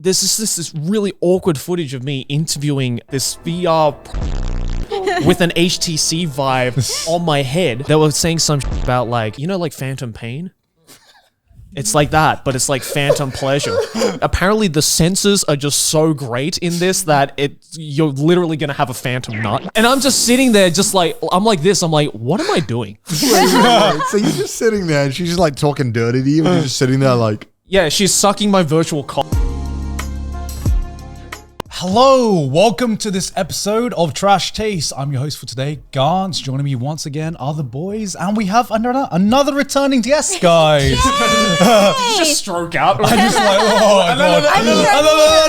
there's this really awkward footage of me interviewing this VR with an HTC Vive on my head. They were saying some shit about like, like Phantom Pain? It's like that, but it's like phantom pleasure. Apparently the sensors are just so great in this that you're literally gonna have a phantom nut. And I'm just sitting there just like, I'm like this, I'm like, what am I doing? So you're just sitting there and she's just like talking dirty to you and you're just sitting there like... Yeah, she's sucking my virtual cock. Hello, welcome to this episode of Trash Taste. I'm your host for today, Gans. Joining me once again are the boys, and we have another returning guest, guys. Just stroke out. I just like,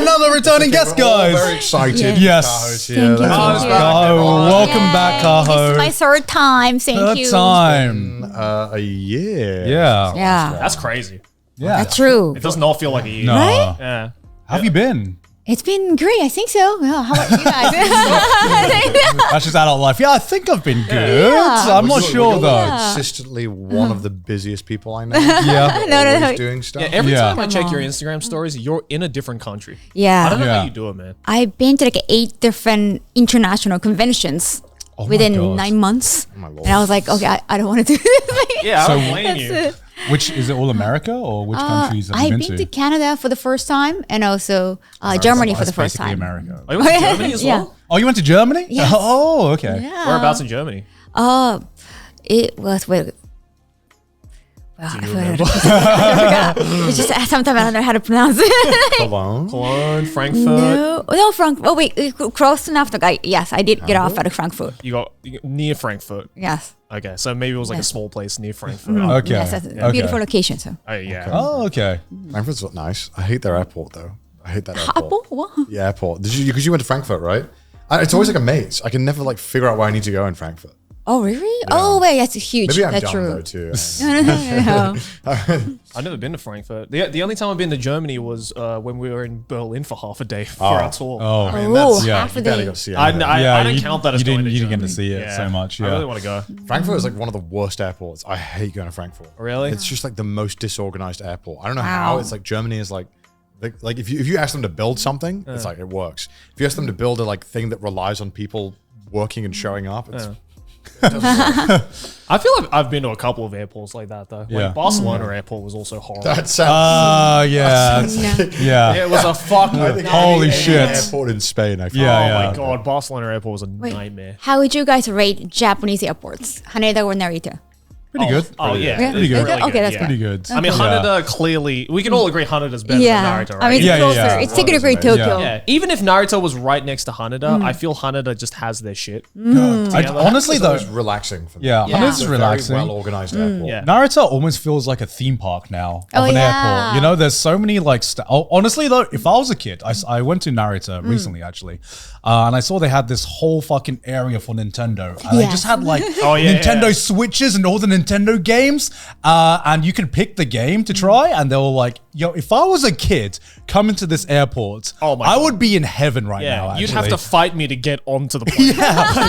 another returning guest, guys. Very excited. Yes. Kahos, Thank you. Welcome back, Kaho. This is my third time. Thank you. Third time. A year. Yeah. Yeah. That's crazy. Yeah. That's true. It does not feel like a year. No. Right? Yeah. How have you been? It's been great. I think so. Well, how about you guys? That's just adult life. Yeah, I think I've been good. Yeah. I'm not sure though. Consistently one of the busiest people I know. Yeah. No. Doing stuff. Yeah, every time I Come check on. your Instagram stories, you're in a different country. Yeah. I don't know Yeah. how you do it, man. I've been to like 8 different international conventions Oh my within God. 9 months. my Lord. And I was like, okay, I don't want to do this. Yeah, I So- don't blame you. Which is it? All America or which countries have you I've been been to? to Canada for the first time and also Germany for That's the first basically time. America. Oh, you went to Germany as Yeah. well? Oh, you went to Germany? Yes. Oh, okay. Yeah. Whereabouts in Germany? It was with. It's just sometimes I don't know how to pronounce it. Cologne. Cologne, Frankfurt. No, Frank. Oh wait, close enough. Yes, I did get off at Frankfurt. You got near Frankfurt. Yes. Okay, so maybe it was like a Yes. small place near Frankfurt. Okay. Yes, that's a Okay. beautiful location. So. Oh, yeah. Oh, okay. Frankfurt's not nice. I hate their airport though. I hate that airport. Apple? What? The airport. Did you? Because you went to Frankfurt, right? It's always like a maze. I can never like figure out where I need to go in Frankfurt. Oh really? Oh wait, that's huge. Maybe I'm that's dumb true. though too. No. I've never been to Frankfurt. The only time I've been to Germany was when we were in Berlin for half a day for our tour. Oh, I mean, Oh, that's, yeah. half a you better day. go see it. I don't you- count that as you going didn't- to you didn't get to Germany. see it so much, I yeah. really want to go. Frankfurt is like one of the worst airports. I hate going to Frankfurt. Really? It's just like the most disorganized airport. I don't know Wow. how. It's like Germany is like if you ask them to build something, it's like it works. If you ask them to build a like thing that relies on people working and showing up, it doesn't work. I feel like I've been to a couple of airports like that though. Yeah. Like Barcelona airport was also horrible. That sounds. yeah. Yeah, Yeah. it was a fucking Holy Any shit. Airport in Spain. I feel. Yeah, Oh yeah. my god, Barcelona airport was a nightmare. How would you guys rate Japanese airports? Haneda or Narita? Pretty good. Oh yeah, Yeah. Pretty good. Really Okay, that's yeah. Pretty good. I mean, Yeah. Haneda clearly, we can all agree Haneda's better Yeah. than Narita, right? I mean, it's Yeah, yeah, closer. yeah. It's technically Amazing. Tokyo. yeah, even if Naruto was right next to Haneda, I feel Haneda just has their shit. Honestly It's though, always relaxing for me. yeah, Yeah. Hanada's It's a relaxing. Very well organized airport. Yeah. Naruto almost feels like a theme park now Oh, of an yeah. airport. You know, there's so many like. Honestly though, if I was a kid, I went to Naruto recently actually, and I saw they had this whole fucking area for Nintendo, and they Yes. just had like Oh, yeah, Nintendo yeah. Switches and all the Nintendo games, and you could pick the game to try, and they were like, "Yo, if I was a kid coming to this airport, Oh my I God. would be in heaven right Yeah, now." Actually. you'd have to fight me to get onto the plane.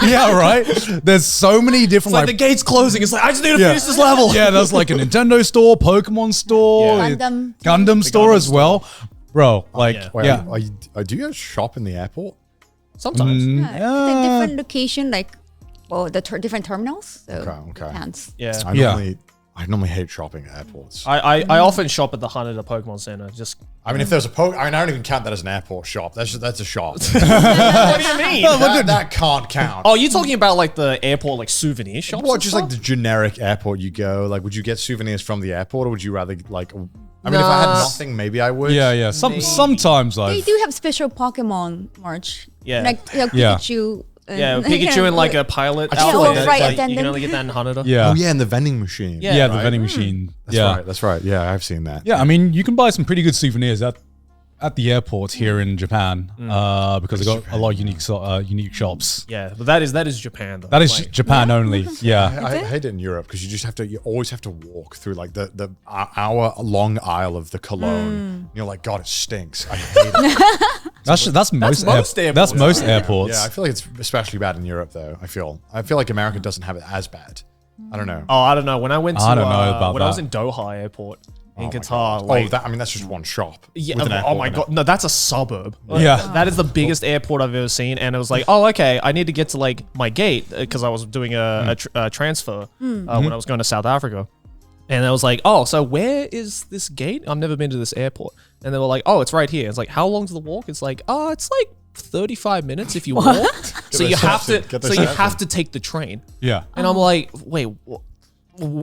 yeah, right. There's so many different Like the gate's closing. It's like I just need to finish this level. Yeah, there's like a Nintendo store, Pokemon store, Yeah. Gundam store Gundam as well. Bro, like, yeah. Wait, yeah. do you guys shop in the airport? Sometimes. It's a different location, like the different terminals. So Okay. depends. Yeah. I normally hate shopping at airports. I often shop at the Haneda Pokemon Center. Just I mean, if there's a I don't even count that as an airport shop. That's a shop. what do you mean? that can't count. Oh, you're talking about like the airport like souvenir shops? What, and just stuff? like the generic airport you go? Like, would you get souvenirs from the airport, or would you rather like? I mean, if I had Nah. nothing, maybe I would. Yeah. Sometimes They I've. do have special Pokemon merch. Yeah. Like Yeah. Pikachu. Yeah, Pikachu and like a pilot just outfit. feel like that- flight that you attendant. can only get that in Haneda. Yeah. Oh yeah, and the vending machine. Yeah. Yeah, the right? vending machine. That's right. Yeah, I've seen that. Yeah, I mean, you can buy some pretty good souvenirs at the airport here in Japan because they got a lot of unique shops. Yeah, but that is Japan though. That is Like, Japan only. Yeah. I hate it in Europe because you always have to walk through like the hour long aisle of the cologne. And you're like, God, it stinks. I hate it. That's most most that's airports, most right? airports. Yeah, I feel like it's especially bad in Europe though. I feel like America doesn't have it as bad. I don't know. Oh, I don't know. When I went to I don't know about when I was that. in Doha Airport, in my Qatar. God. Like, That's just one shop. yeah, with an oh airport my in it. god, no, that's a suburb. Yeah. That is the biggest airport I've ever seen, and it was like, oh, okay, I need to get to like my gate because I was doing a transfer when I was going to South Africa, and I was like, oh, so where is this gate? I've never been to this airport, and they were like, oh, it's right here. It's like, how long's the walk? It's like, oh, it's like 35 minutes if you walk. So you have to, take the train. Yeah. And I'm like, wait,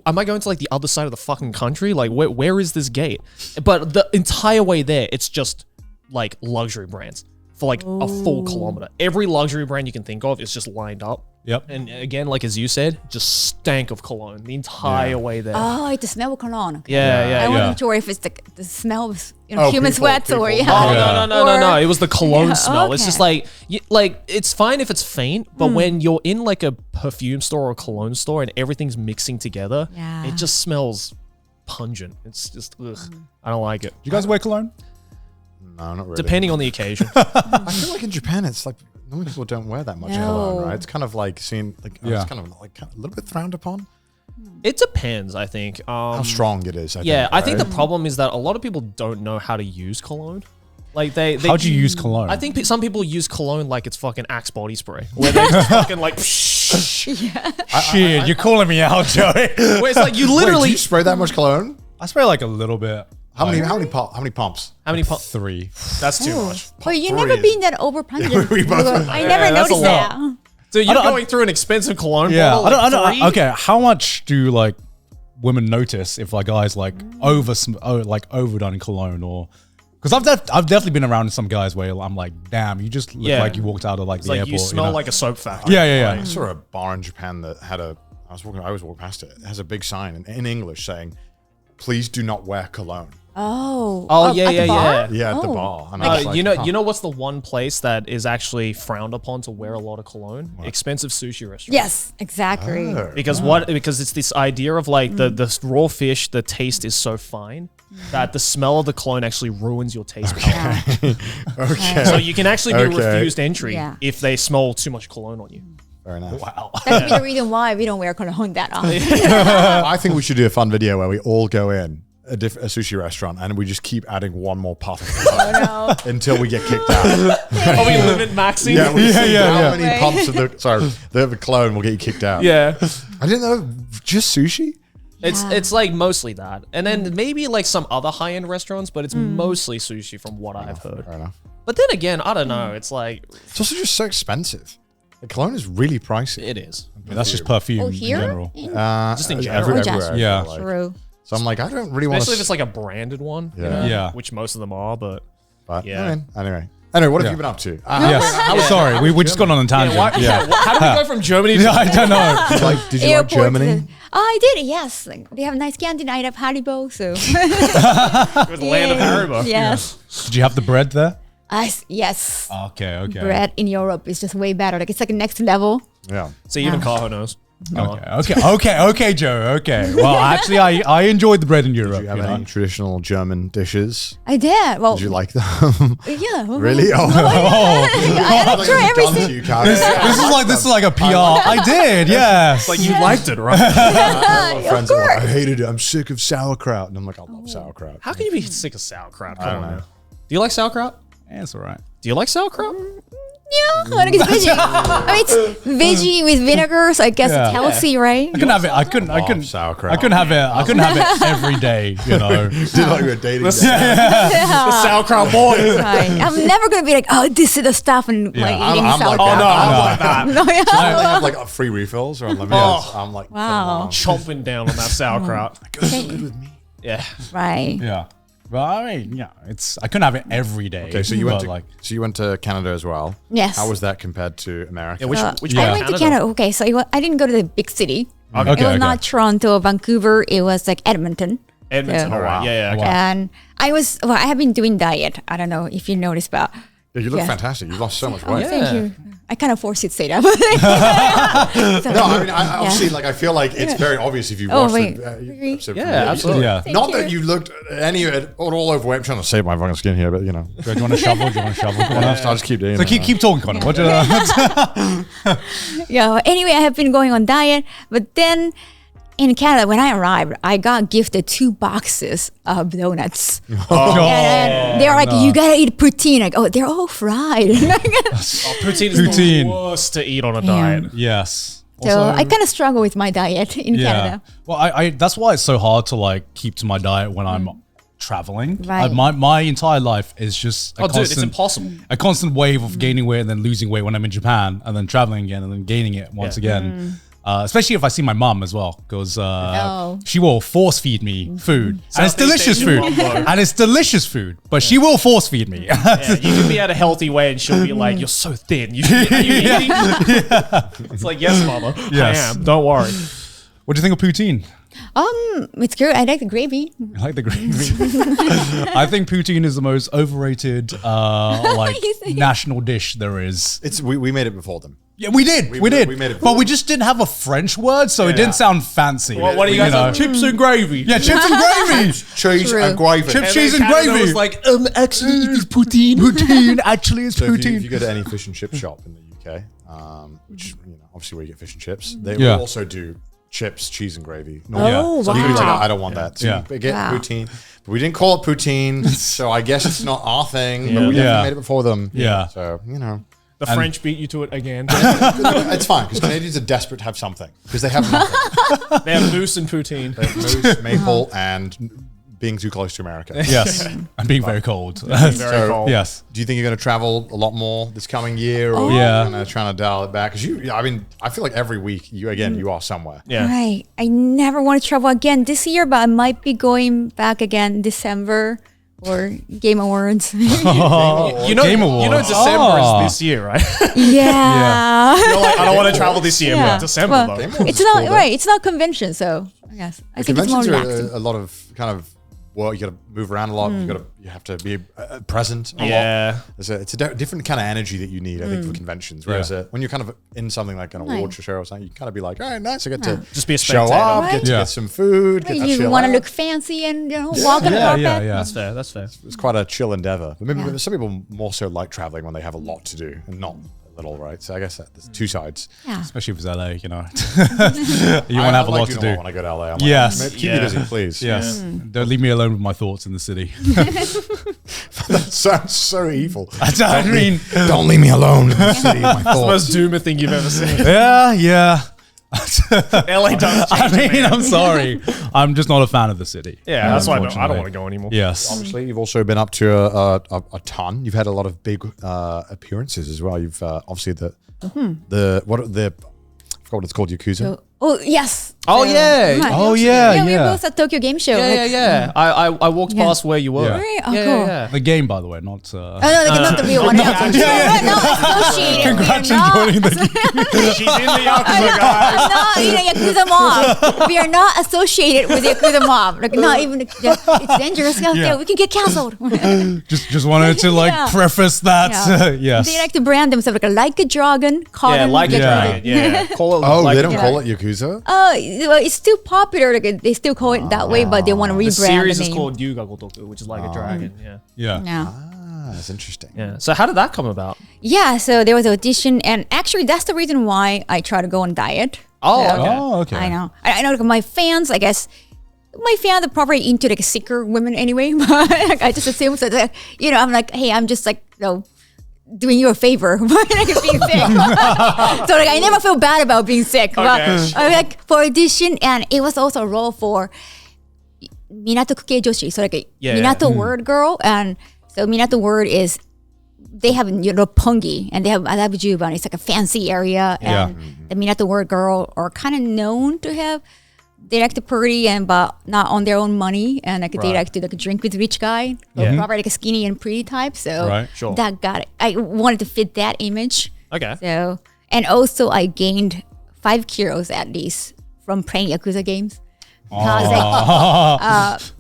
am I going to like the other side of the fucking country? Like, where is this gate? But the entire way there, it's just like luxury brands for like a full kilometer. Every luxury brand you can think of is just lined up. Yep. And again, like as you said, just stank of cologne the entire way there. Oh, it's the smell of cologne. Okay. Yeah. I wasn't sure if it's the smell of Oh, human people- sweat or people. yeah. No. Or- It was the cologne Yeah, smell. It's just okay. like it's fine if it's faint, but when you're in like a perfume store or cologne store and everything's mixing together, Yeah. it just smells pungent. It's just ugh. I don't like it. Do you guys wear cologne? No, not really. Depending on the occasion. I feel like in Japan, it's like normally people don't wear that much No. cologne, right? It's kind of like seen, like Yeah. it's kind of like a little bit frowned upon. It depends, I think. How strong it is. I think the right? problem is that a lot of people don't know how to use cologne. Like they How'd you use cologne? I think some people use cologne like it's fucking Axe body spray, where they just fucking like. Shit, you're calling me out, Joey. Where it's like you Wait, do literally. you spray that much cologne? I spray like a little bit. How many pumps? How many? 3. That's too much. But you Three never is- been that over pungent. We both- I never Yeah, that's a noticed lot. that. So you're don't- going through an expensive cologne Yeah. bottle. I like don't. three? Okay. How much do like women notice if like guys like overdone in cologne or? Because I've definitely been around some guys where I'm like, damn, you just look Yeah. like you walked out of like It's the like airport. you smell know? like a soap factory. Yeah. I saw a bar in Japan that had I always walk past it. It has a big sign in English saying, "Please do not wear cologne." Oh, yeah, at the yeah, bar? yeah. Yeah, at the Oh. bar. And I was like, you know, huh. you know what's the one place that is actually frowned upon to wear a lot of cologne? Expensive sushi restaurants. Yes, exactly. Oh. Because it's this idea of like the raw fish, the taste is so fine that the smell of the cologne actually ruins your taste palate. Okay. So you can actually be Okay. refused entry Yeah. if they smell too much cologne on you. Fair enough. Wow. That's the reason why we don't wear cologne that often. I think we should do a fun video where we all go in a sushi restaurant and we just keep adding one more puff of cologne until we get kicked out. Are we limit maxing? Yeah, we see how yeah. many Right. pumps of the cologne will get you kicked out. Yeah. I didn't know just sushi. It's like mostly that. And then maybe like some other high-end restaurants, but it's mostly sushi from what I've heard. Fair enough. But then again, I don't know. It's like It's also just so expensive. The cologne is really pricey. it is. That's just perfume Oh, in here? general. Just in general. Everywhere. I Yeah. feel like. True. So I'm like, I don't really want Especially to. if it's like a branded one, you Yeah. know, Yeah. which most of them are, but But Yeah. I mean, anyway, what have Yeah. you been up to? Yes. Sorry, we just gone on a tangent. How did we go from Germany to Yeah, I don't know. Did you like Airport. Germany? I did, yes. Like, they have nice candy night at Haribo, so. with the land of Haribo? Yes. Did you have the bread there? Yes. Okay. Bread in Europe is just way better. Like, it's like a next level. Yeah. So even Kaho knows. Okay, Joe. Okay. Well, actually, I enjoyed the bread in Europe. Do you have you know? any traditional German dishes? I did. Well, Did you like them? yeah. Really? Oh, I'm sure everything. This is like a PR. I did. Yes. Like you liked it, right? Friends are like, I hated it. I'm sick of sauerkraut. And I'm like, I love sauerkraut. How can you be sick of sauerkraut? I don't Come on know. now. Do you like sauerkraut? Yeah, it's all right. Do you like sauerkraut? Yeah, like it's veggie. I mean, it's veggie with vinegar, so I guess Yeah. it's healthy, right? I couldn't have it. I couldn't sauerkraut. I couldn't have it. I couldn't have it every day. You know. Did like we were dating. The sauerkraut boys. Right. I'm never gonna be like, oh, this is the stuff and like I'm eating like sauerkraut. Oh no, that. I'm like that. No, yeah. I have like free refills or unlimited. Oh. I'm like, Wow. Chomping down on that sauerkraut. Goes so good with me. Yeah. Right. Yeah. But I mean, yeah, I couldn't have it every day. Okay, so you went but, to you went to Canada as well. Yes. How was that compared to America? Yeah, which Yeah. I went to Canada. Okay, so I didn't go to the big city. Okay, It was okay. not Toronto, Vancouver. It was like Edmonton. Edmonton. Yeah. All right. Wow. Yeah, yeah. Okay. And I have been doing diet. I don't know if you noticed, but Yeah, you look Yeah. fantastic. You've lost so much weight. thank you. I kind of forced you to say that. So- No, I mean, I obviously, like, I feel like it's very obvious if you Oh, watch wait. the episode Yeah, from the- absolutely. Yeah. Not that you looked all overweight. I'm trying to save my fucking skin here, but you know. Do you want a shovel? Come on. I'll just keep doing So it. keep talking, Connor. What? Yeah. Anyway, I have been going on diet, but then in Canada, when I arrived, I got gifted 2 boxes of donuts. And they're like, you gotta eat poutine. Like, oh, they're all fried. Poutine is the worst to eat on a diet. Yes. So I kind of struggle with my diet in Canada. Well, I that's why it's so hard to like keep to my diet when I'm traveling. Right. My entire life is just It's impossible. a constant wave of gaining weight and then losing weight when I'm in Japan and then traveling again and then gaining it once again. Especially if I see my mum as well, because she will force feed me food, and it's delicious food, and it's delicious food. But she will force feed me. You can be at a healthy weight, and she'll be like, "You're so thin. Are you eating?" It's like, "Yes, mama, I am. Don't worry." What do you think of poutine? It's good. I like the gravy. I like the gravy. I think poutine is the most overrated national dish there is. We made it before them. Yeah, we did. We did. We made it but we just didn't have a French word, so it didn't sound fancy. What do you guys have? Chips and gravy. Yeah, chips and gravy. Cheese and gravy. Chips, cheese, and gravy. was like, actually, it is poutine. Poutine actually is So poutine. if you go to any fish and chip shop in the UK, which obviously where you get fish and chips, they will also do chips, cheese, and gravy. Oh, So you can be like, I don't want that. So you get poutine. But we didn't call it poutine, so I guess it's not our thing. But we definitely made it before them. Yeah. So, The French beat you to it again. It's fine, because Canadians are desperate to have something. Because they have nothing. They have moose and poutine. They have moose, maple, and being too close to America. Yes, and being very cold. Very cold. Yes. Do you think you're going to travel a lot more this coming year, or you're going to trying to dial it back? Because I feel like every week you are somewhere. Yeah. Right. I never want to travel again this year, but I might be going back again December or Game Awards. You know, Game Awards. December is this year, right? Yeah. You're like, I don't want to travel this year, Yeah. but December Well, though. It's not right. It's not convention, so I guess I think it's more Conventions relaxing. are a lot of kind of work. You got to move around a lot. You have to be present a Yeah. lot. It's a different kind of energy that you need, I think, for conventions. Whereas when you're kind of in something like an award show or something, you kind of be like, all right, nice. I get to Just be a show spectator. up, Right? get to get some food, get to You chill want to out. look fancy and walk on the carpet. That's fair. That's fair. It's quite a chill endeavor. But maybe some people more so like traveling when they have a lot to do and not a little, right? So I guess there's two sides. Yeah. Especially if it's LA, you want to have a lot to do. When I go to LA, I'm Yes. like, keep me busy, please. Yes. Don't leave me alone with my thoughts in the city. That sounds so evil. I mean, Don't leave me alone in the city with my That's the thoughts. most doomer thing you've ever seen. yeah. LA does I change, mean, man. I'm sorry. I'm just not a fan of the city. Yeah, that's why I don't unfortunately. want to go anymore. Yes. Obviously, you've also been up to a ton. You've had a lot of big appearances as well. You've obviously I forgot what it's called, Yakuza. Oh yes. Oh, yeah. Right. Oh, yeah, We yeah. were both at Tokyo Game Show. Yeah. I walked past where you were. Yeah. Right? Oh, cool. The game, by the way, not. Oh, no, not the real one. Not associated. Congrats on joining the game. She's in the Yakuza, guys. Not Yakuza mob. We are not associated with the Yakuza mob. Like not even. It's dangerous. Yeah, we can get canceled. Just wanted to Yeah. preface that. Yeah. Yes. They like to brand themselves like a dragon. Yeah, like a dragon. Yeah. Call it like They a don't dragon. call it Yakuza? Well, it's still popular. Like they still call it that way, but they want to The rebrand series the is name. called Yuga Gotoku, which is like a dragon. Yeah. Yeah. Yeah. That's interesting. Yeah. So how did that come about? Yeah, so there was an audition, and actually that's the reason why I try to go on diet. Oh, So, okay. Oh, okay. I know. I know like, my fans, I guess, my fans are probably into like sicker women anyway, but like, I just assume so that, I'm like, hey, I'm just like, doing you a favor by like, being sick. So like, I never feel bad about being sick. But sure. I like for audition, and it was also a role for Minato Kuke Joshi, so like Minato word girl, and so Minato word is they have Roppongi and they have Adabujuban. It's like a fancy area, and the Minato word girl are kind of known to have. They like to party but not on their own money, and like they like to like drink with rich guy, probably like a skinny and pretty type. So Right. Sure. that got it. I wanted to fit that image. Okay. So and also I gained 5 kilos at least from playing Yakuza games.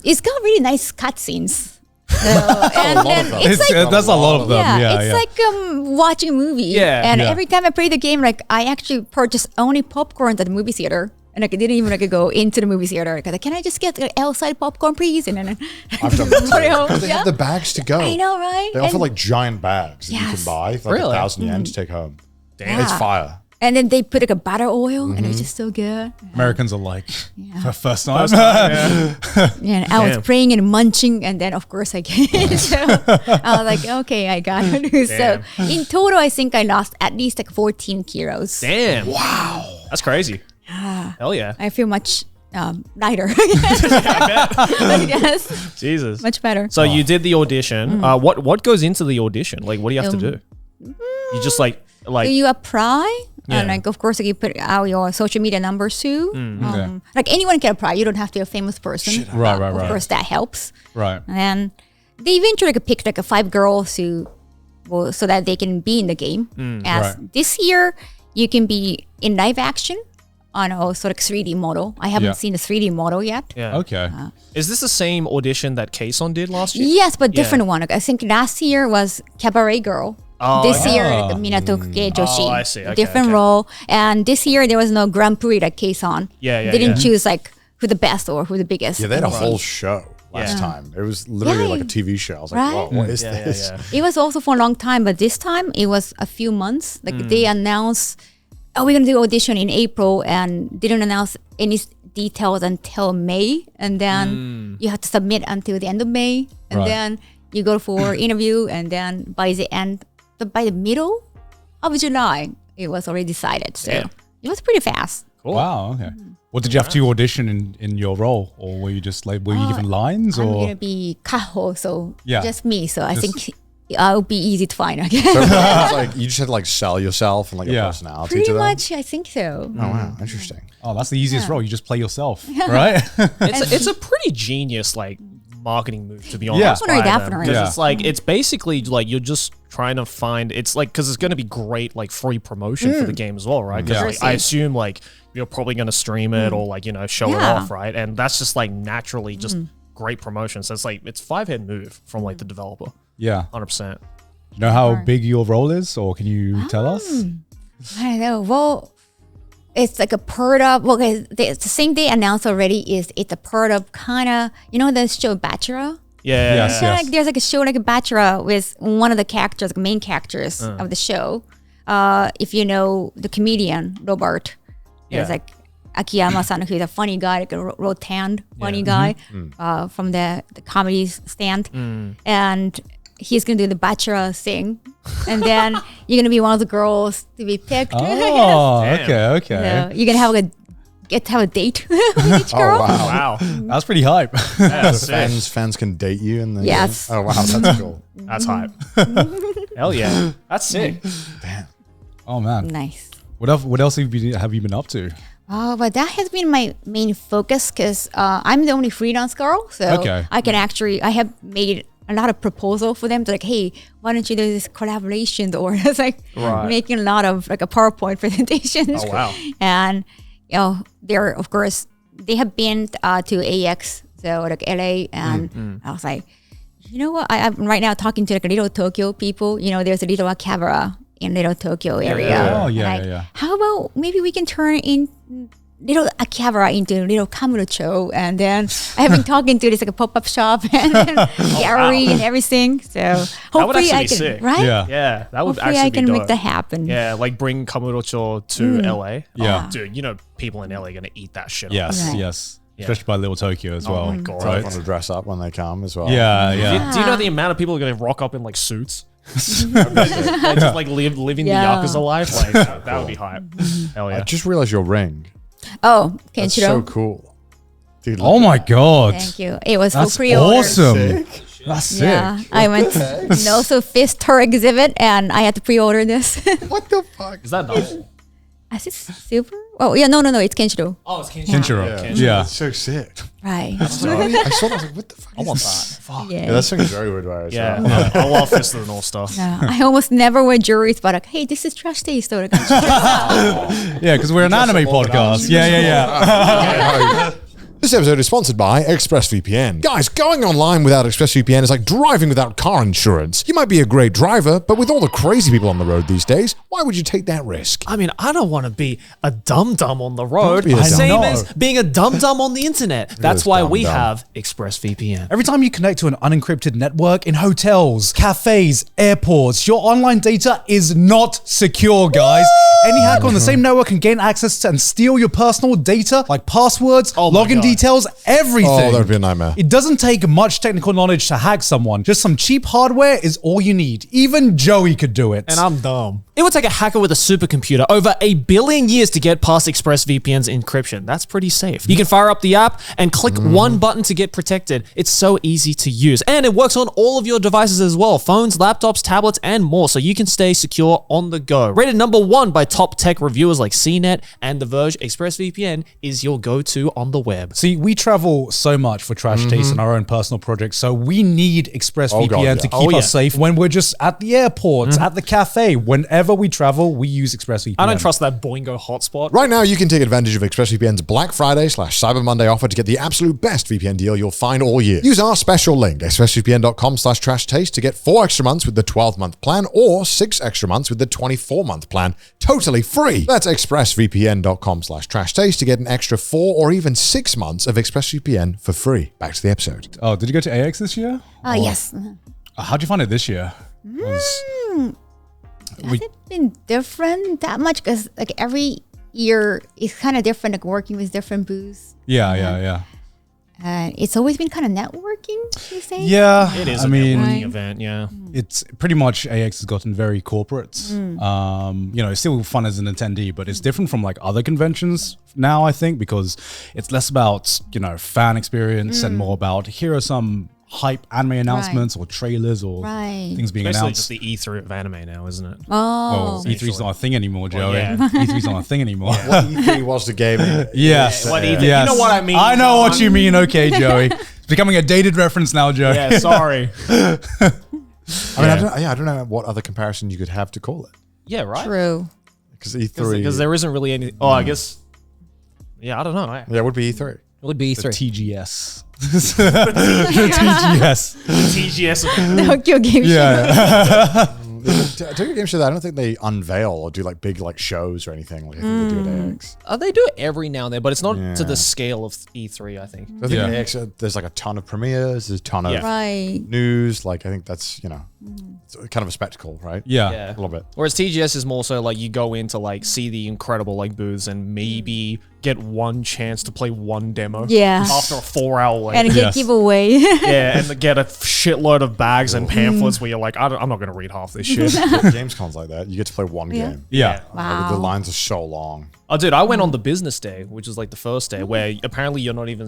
It's got really nice cutscenes. And then it's like That's a lot of them. Yeah. it's like watching a movie. Yeah. And Yeah. every time I play the game, like I actually purchase only popcorn at the movie theater. And like, I didn't even like go into the movie theater. Like, can I just get like, outside popcorn, please? And then I've done that too. 'Cause they Yeah. have the bags to go. I know, right? They offer And- like giant bags that you can Yes. buy for like Really? 1,000 yen to take home. Damn. It's fire. And then they put like a butter oil, and it's just so good. Americans are like, for first time. Yeah, I was praying and munching, and then of course I get it. So I was like, okay, I got it. So in total, I think I lost at least like 14 kilos. Damn. Wow. That's crazy. Hell yeah. I feel much lighter. Yes, Jesus. much better. So you did the audition. What goes into the audition? Like, what do you have to do? You just like So you apply, Yeah. and like of course like, you put out your social media numbers too. Okay. Like anyone can apply. You don't have to be a famous person. Right. Of course, that helps. Right. And they eventually like, picked like 5 girls who, well, so that they can be in the game. As Right. this year, you can be in live action on also like 3D model. I haven't Yeah. seen the 3D model yet. yeah. Okay. Is this the same audition that Kason did last year? Yes, but different one. Like, I think last year was Cabaret Girl. Oh, This okay. year, the Minatokuke Joshi. Oh, I see. Okay, different okay. role. And this year, there was no Grand Prix like Kason. Yeah, They didn't yeah. choose like who the best or who the biggest. Yeah, they had a whole show last Yeah. time. It was literally like a Right. TV show. I was like, Right? whoa, what is Yeah, this? yeah. It was also for a long time, but this time it was a few months. Like they announced, oh, we're gonna do audition in April, and didn't announce any details until May, and then you have to submit until the end of May, and Right. then you go for interview, and then by the middle of July, it was already decided. So Damn. it was pretty fast. Cool. Wow. Okay. What did you have to audition in your role, or were you just like were you given lines I'm or? gonna be Kaho, so Yeah. just me. So I Just- think I'll be easy to find. I guess. So it's like you just had to like sell yourself and like Yeah. a personality Pretty to them. much, I think so. Oh wow, interesting. Oh, that's the easiest role. You just play yourself, right? It's a pretty genius like marketing move, to be honest. Yeah. Definitely, by them. definitely. 'Cause Yeah. it's like it's basically like you're just trying to find. It's like because it's going to be great like free promotion for the game as well, right? Because Yeah. like, I assume like you're probably going to stream it or like show it Yeah. off, right? And that's just like naturally just great promotion. So it's like it's 5-head move from like the developer, Yeah. 100%. You know how big your role is, or can you tell us? I don't know. Well, it's like a part of. Well, okay, the thing they announced already is it's a part of kind of the show Bachelor. Yeah. Yes, So like there's like a show like a Bachelor with one of the characters, like main characters of the show. If you know the comedian Robert, there's Yeah. like Akiyama-san, who's a funny guy, like a rotund funny guy from the comedy stand, and he's gonna do the Bachelor thing, and then you're gonna be one of the girls to be picked. Oh, Damn. okay. So you're gonna have get to have a date with each Oh girl. wow. Wow. That's pretty hype. That's sick. Fans can date you and then Yes. Oh wow, that's cool. That's hype. Hell yeah. That's sick. Damn. Oh man, Nice. what else have you been up to? Oh, but that has been my main focus because I'm the only freelance girl, so Okay. I have made a lot of proposal for them to like, hey, why don't you do this collaboration? Or it's like Right. making a lot of like a PowerPoint presentations. Oh, wow. And they're of course they have been to AX, so like LA, and I was like, you know what? I'm right now talking to like a Little Tokyo people. There's a Little Akihabara in Little Tokyo area. Oh, And yeah, like, yeah. How about maybe we can turn in Little Akihabara into Little Kamurocho, and then I have been talking to this like a pop-up shop and gallery and everything. So hopefully actually I be can sick. right. Yeah. Yeah. That would Hopefully actually I can be make dope. that happen. Yeah, like bring Kamurocho to LA. Yeah. Oh, dude, people in LA are gonna eat that shit. Yes, Right. yes. Especially by Little Tokyo as well. my God. So I want to dress up when they come as well. Yeah, Do yeah. you know the amount of people are gonna rock up in like suits? Like just like living the Yeah. Yakuza life? Like that would be hype. Hell I yeah. just realized your ring. Oh, That's Kenshiro. so cool. Dude, Oh my god. Thank you. It was That's for pre-order. awesome. That's sick. Yeah, I went to also Fist Tour exhibit, and I had to pre-order this. What the fuck? Is that double? Is it silver? Oh yeah, no, it's Kenshiro. Oh, it's Kenshiro. Yeah. Yeah. That's so sick. Right. I saw that, I was like, what the fuck? I want that. Fuck. Yeah, that song is very weird. Way, Yeah, I love Fist of the North Star. Yeah, I almost never wear jewelry, but like, hey, this is trash taste. Or like, Yeah, because we're an anime podcast. Yeah, yeah, yeah. This episode is sponsored by ExpressVPN. Guys, going online without ExpressVPN is like driving without car insurance. You might be a great driver, but with all the crazy people on the road these days, why would you take that risk? I mean, I don't want to be a dum-dum on the road. Don't be a Same dum-dum. as being a dum-dum on the internet. That's why we dum-dum. have ExpressVPN. Every time you connect to an unencrypted network in hotels, cafes, airports, your online data is not secure, guys. Any hacker on the same network can gain access to and steal your personal data, like passwords, Oh my login God. details, everything. Oh, that would be a nightmare. It doesn't take much technical knowledge to hack someone. Just some cheap hardware is all you need. Even Joey could do it. And I'm dumb. It would take a hacker with a supercomputer over 1 billion years to get past ExpressVPN's encryption. That's pretty safe. You can fire up the app and click one button to get protected. It's so easy to use. And it works on all of your devices as well. Phones, laptops, tablets, and more. So you can stay secure on the go. Rated #1 by top tech reviewers like CNET and The Verge, ExpressVPN is your go-to on the web. See, we travel so much for Trash Taste and our own personal projects, so we need ExpressVPN yeah. to keep yeah. us safe when we're just at the airports, at the cafe. Whenever we travel, we use ExpressVPN. I don't trust that Boingo hotspot. Right now, you can take advantage of ExpressVPN's Black Friday/Cyber Monday offer to get the absolute best VPN deal you'll find all year. Use our special link, expressvpn.com/trashtaste to get 4 extra months with the 12-month plan or 6 extra months with the 24-month plan. Totally free. That's expressvpn.com/trashtaste to get an extra 4 or even 6 months of ExpressVPN for free. Back to the episode. Oh, did you go to AX this year? Yes. How'd you find it this year? Has it been different that much? Because like every year is kind of different, like working with different booths. Yeah. It's always been kind of networking, you say? Yeah, It is I a mean, networking event, yeah. it's pretty much AX has gotten very corporate. It's still fun as an attendee, but it's different from like other conventions now, I think, because it's less about, fan experience and more about here are some hype anime announcements or trailers or things being Basically announced. just the E3 of anime now, isn't it? Oh. Well, E3's not a thing anymore, Joey. yeah. E3's not a thing anymore. What E3 was the game? Yes. What E3? Yes. You know what I mean. I know what you mean. Okay, Joey. It's becoming a dated reference now, Joey. Yeah, sorry. I don't know what other comparison you could have to call it. Yeah, right? True. Because E3. Because there isn't really any... Oh, I guess... Yeah, I don't know. Yeah, it would be E3. It would be The TGS. The TGS. TGS. Tokyo Game Show. Yeah. Tokyo Game Show, I don't think they unveil or do like big like shows or anything like I think they do at AX. They do it every now and then, but it's not to Yeah. the scale of E3, I think. I think Yeah. at AX, there's like a ton of premieres, there's a ton of Yeah. Right. news. Like I think that's, it's kind of a spectacle, right? Yeah. Yeah. A little bit. Whereas TGS is more so like you go in to like see the incredible like booths and maybe get one chance to play one demo. Yeah. After a 4-hour wait. And get Yes. giveaway. yeah, and get a shitload of bags and pamphlets where you're like, I'm not going to read half this shit. Gamescom's like that. You get to play one game. Yeah. Like, the lines are so long. Oh, dude, I went on the business day, which was like the first day, where apparently you're not even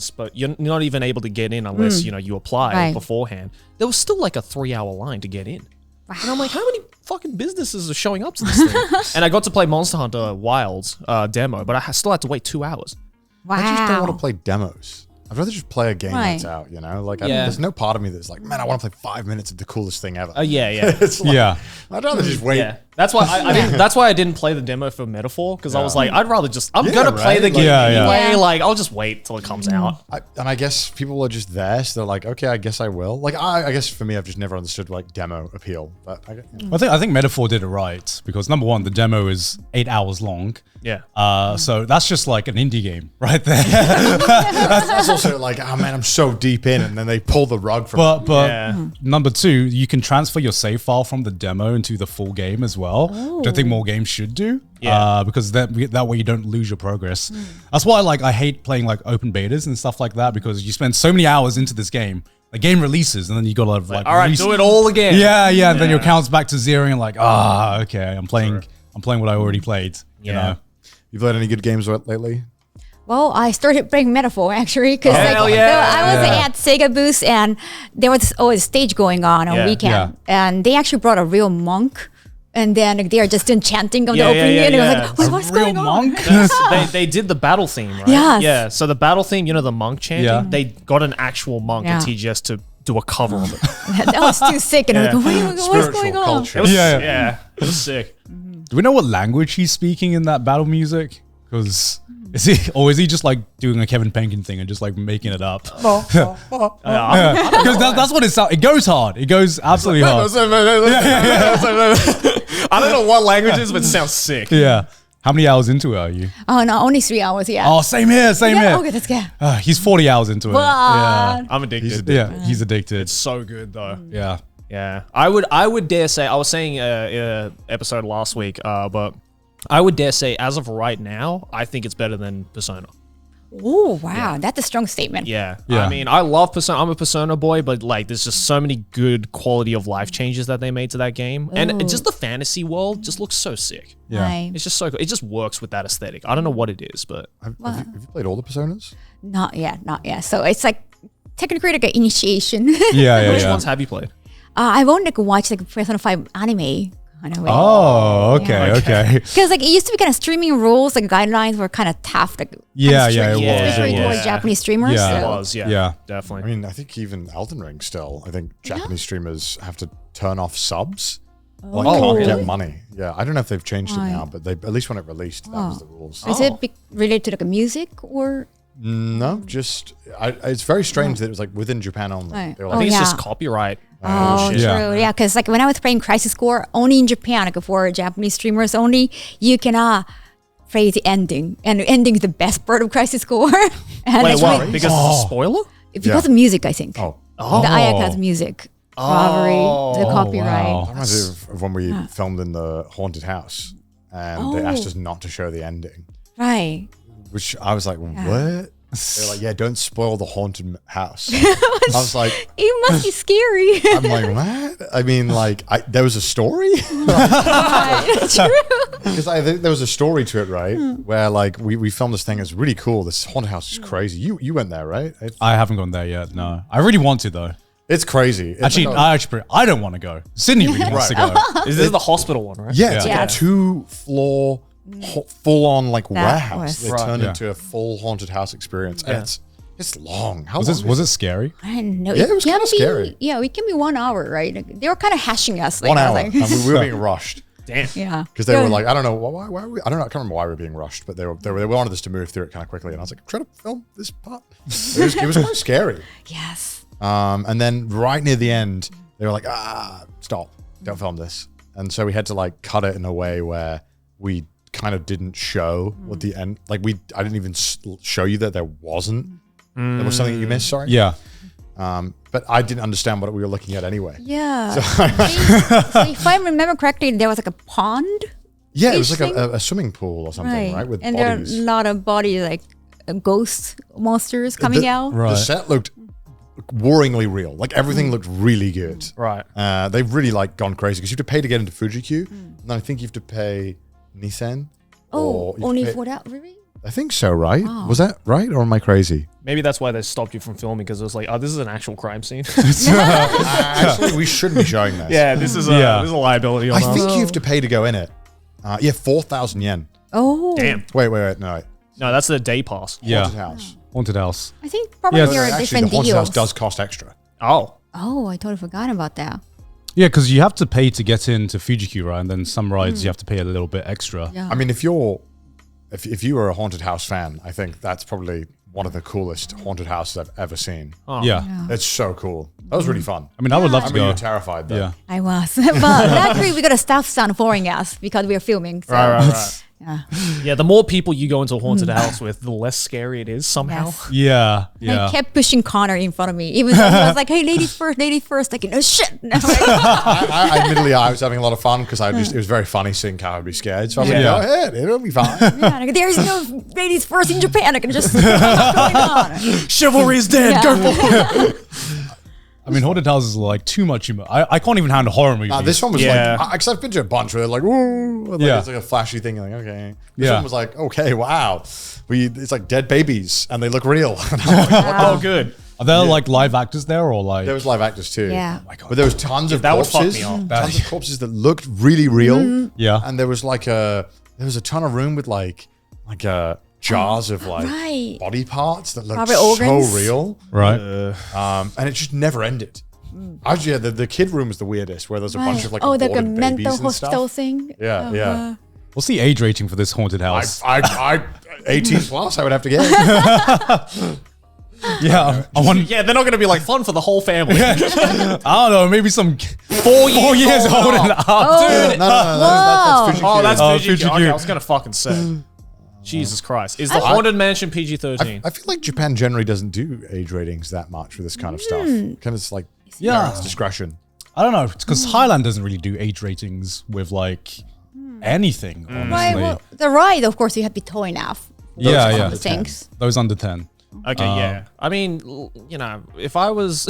able to get in unless you apply Right. beforehand. There was still like a 3-hour line to get in, and I'm like, how many fucking businesses are showing up to this thing? And I got to play Monster Hunter Wilds demo, but I still had to wait 2 hours. Wow. I just don't want to play demos. I'd rather just play a game that's out, Like, Yeah. there's no part of me that's like, man, I want to play 5 minutes of the coolest thing ever. Yeah. It's like, Yeah. I'd rather just wait. Yeah, that's why I didn't. That's why I didn't play the demo for Metaphor because I was like, I'd rather just. I'm gonna play right? the game Yeah, yeah. anyway. Yeah. Like, I'll just wait till it comes out. And I guess people are just there, so they're like, okay, I guess I will. Like, I guess for me, I've just never understood like demo appeal. But I think Metaphor did it right because number one, the demo is 8 hours long. Yeah. So that's just like an indie game right there. that's also like, oh man, I'm so deep in, and then they pull the rug from. But Yeah. number two, you can transfer your save file from the demo into the full game as well, which I think more games should do. Yeah. Because that way you don't lose your progress. That's why I hate playing like open betas and stuff like that because you spend so many hours into this game. The game releases and then you gotta like All right, do it all again. Yeah. And then your count's back to zero and like, okay, I'm playing what I already played. You know. You played any good games lately? Well, I started playing Metaphor actually because Hell yeah. I was at Sega booth and there was always a stage going on weekend, and they actually brought a real monk. And then they are just enchanting on the opening and I was like, what's real going on? monk? They did the battle theme, right? Yes. Yeah. So the battle theme, the monk chanting, Yeah. they got an actual monk in TGS to do a cover of it. That was too sick. And I was like, what's Spiritual going on? culture. It was, Yeah. It was sick. Do we know what language he's speaking in that battle music? Because is he just like doing a Kevin Bacon thing and just like making it up? Because that's what it sounds. It goes hard. It goes absolutely hard. I don't know what language it is, but it sounds sick. Yeah. How many hours into it are you? Oh no, only 3 hours. Yeah. Oh, same here. Okay, that's good. He's 40 hours into it. Yeah. I'm addicted. He's addicted. It's so good though. Yeah. Yeah. I would dare say, I was saying episode last week, but I would dare say as of right now, I think it's better than Persona. Oh wow, that's a strong statement. Yeah. Yeah. I mean, I love Persona. I'm a Persona boy, but like, there's just so many good quality of life changes that they made to that game, and just the fantasy world just looks so sick. Yeah. Right. It's just so cool. It just works with that aesthetic. I don't know what it is, but Have you played all the Personas? Not yet. So it's like technically like an initiation. Yeah. which ones have you played? I've only like watched like Persona 5 anime kind of way. Oh, okay. Because like it used to be kind of streaming rules, like guidelines were kind of tough. Like Yeah, kind of it strict, was, especially it towards was. Japanese streamers. Yeah. It so- was, yeah. Yeah. Definitely. I mean, I think even Elden Ring still, I think Japanese streamers have to turn off subs. Like, can't really? get money. Yeah, I don't know if they've changed it now, but they at least when it released, that was the rules. Is it related to like a music or? No, just it's very strange that it was like within Japan only. Right. They were I like, think it's yeah. just copyright. Oh, shit. true. Yeah, because like when I was playing Crisis Core, only in Japan, like for Japanese streamers only, you cannot phrase the ending, and the ending is the best part of Crisis Core. And Wait, it's what? really- Because it's a spoiler? because of music, I think. oh. The Ayaka has music. Robbery, the copyright. wow. That reminds me of when we filmed in the haunted house and they asked us not to show the ending, Right. which I was like, what? They're like, yeah, don't spoil the haunted house. I was like, It must be scary. I'm like, what? I mean, like, there was a story? True. Because I think there was a story to it, right? Where like we filmed this thing. It's really cool. This haunted house is crazy. You went there, right? I haven't gone there yet. No, I really want to though. It's crazy. It's Actually, like I don't want to go. Sydney really wants to go. Is this the hospital one, right? yeah, it's like Yeah. a 2-floor, full-on like That warehouse. was- They Right. turned Yeah. into a full haunted house experience, and it's long. How Was long it was it scary? I don't know. Yeah, it was can kinda be- scary. Yeah, it can be 1 hour, right? Like, they were kind of hashing us. Like, 1 I hour, was like- and we were being rushed Damn. yeah. because they were like, I don't know why were we, I don't know, I can't remember why we were being rushed, but they wanted us to move through it kind of quickly, and I was like, I'm trying to film this part. It was quite scary. Yes. And then right near the end, they were like, stop, don't film this. And so we had to like cut it in a way where we kind of didn't show what the end, like I didn't even show you that there was something that you missed, sorry. Yeah. But I didn't understand what we were looking at anyway. Yeah. So if I remember correctly, there was like a pond. Yeah, it was like Thing? a swimming pool or something, right? With and there are a bodies. lot of bodies, like ghost monsters coming out. Right. The set looked worryingly real. Like everything looked really good. Right. They've really like gone crazy because you have to pay to get into Fuji-Q. And then I think you have to pay Nissan. Oh, or you have only to pay- for that, really? I think so, right? Was that right? Or am I crazy? Maybe that's why they stopped you from filming, because it was like, oh, this is an actual crime scene. Actually, we shouldn't be showing this. Yeah, this is Yeah. a liability on I us. think you have to pay to go in it. 4,000 yen. Oh. Damn. Wait, no. No, that's the day pass. Yeah. Haunted house. Haunted house. I think probably Yeah, there are Actually, the different haunted house deals. does cost extra. Oh. Oh, I totally forgot about that. Yeah, because you have to pay to get into Fuji-Q, right? And then some rides you have to pay a little bit extra. Yeah. I mean, if you were a haunted house fan, I think that's probably one of the coolest haunted houses I've ever seen. Oh. Yeah. It's so cool. That was really fun. I mean, I would love I to mean, you go. were terrified though. Yeah. I was. But luckily, we got a staff son following us because we were filming. So. Right. Yeah. Yeah, the more people you go into a haunted house with, the less scary it is somehow. Yes. Yeah. I Yeah. kept pushing Connor in front of me, even though he was like, "Hey, ladies first, ladies first." Like, no shit. And I'm like, I admittedly, I was having a lot of fun because it was very funny seeing Kaho be scared. So I was like, Yeah. go ahead, it'll be fine. yeah, like, there is no ladies first in Japan. I can just what's going on. Chivalry is dead. Yeah. Go for it. I mean, haunted houses are like too much humor. I can't even handle horror movies. This one was Yeah. like, because I've been to a bunch where they're like, ooh, like, Yeah. it's like a flashy thing. You're like, okay. This Yeah. one was like, okay, wow. It's like dead babies and they look real. And I'm like, Oh, good. Are there like live actors there or like? there was live actors too. Yeah. Oh my God. But there was tons of that would fuck corpses. me up. Tons of corpses that looked really real. Yeah. And there was like there was a ton of room with like jars of like Right. body parts that looked Probably so organs. real. Right. And it just never ended. Actually, the kid room was the weirdest, where there's a bunch of like like a aborted mental babies and hospital stuff. thing. Yeah, yeah. What's the age rating for this haunted house? I 18 plus, I would have to get. Yeah, I want. Yeah, they're not going to be like fun for the whole family. I don't know, maybe some 4 years old and up. Dude. No, that's Fuji. Oh, that's PG. PG. Okay, I was going to fucking say. Jesus Christ. Is the Haunted Mansion PG-13? I feel like Japan generally doesn't do age ratings that much for this kind of stuff. Kind of it's like parents' discretion. I don't know, because Thailand doesn't really do age ratings with like anything, honestly. Right, well, the ride, of course, you have to be tall enough. Yeah. Things. Those under 10. Okay, yeah. I mean, you know, if I was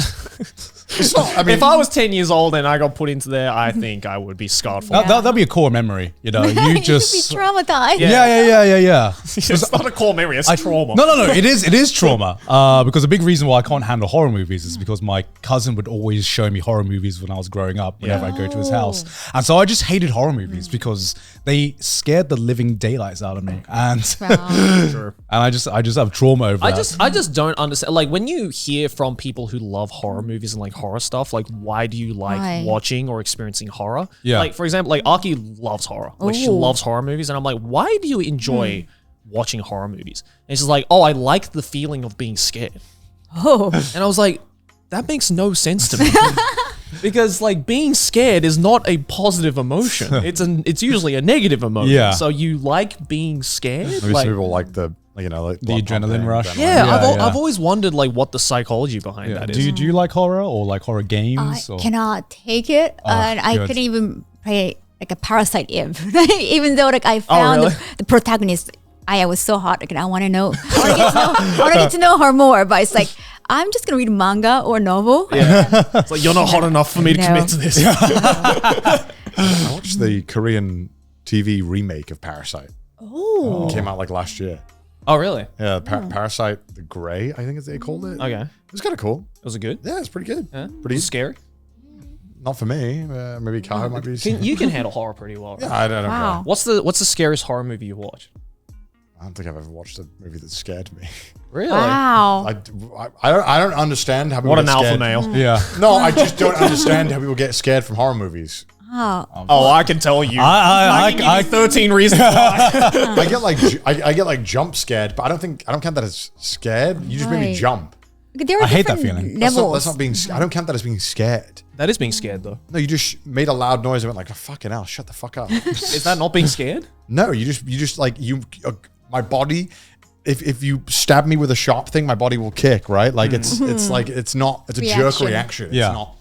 It's not, I mean, if I was 10 years old and I got put into there, I think I would be scarred for life. That'd be a core memory, you know. You just You'd be traumatized. Yeah. It's not a core memory, it's trauma. No. It is trauma. Because a big reason why I can't handle horror movies is because my cousin would always show me horror movies when I was growing up. Whenever I go to his house, and so I just hated horror movies because they scared the living daylights out of me, and Sure. and I just have trauma over that. I just don't understand. Like when you hear from people who love horror movies and like horror stuff, like why do you like watching or experiencing horror? Yeah. Like for example, like Aki loves horror. Like she loves horror movies, and I'm like, why do you enjoy watching horror movies? And she's like, oh, I like the feeling of being scared. Oh. And I was like, that makes no sense to me. Because like being scared is not a positive emotion. It's usually a negative emotion. Yeah. So you like being scared? maybe Like, some people like the like The adrenaline rush. yeah, Yeah. I've always wondered like what the psychology behind that is. Do you like horror or like horror games? I or? cannot take it, and I good. couldn't even play like a Parasite Eve, even though like I found really? the protagonist. I was so hot, like I want to know, I want to get to know her more. But it's like I'm just gonna read manga or novel. Yeah. It's like you're not hot enough for me to No. commit to this. I watched the Korean TV remake of Parasite. Oh, It came out like last year. Oh really? Yeah, Parasite the Grey, I think is they called it. Okay. It was kind of cool. Was it good? Yeah, it's pretty good. Yeah. Pretty Scary. Not for me. Maybe Kaho might be. You can handle horror pretty well, right? I don't know. wow. What's the scariest horror movie you watched? I don't think I've ever watched a movie that scared me. Really? Wow. I don't understand how people What an get alpha scared. male. Yeah. No, I just don't understand how people get scared from horror movies. Oh, Oh, I can tell you. I can give you 13 reasons why. I get like jump scared, but I don't count that as scared. You just made me Right. jump. there are I hate that different feeling. levels. That's not being. I don't count that as being scared. That is being scared though. No, you just made a loud noise and went like, oh, "Fucking hell, shut the fuck up." Is that not being scared? No, you just like my body. If you stab me with a sharp thing, my body will kick. Right? Like it's like it's a jerk reaction. It's Yeah. not.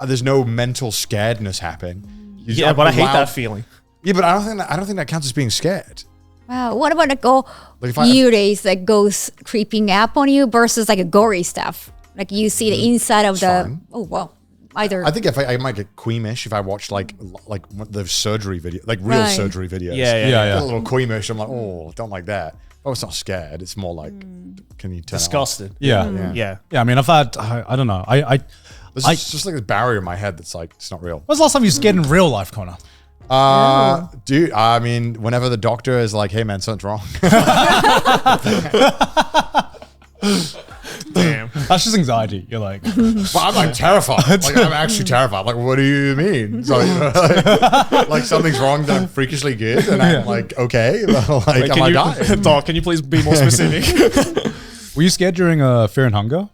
There's no mental scaredness happening. You just Yeah, have but I a hate loud- that feeling. Yeah, but I don't think that counts as being scared. Wow. What about like Like if I- Yureis, like ghosts creeping up on you versus like a gory stuff? Like you see the inside of the. fine. Oh well, either. I think if I might get queamish if I watch like the surgery video, like real Right. surgery videos. Yeah. Get a little queamish. I'm like, oh, don't like that. Oh, it's not scared. It's more like, can you turn it off? Disgusted. Yeah. Yeah. I mean, I've had. I don't know. There's just like this barrier in my head that's like, it's not real. When's the last time you were scared in real life, Connor? Dude, I mean, whenever the doctor is like, hey man, something's wrong. Damn. That's just anxiety. You're like, But I'm like terrified. Like I'm actually terrified. Like, what do you mean? So, like something's wrong that I'm freakishly good, and I'm like, okay, like Wait, am I dying? Doc, can you please be more specific? were you scared during Fear and Hunger?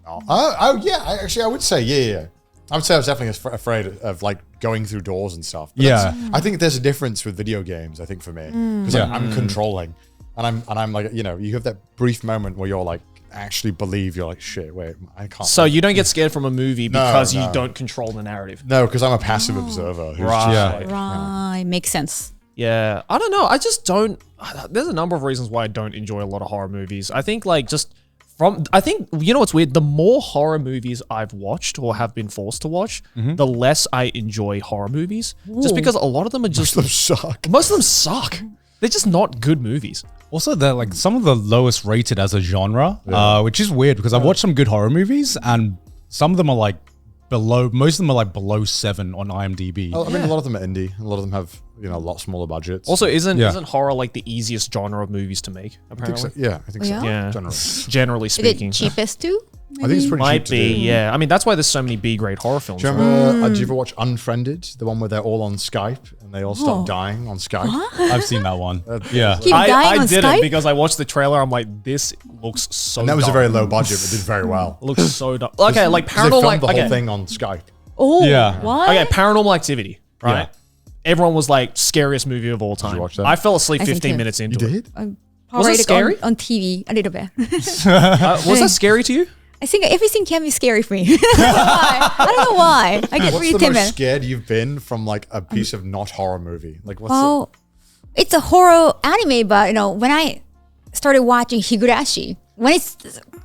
Oh yeah, I would say yeah. I would say I was definitely afraid of like going through doors and stuff. But Yeah. I think there's a difference with video games. I think for me because I'm controlling, and I'm like you have that brief moment where you're like actually believe you're like shit. Wait, I can't. So you don't get scared from a movie because you no. don't control the narrative. no, because I'm a passive observer. Who's Right. just like, Right, makes sense. Yeah, I don't know. I just don't. There's a number of reasons why I don't enjoy a lot of horror movies. I think I think, you know what's weird? The more horror movies I've watched or have been forced to watch, the less I enjoy horror movies. Just because a lot of them are just. Those suck. Most of them suck. They're just not good movies. Also, they're like some of the lowest rated as a genre, which is weird because I've watched some good horror movies and some of them are like most of them are like below 7 on IMDb. I mean, a lot of them are indie. A lot of them have a lot smaller budgets. Also, isn't horror like the easiest genre of movies to make? I think Apparently, so. Yeah, I think so. Yeah? yeah. Generally. Generally Is speaking, it cheapest too? I think it's pretty cheap Might to be, do. yeah. I mean, that's why there's so many B-grade horror films. Do you, right? remember, did you ever watch Unfriended? The one where they're all on Skype and they all start dying on Skype? I've seen that one. Yeah. Keep dying I on did Skype? it because I watched the trailer. I'm like, this looks so And that was dumb. a very low budget, but did very well. It looks so dumb. Okay, like 'Cause they paranormal, filmed the whole okay. thing on Skype. Oh, Yeah. what? Okay, Paranormal Activity, right? Yeah. Everyone was like, scariest movie of all time. watch that? I fell asleep I think 15 so. minutes You into it. did? Was it scary? On TV a little bit. Was that scary to you? I think everything can be scary for me. I don't know why. I don't know why. I get What's really the timid. most scared you've been from like a piece of not horror movie? Like what's Well, it's a horror anime, but when I started watching Higurashi, when it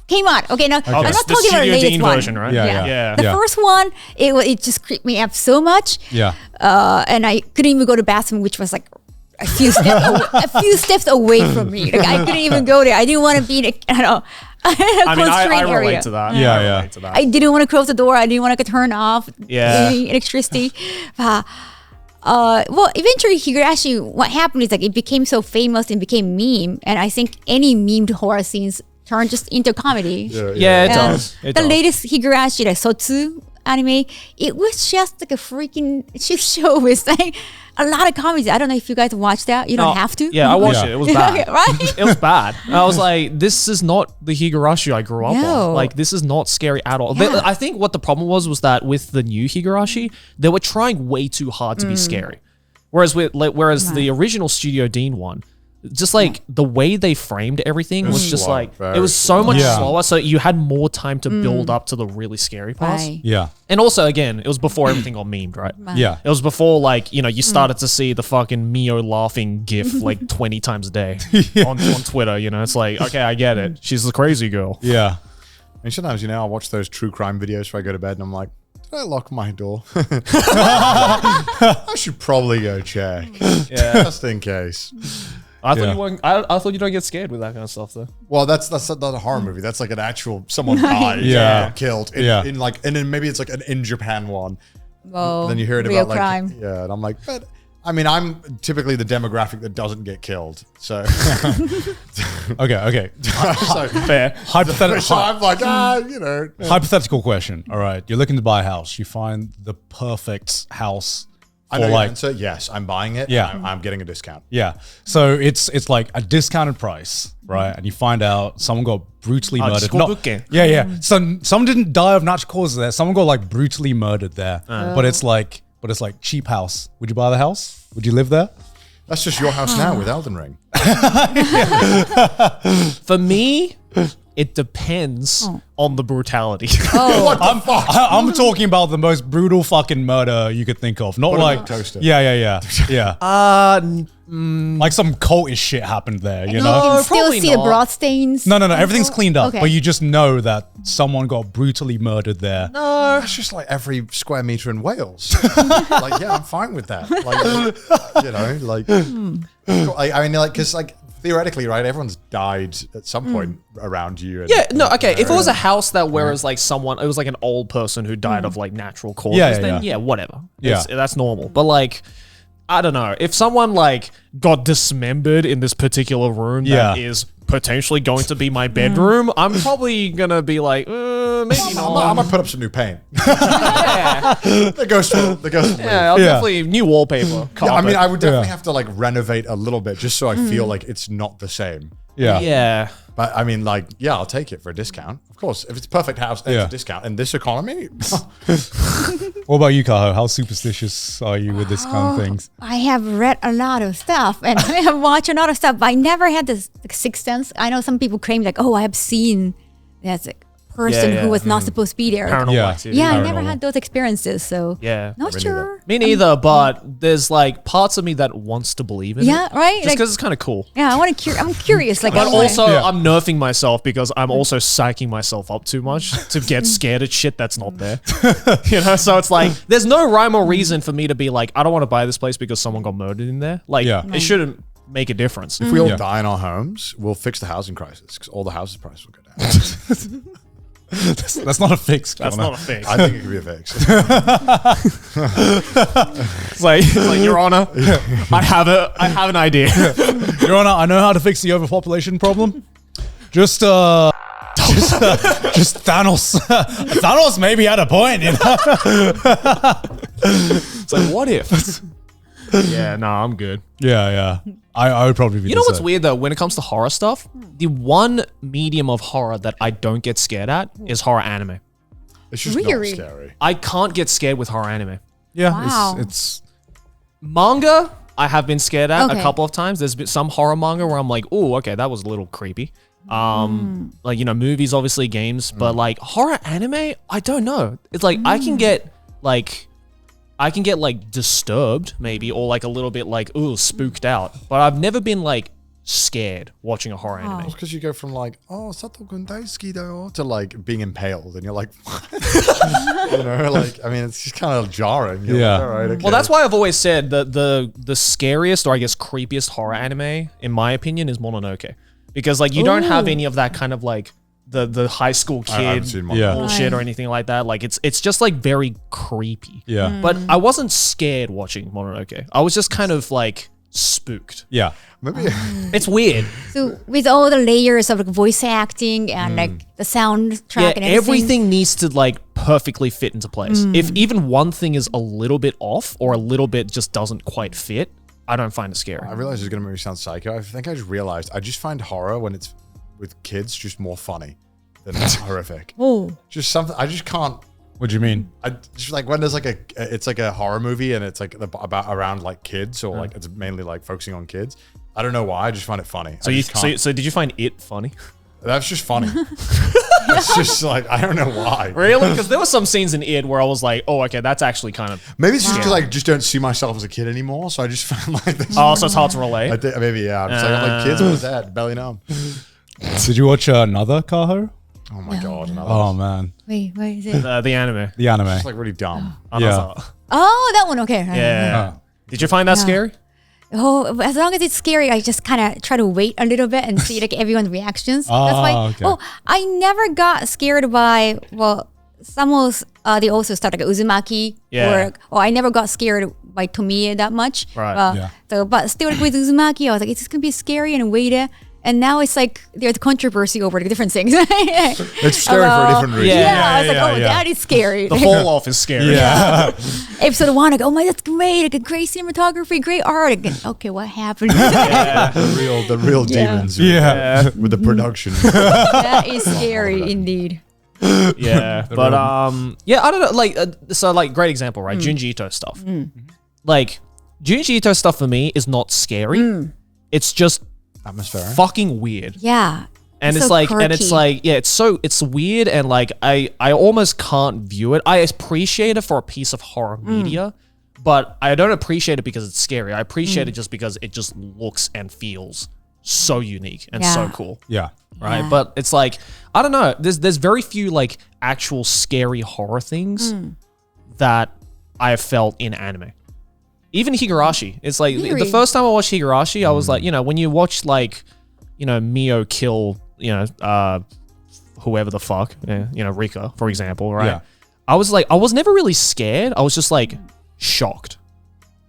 came out, okay, now I'm the not talking about the Studio latest Dean one. version, right? Yeah. The first one, it just creeped me up so much. Yeah. And I couldn't even go to the bathroom, which was like a few steps away from me. Like I couldn't even go there. I didn't want to be in a, I mean, I constrained area. relate to that. Yeah, I yeah. relate to that. I didn't want to close the door. I didn't want to turn off Yeah. the electricity. Well, eventually Higurashi, what happened is like it became so famous and became meme. And I think any memed horror scenes turn just into comedy. Yeah, it And does. It the does. latest Higurashi, like Sotsu anime, it was just like a freaking shit show with like a lot of comedy. I don't know if you guys watched that. You don't have to. Yeah, I watched Yeah. it. It was bad. Right? It was bad. I was like, this is not the Higurashi I grew up No. on. Like, this is not scary at all. Yeah. I think what the problem was that with the new Higurashi, they were trying way too hard to be scary. Whereas the original Studio Dean one, just like the way they framed everything was just slow, like, very it was so much Yeah. slower. So you had more time to build up to the really scary parts. Right. Yeah. And also, again, it was before everything got memed, right? Yeah. It was before, like, you started to see the fucking Mio laughing gif like 20 times a day on Twitter. It's like, okay, I get it. She's the crazy girl. Yeah. And sometimes, I watch those true crime videos before I go to bed and I'm like, did I lock my door? I should probably go check. Yeah. Just in case. I thought Yeah. you weren't, I thought you don't get scared with that kind of stuff, though. Well, that's not a horror movie. That's like an actual someone died, Yeah. got killed, Yeah. and then maybe it's like an in Japan one. Whoa, Then you hear it real about like crime. and I'm like, but I mean, I'm typically the demographic that doesn't get killed, so Okay. so, Fair. so I'm like, Hypothetical question. All right. You're looking to buy a house. You find the perfect house I for know your like, answer. Yes, I'm buying it. Yeah. I'm getting a discount. yeah. So it's like a discounted price, right? And you find out someone got brutally murdered. Jiskobuken. Yeah. Some didn't die of natural causes there. Someone got like brutally murdered there. But it's like cheap house. Would you buy the house? Would you live there? That's just your house now with Elden Ring. For me, it depends on the brutality. What the fuck? I'm talking about the most brutal fucking murder you could think of. Not Put it in like a toaster. Yeah. Like some cultish shit happened there, you You know? can still probably see the not. broad stains. No. Everything's cleaned up, Okay. but you just know that someone got brutally murdered there. That's just like every square meter in Wales. Like, yeah, I'm fine with that. I mean, like, because like theoretically, right? Everyone's died at some point around you. And, Yeah, no, okay. If it was a house that whereas like someone, it was like an old person who died of like natural causes, then yeah, whatever. Yeah. That's normal. But like, I don't know. If someone like got dismembered in this particular room that is potentially going to be my bedroom, I'm probably gonna be like, maybe I'm not. gonna put up some new paint. Yeah, The ghost will leave. I'll definitely new wallpaper. Yeah, I carpet. mean, I would definitely have to like renovate a little bit just so I feel like it's not the same. Yeah. Yeah. But I mean, like, yeah, I'll take it for a discount. Of course, if it's a perfect house, it's Yeah. a discount. In this economy, What about you, Kaho? How superstitious are you with this kind of things? I have read a lot of stuff and I have watched a lot of stuff, but I never had this like, sixth sense. I know some people claim like, oh, I have seen that person Yeah, who was not supposed to be there. Paranormal Yeah. activity. Yeah, I never Paranormal. had those experiences, so Yeah. not sure. Me neither, but there's like parts of me that wants to believe in Yeah, it. right? Just Like- because it's kind of cool. Yeah, I'm curious. Like, But I wanna- also, Yeah. I'm nerfing myself because I'm also psyching myself up too much to get scared at shit that's not there. So it's like, there's no rhyme or reason for me to be like, I don't want to buy this place because someone got murdered in there. Like, Yeah. it shouldn't make a difference. if we all Yeah. die in our homes, we'll fix the housing crisis because all the houses prices will go down. That's not a fix. That's Connor. not a fix. I think it could be a fix. It's like, Your Honor, I have an idea. Your Honor, I know how to fix the overpopulation problem. Just just Thanos. Thanos maybe had a point, you know? It's like, what if? Yeah, no, I'm good. Yeah. I would probably be. You know what's weird though? When it comes to horror stuff, the one medium of horror that I don't get scared at is horror anime. It's just Really? not scary. I can't get scared with horror anime. Yeah, Wow. it's Manga, I have been scared at a Okay. couple of times. There's been some horror manga where I'm like, oh, okay, that was a little creepy. Like, you know, movies, obviously, games, but like horror anime, I don't know. It's like I can get like disturbed maybe, or like a little bit like, ooh, spooked out. But I've never been like scared watching a horror anime. Because you go from like, oh, Sato-kun daisuki da, to like being impaled, and you're like, what? You know, like, I mean, it's just kind of jarring. You're Yeah. like, all right, okay. Well, that's why I've always said that the scariest, or I guess creepiest horror anime, in my opinion, is Mononoke. Because like you don't have any of that kind of like the high school I haven't kid seen Yeah. bullshit or anything like that. Like it's just like very creepy. yeah. But I wasn't scared watching Mononoke. I was just kind of like spooked. Yeah. Maybe It's weird. So with all the layers of like, voice acting and like the soundtrack Yeah, and everything needs to like perfectly fit into place. If even one thing is a little bit off or a little bit just doesn't quite fit, I don't find it scary. I realized it's going to make me sound psycho. I think I just realized I just find horror when it's with kids just more funny than horrific. Oh, Just something I just can't. What do you mean? I just like when there's like it's like a horror movie and it's like about around like kids, or like it's mainly like focusing on kids. I don't know why. I just find it funny. So I you just can't. so did you find it funny? That's just funny. It's just like I don't know why. Really? Because there were some scenes in it where I was like, oh, okay, that's actually kind of. Maybe it's just because I just don't see myself as a kid anymore. So I just found like this. Oh, so it's hard to relate. I think maybe I'm just like, I'm like kids. What was that? Belly numb. Did you watch another Kaho? Oh my god. Another Oh man, wait, what is it? The anime. the anime. It's like really dumb. Yeah. Oh, that one. Okay. Yeah. Did you find that scary? Oh, as long as it's scary, I just kind of try to wait a little bit and see like everyone's reactions. That's why. okay. Oh, I never got scared by some of they also start like Uzumaki. Yeah. Or I never got scared by Tomie that much. Right. Yeah. So, but still like with Uzumaki, I was like, it's gonna be scary and waited. And now it's like there's controversy over the different things. It's scary for a different reason. Yeah. I was like, oh, that is scary. The fall off is scary. Yeah. Episode 1, like, oh my, that's great. Like, great cinematography, great art. Again, okay, what happened? The real demons. Yeah. With the production. That is scary indeed. Yeah. But yeah, I don't know. Like, so like, great example, right? Junji Ito stuff. Like, Junji Ito stuff for me is not scary. It's just Atmosphere. fucking weird. Yeah. And It's it's so like, and it's quirky. like, yeah, it's weird, and like I almost can't view it. I appreciate it for a piece of horror media, but I don't appreciate it because it's scary. I appreciate it just because it just looks and feels so unique and so Yeah. cool, Yeah. right? Yeah. But it's like, I don't know. There's very few like actual scary horror things that I have felt in anime. Even Higurashi. It's like the Really? first time I watched Higurashi, I was like, you know, when you watch like, you know, Mio kill, you know, whoever the fuck, you know, Rika, for example, right? Yeah. I was like, I was never really scared. I was just like shocked.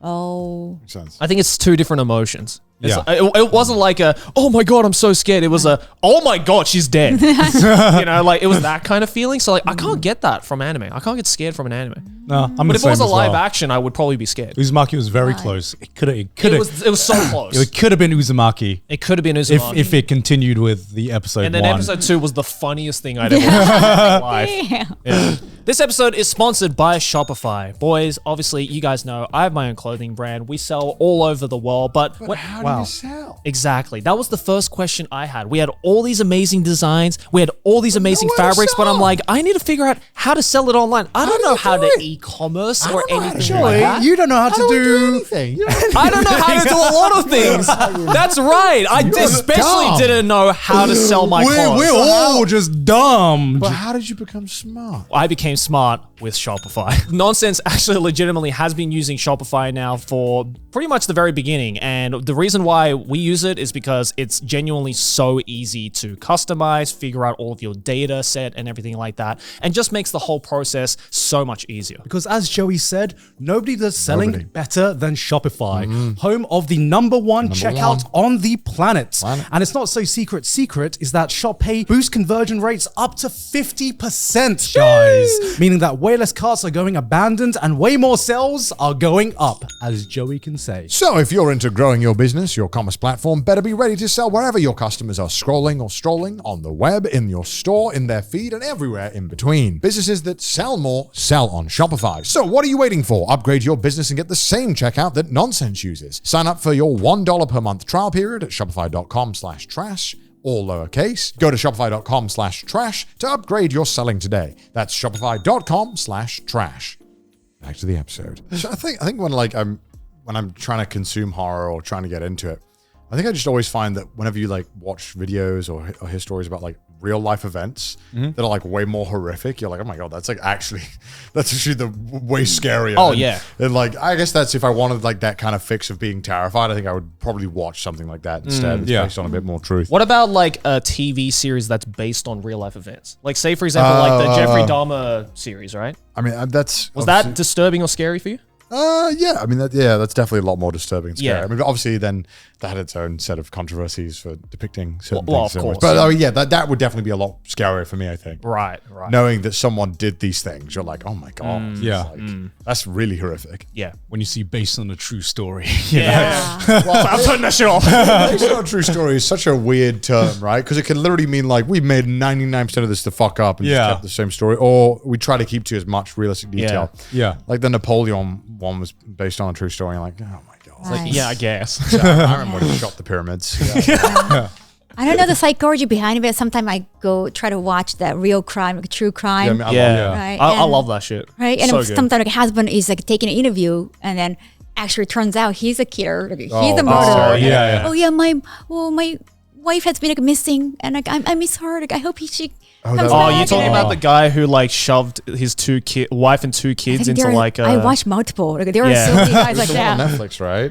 Oh. Makes sense. I think it's two different emotions. It's Yeah. it wasn't like a, oh my God, I'm so scared. It was a, oh my God, she's dead. You know, like it was that kind of feeling. So like, I can't get that from anime. I can't get scared from an anime. No, I'm But the if it was same a as live well. action, I would probably be scared. Uzumaki was very close. It could It have. was so close. It could have been Uzumaki It could have been Uzumaki. if it continued with the episode And then 1. episode 2 was the funniest thing I'd ever watched in my life. Yeah. Yeah. This episode is sponsored by Shopify. Boys, obviously, you guys know I have my own clothing brand. We sell all over the world, but How do you sell? exactly. That was the first question I had. We had all these amazing designs. We had all these amazing nowhere to fabrics, but I'm sell. like, I need to figure out how to sell it online. I don't do know you how do to it? e-commerce I or don't know how to anything do like it. that. You don't know how to do. anything. I don't know how to do a lot of things. That's right. I especially dumb. didn't know how to sell my clothes. We're all just dumb. But how did you become smart? I became smart with Shopify. Nonsense actually legitimately has been using Shopify now for pretty much the very beginning. And the reason why we use use it is because it's genuinely so easy to customize, figure out all of your data set and everything like that, and just makes the whole process so much easier. Because as Joey said, nobody does selling better than Shopify, home of the number one checkout on the planet. And it's not so secret is that ShopPay boosts conversion rates up to 50%, guys. Meaning that way less carts are going abandoned and way more sales are going up, as Joey can say. So if you're into growing your business, your commerce platform better be ready to sell wherever your customers are scrolling or strolling, on the web, in your store, in their feed, and everywhere in between. Businesses that sell more sell on Shopify. So what are you waiting for? Upgrade your business and get the same checkout that Nonsense uses. Sign up for your $1 per month trial period at shopify.com/trash, all lowercase. Go to shopify.com/trash to upgrade your selling today. That's shopify.com/trash. Back to the episode. So I think when I'm trying to consume horror or trying to get into it, I think I just always find that whenever you like watch videos or hear stories about like real life events that are like way more horrific, you're like, oh my God, that's actually the way scarier. Oh, yeah. And like, I guess that's if I wanted like that kind of fix of being terrified, I think I would probably watch something like that instead. It's based on a bit more truth. What about like a TV series that's based on real life events? Like say for example, like the Jeffrey Dahmer series, right? I mean, was that disturbing or scary for you? Yeah, I mean, that's definitely a lot more disturbing and scary. Yeah. I mean, obviously, then that had its own set of controversies for depicting certain Well, things. of course. But yeah, that would definitely be a lot scarier for me, I think. Right. Knowing that someone did these things, you're like, oh my God. That's really horrific. Yeah. When you see based on a true story. Yeah. Well, I'm turning that shit off. Based on a true story is such a weird term, right? Because it can literally mean like we made 99% of this to fuck up and just kept the same story, or we try to keep to as much realistic detail. Yeah. Like the Napoleon one was based on a true story. Like, oh my God. Nice. Yeah, I guess. I remember when he shot the pyramids. Yeah. I don't know the psychology behind it. Sometimes I go try to watch that real crime, like true crime. I love Right. I love that shit. Right. And So good. sometimes like husband is like taking an interview and then actually turns out he's a killer. Like, he's the that's murderer. terrible. Yeah. Oh yeah, my wife has been like missing and like I miss her. Like I hope she comes that's- Oh, back. you're talking And about the guy who like shoved his wife and two I kids think into there are- like a... I watched multiple. Like there are Yeah. so many guys like There's one on that. Netflix, right?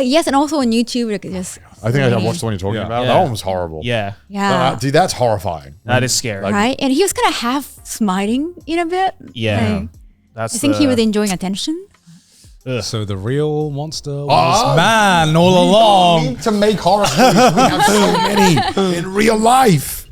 Yes, and also on YouTube. Like just I think I watched the one you're talking about. Yeah. That one was horrible. Yeah. yeah. Dude, that's horrifying. That is scary. Right, and he was kind of half smiling in a bit. Yeah. Like, That's I think he was enjoying attention. So the real monster was man all along. We need to make horror stories. We have so many in real life.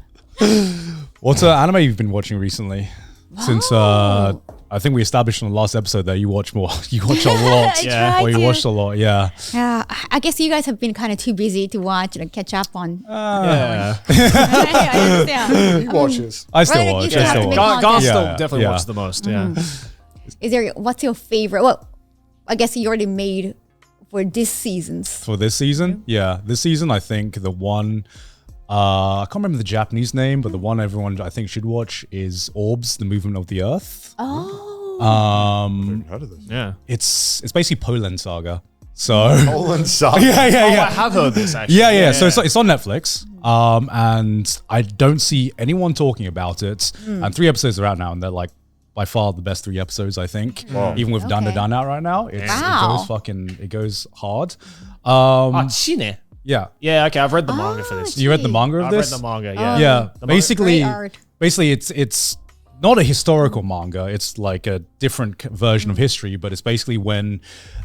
What's an anime you've been watching recently? Since I think we established in the last episode that you watch more. You watch a lot. I Yeah. tried Or you to. watched a lot, yeah. Yeah, I guess you guys have been kind of too busy to watch and catch up on. Yeah. I understand. He watches. I still Right, watch. you I have still to watch. make Gon content. still Yeah. definitely Yeah. watches the most. Yeah. Is there? What's your favorite? Well, I guess you already made for this season's. For this season? Yeah. This season, I think the one, I can't remember the Japanese name, but the one everyone I think should watch is Orbs, the Movement of the Earth. Oh. Heard of this? Yeah. It's basically Poland Saga. So Poland Saga. yeah. Oh, I have heard this actually. Yeah. So it's on Netflix. And I don't see anyone talking about it. And 3 episodes are out now, and they're like by far the best 3 episodes, I think. Even with Dun Okay. Dun out right now, Wow. it goes hard. Shine. Yeah. Yeah, okay, I've read the manga for this. You read the manga of I've this? read the manga, Oh. yeah. Yeah. The manga- Basically, Great art. it's not a historical manga. It's like a different version of history, but it's basically when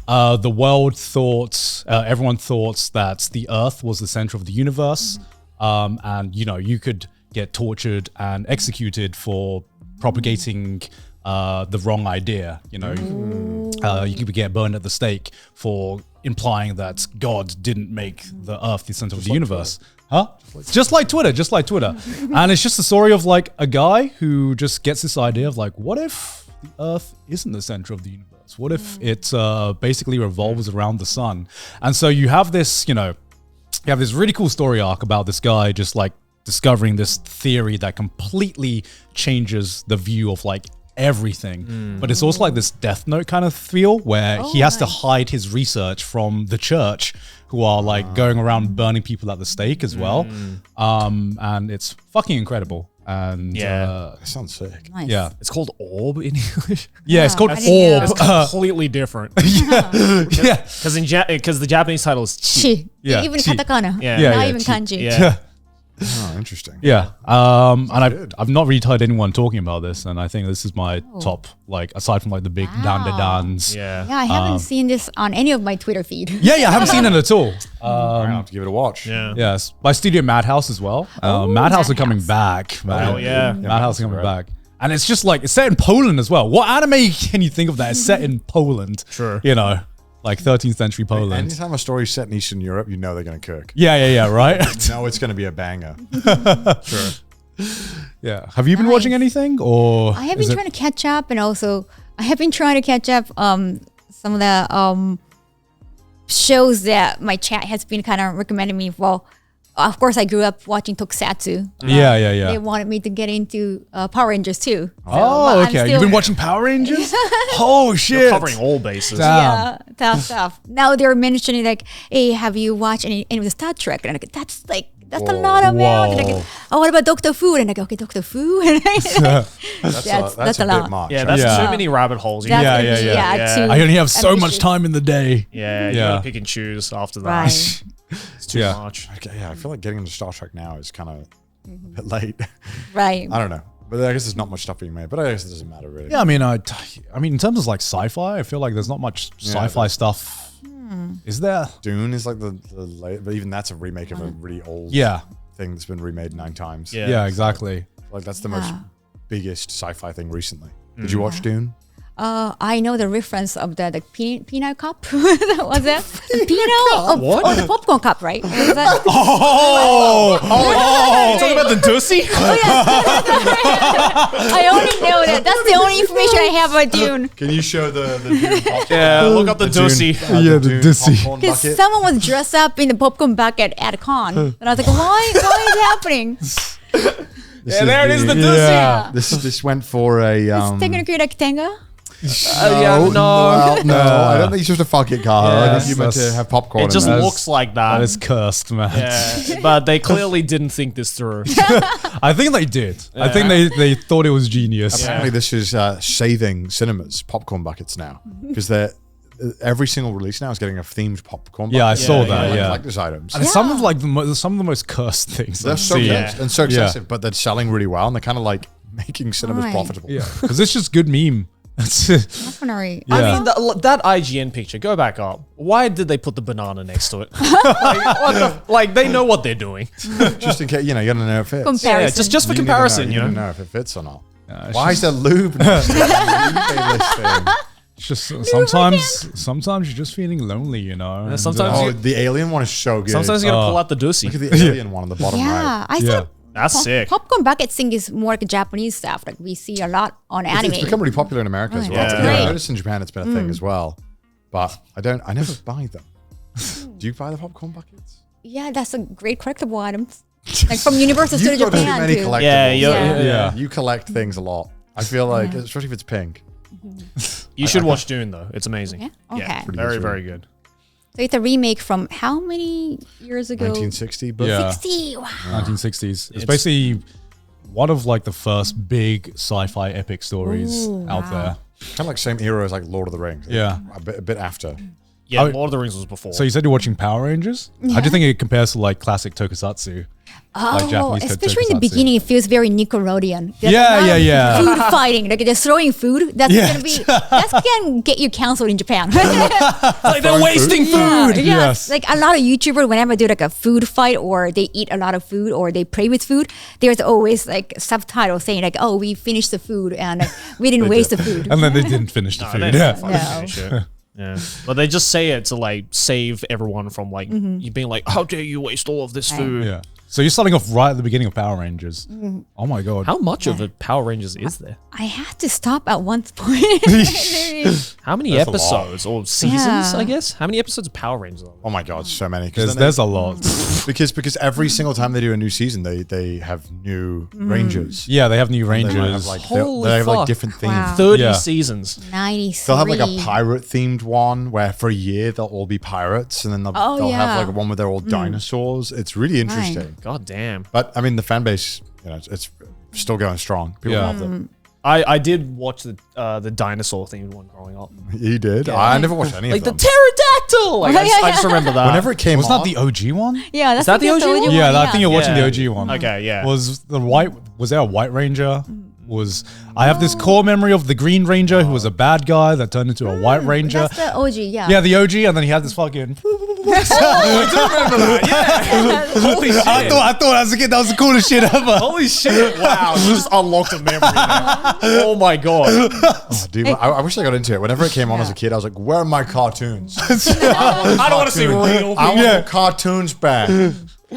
the world thought, everyone thought that the Earth was the center of the universe, and you could get tortured and executed for propagating the wrong idea. You could get burned at the stake for implying that God didn't make the Earth the center of the universe. Huh? Just like Twitter. And it's just the story of like a guy who just gets this idea of like, what if the Earth isn't the center of the universe? What if it basically revolves around the sun? And so you have this, you have this really cool story arc about this guy just like discovering this theory that completely changes the view of like everything. But it's also like this Death Note kind of feel where he has to hide his research from the church, who are like going around burning people at the stake as well. And it's fucking incredible. And Yeah. That sounds sick. Nice. yeah. It's called orb in English. Yeah, it's called I didn't know. Orb. It's completely different. Yeah. Because the Japanese title is chi. Chi. Yeah, Even chi. katakana. Yeah. Yeah, Not yeah, even chi. kanji. Yeah. Oh, interesting. Yeah. And good. I've not really heard anyone talking about this, and I think this is my top, like, aside from like the big dan. Yeah. Yeah, I haven't seen this on any of my Twitter feed. Yeah, I haven't seen it at all. I have to give it a watch. Yeah. Yes, by Studio Madhouse as well. Madhouse are coming back, man. Oh, yeah. Madhouse are coming back. And it's just like, it's set in Poland as well. What anime can you think of that is set in Poland? Sure. You know, like 13th century Poland. Anytime a story's set in Eastern Europe, you know they're going to cook. Yeah, right? You know it's going to be a banger. Sure. Yeah. Have you been Nice. watching anything, or I have been trying to catch up, and also I have been trying to catch up some of the shows that my chat has been kind of recommending me. Well, of course, I grew up watching Tokusatsu. Yeah. They wanted me to get into Power Rangers too. So, Oh, I'm okay. still- You've been watching Power Rangers? Oh shit! You're covering all bases. Damn. Yeah, tough stuff. Now they're mentioning like, hey, have you watched any of the Star Trek? And I'm like, that's a lot of amount. And Whoa. like, oh, what about Doctor Fu? And I go, okay, Doctor Fu. And that's a a bit lot. much. Yeah, that's Yeah. too many rabbit holes. You That's gotta- Yeah, yeah. I only have so much ambitious. time in the day. yeah, you Yeah. gotta pick and choose after that. Right. It's too Yeah. much. Okay, yeah, I feel like getting into Star Trek now is kind of a bit late. Right. I don't know. But I guess there's not much stuff being made. But I guess it doesn't matter really. Yeah, I mean, in terms of like sci-fi, I feel like there's not much sci-fi stuff. Is there? Dune is like the late, but even that's a remake of a really old Yeah, thing that's been remade 9 times. Yeah. yeah, exactly. Like that's the most Yeah. biggest sci-fi thing recently. Did you watch Dune? I know the reference of the peanut cup. That was it? The peanut? What? Oh, the popcorn cup, right? Was that? Oh, Talking about the Dussy? I only know that. That's the only information I have about Dune. Can you show the Dune popcorn? Yeah, look up the Dussy. Yeah, the Dune Dussy. popcorn Because bucket? someone was dressed up in the popcorn bucket at a con. And I was like, why is it happening? This Yeah, there it is, the the- Dussy. Yeah. This went for a It's technically like Tenga. Yeah, no. I don't think you're supposed to fuck it, Kaho. I Yes, think you meant to that's- have popcorn. It just in there. looks like that. That is cursed, man. Yeah, but they clearly didn't think this through. I think they did. I think they thought it was genius. Apparently, this is saving cinemas popcorn buckets now because they're every single release now is getting a themed popcorn bucket. Yeah, I saw Yeah, that. Like Yeah, collector's items. and it's some of like some of the most cursed things They're I've so seen. good and so excessive, but they're selling really well, and they're kind of like making cinemas Right. profitable. Yeah, because it's just good meme. That's it. Definitely. Yeah. I mean, that IGN picture, go back up. Why did they put the banana next to it? like they know what they're doing. Just in case, you don't know if it fits. Comparison. Yeah, just for You need to comparison, you you don't know. know if it fits or not. it's Why is there lube next to the lube listing? It's just sometimes you're just feeling lonely, you know. and, sometimes Oh, the alien one is so good. Sometimes you gotta pull out the Dussy. Look at the alien one on the bottom Yeah, right. I Yeah. thought That's sick. popcorn bucket thing is more like Japanese stuff. Like we see a lot on anime. It's become really popular in America as Right. well. Yeah. Yeah, I Great. noticed in Japan it's been a thing as well. But I never buy them. Do you buy the popcorn buckets? Yeah, that's a great collectible item. Like from Universal You've Studio got too Japan many too. collectibles. Yeah, Yeah. You collect things a lot. I feel like, especially if it's pink. You should watch Dune though. It's amazing. Yeah? Okay. Pretty very good. very good. So it's a remake from how many years ago? 1960, but Yeah. 60. Wow. 1960s. It's basically one of like the first big sci-fi epic stories Ooh, out wow. there. kind of like same era as like Lord of the Rings. Yeah. A bit after. Yeah, Oh, Lord of the Rings was before. So you said you're watching Power Rangers? How do you think it compares to like classic tokusatsu? Like Oh, Japanese especially in the tokusatsu. beginning, it feels very Nickelodeon. There's Yeah, a lot of yeah. Food fighting, like they're throwing food. That's Yeah. gonna be that's gonna get you canceled in Japan. like they're wasting Yeah, food. Yes. Like a lot of YouTubers, whenever they do like a food fight or they eat a lot of food or they play with food, there's always like subtitles saying like, "Oh, we finished the food and like, we didn't waste the food." And then they didn't finish the No, food. they didn't Yeah. fucking No. finish it. Yeah, but they just say it to like save everyone from like you being like, "How dare you waste all of this food?" Yeah. So you're starting off right at the beginning of Power Rangers. Oh my god. How much of a Power Rangers is there? I had to stop at one point. How many That's a lot. episodes or seasons? Yeah. I guess. How many episodes of Power Rangers are there? Oh my God, so many. 'Cause then There's a lot. because every single time they do a new season, they have new Rangers. Yeah, they have new They might Rangers. have like Holy they have like fuck. different themes. Wow. 30 Yeah. seasons. 93. They'll have like a pirate themed one where for a year they'll all be pirates, and then they'll yeah. have like one where they're all dinosaurs. It's really interesting. God damn. But I mean, the fan base it's still going strong. People loved it. I did watch the dinosaur themed one growing up. You did? I never watched any Like of the them. pterodactyl! Like, I just remember that. Whenever it came Wasn't on, that the OG one? Yeah, that's that the OG one? Yeah, I think you're watching Yeah. the OG one. Okay, yeah. Was there a White Ranger? I have this core memory of the Green Ranger who was a bad guy that turned into a White Ranger. That's the OG, yeah. Yeah, the OG, and then he had this fucking. I do remember that. Yeah. Holy shit. I thought as a kid that was the coolest shit ever. Holy shit. Wow. You just unlocked a memory now. Oh my God. oh, dude, I wish I got into it. Whenever it came on as a kid, I was like, where are my cartoons? I don't want to see real people. I want cartoons back.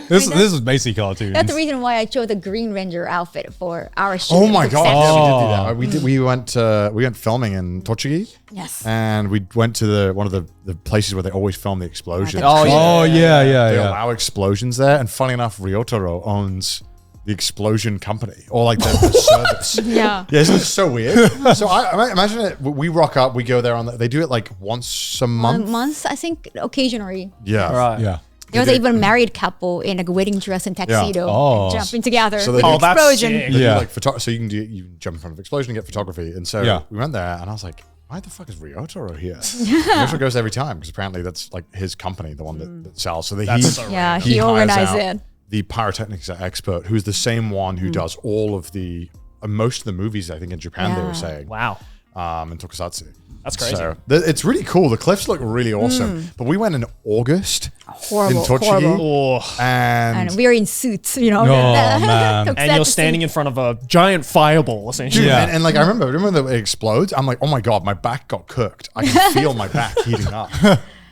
This is basically cartoons. That's the reason why I chose the Green Ranger outfit for our shoot. Oh my God. Oh. We did do that. We went filming in Tochigi. Yes. And we went to one of the places where they always film the explosions. Oh yeah. They allow explosions there. And funny enough, Ryotaro owns the explosion company or like the service. Yeah. Yeah, isn't it so weird? So I imagine it. We rock up, we go there they do it like once a month. Months, I think, occasionally. Yeah. Right. Yeah. There was even a married couple in like a wedding dress and tuxedo Oh. jumping together So with they- an Oh, that's explosion. sick. They do, Yeah. like so you can jump in front of explosion and get photography. And so Yeah. we went there and I was like, why the fuck is Ryotaro here? Ryotaro goes every time because apparently that's like his company, the one that sells. So That's so Yeah, he he hires organized out it. the pyrotechnics expert, who's the same one who does all of the most of the movies I think in Japan. They Yeah. were saying, Wow. in Tokusatsu. That's crazy. So it's really cool. The cliffs look really awesome. But we went in August Horrible, in Tochigi, horrible. Oh. and And we're in suits, you know. Oh, man. And you're standing in front of a giant fireball, essentially. Yeah. and like I remember that it explodes. I'm like, oh my God, my back got cooked. I can feel my back heating up.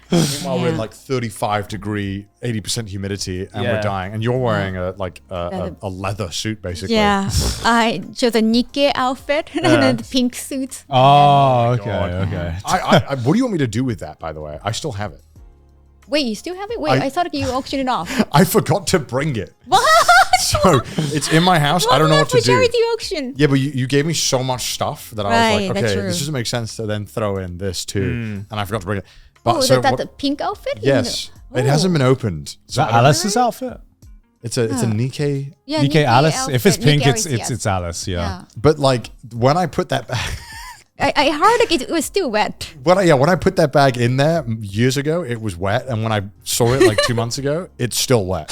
Meanwhile, we're in like 35 degree, 80% humidity, and Yeah. we're dying. And you're wearing a leather suit, basically. Yeah, I chose a Nikkei outfit and then the pink suit. Oh, okay, God. okay. What do you want me to do with that? By the way, I still have it. Wait, you still have it? Wait, I thought you auctioned it off. I forgot to bring it, What? so it's in my house. I don't know what to for do. charity auction. Yeah, but you gave me so much stuff that I was Right, like, that's okay, true. this doesn't make sense to then throw in this too, and I forgot to bring it. But Oh, is that the pink outfit? yes, Oh. it hasn't been opened. Is that Alice's outfit? It's a Nikkei. Yeah, Nikkei Alice? outfit. If it's pink, Nikkei it's Alice, yes. it's Alice, yeah. But like when I put that back, I heard like it was still wet. when I put that bag in there years ago, it was wet, and when I saw it like 2 months ago, it's still wet.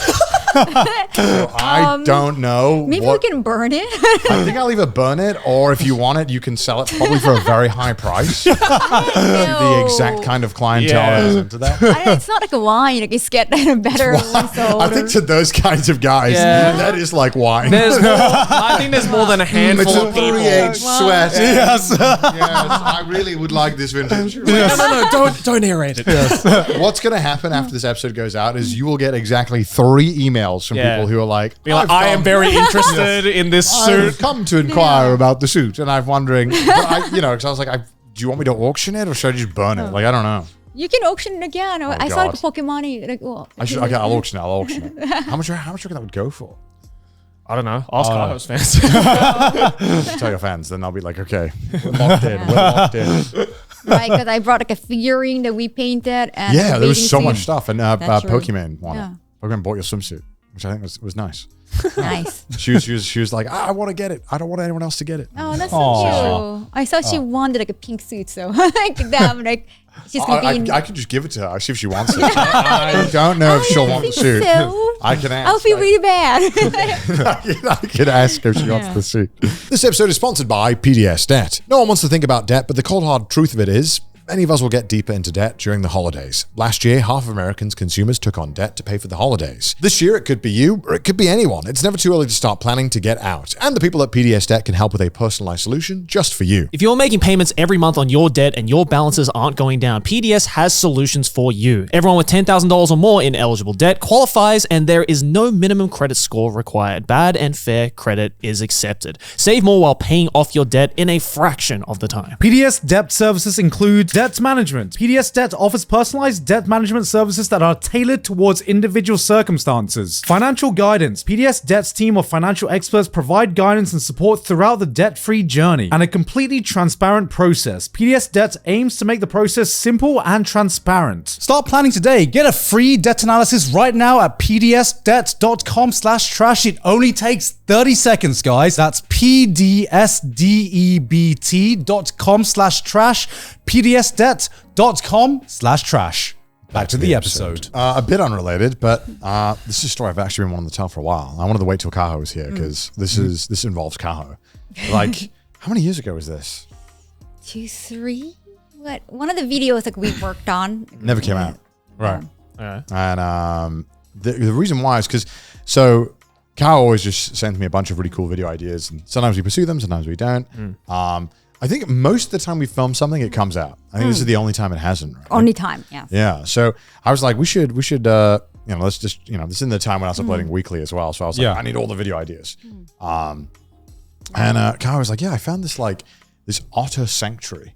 So I don't know. Maybe we can burn it. I think I'll either burn it, or if you want it, you can sell it probably for a very high price. The exact kind of clientele Yeah. that is into that. It's not like a wine. Like it's get better once I older. think to those kinds of guys, Yeah. that is like wine. There's more, I think there's more than a handful It's a of people. 3/8 sweat. Yes. Yes, I really would like this vintage. No, don't narrate it. What's going to happen after this episode goes out is you will get exactly 3 emails from Yeah. people who are like, Be like, "I've I am come- very interested in this I've suit. come to inquire about the suit," and I'm wondering, because I was like, "Do you want me to auction it, or should I just burn it?" Like, I don't know. you can auction it again. I saw like God. Pokemon. Like, well, Okay, I'll auction it. I'll auction it. How much do you reckon that would go for? I don't know. Ask Kahos fans. Tell your fans, then I'll be like, okay, we're locked in. We're locked in. right? Because I brought like a figuring that we painted. And Yeah, a there was bathing so suit. much stuff, and That's true. Pokemon won Yeah. it. Pokemon bought your swimsuit, which I think was nice. Nice. She was like, I want to get it. I don't want anyone else to get it. Oh, that's Aw. so cute. I thought she wanted like a pink suit, so like that. Like she's gonna be. I can just give it to her. See if she wants it. I don't know if she'll want the think suit. so. I can ask. I'll feel really bad. I can ask if she wants the suit. This episode is sponsored by PDS Debt. No one wants to think about debt, but the cold hard truth of it is, many of us will get deeper into debt during the holidays. Last year, half of Americans' consumers took on debt to pay for the holidays. This year, it could be you, or it could be anyone. It's never too early to start planning to get out. And the people at PDS Debt can help with a personalized solution just for you. If you're making payments every month on your debt and your balances aren't going down, PDS has solutions for you. Everyone with $10,000 or more in eligible debt qualifies, and there is no minimum credit score required. Bad and fair credit is accepted. Save more while paying off your debt in a fraction of the time. PDS debt services include Debt management. PDS Debt offers personalized debt management services that are tailored towards individual circumstances. Financial guidance. PDS Debt's team of financial experts provide guidance and support throughout the debt-free journey and a completely transparent process. PDS Debt aims to make the process simple and transparent. Start planning today. Get a free debt analysis right now at pdsdebt.com/trash. It only takes 30 seconds, guys. That's pdsdebt.com/trash. pdsdebt.com/trash. Back to the episode. A bit unrelated, but this is a story I've actually been wanting to tell for a while. I wanted to wait till Kaho was here because this involves Kaho. Like, how many years ago was this? 2, 3. What? One of the videos like we worked on Never came out. Right. And the reason why is because Kaho always just sends me a bunch of really cool video ideas, and sometimes we pursue them, sometimes we don't. I think most of the time we film something, it comes out. I think this is the only time it hasn't. Right? Only time, yeah. Yeah. So I was like, we should, let's just, this is in the time when I was uploading weekly as well. So I was like, I need all the video ideas. And Kaho was like, I found this otter sanctuary.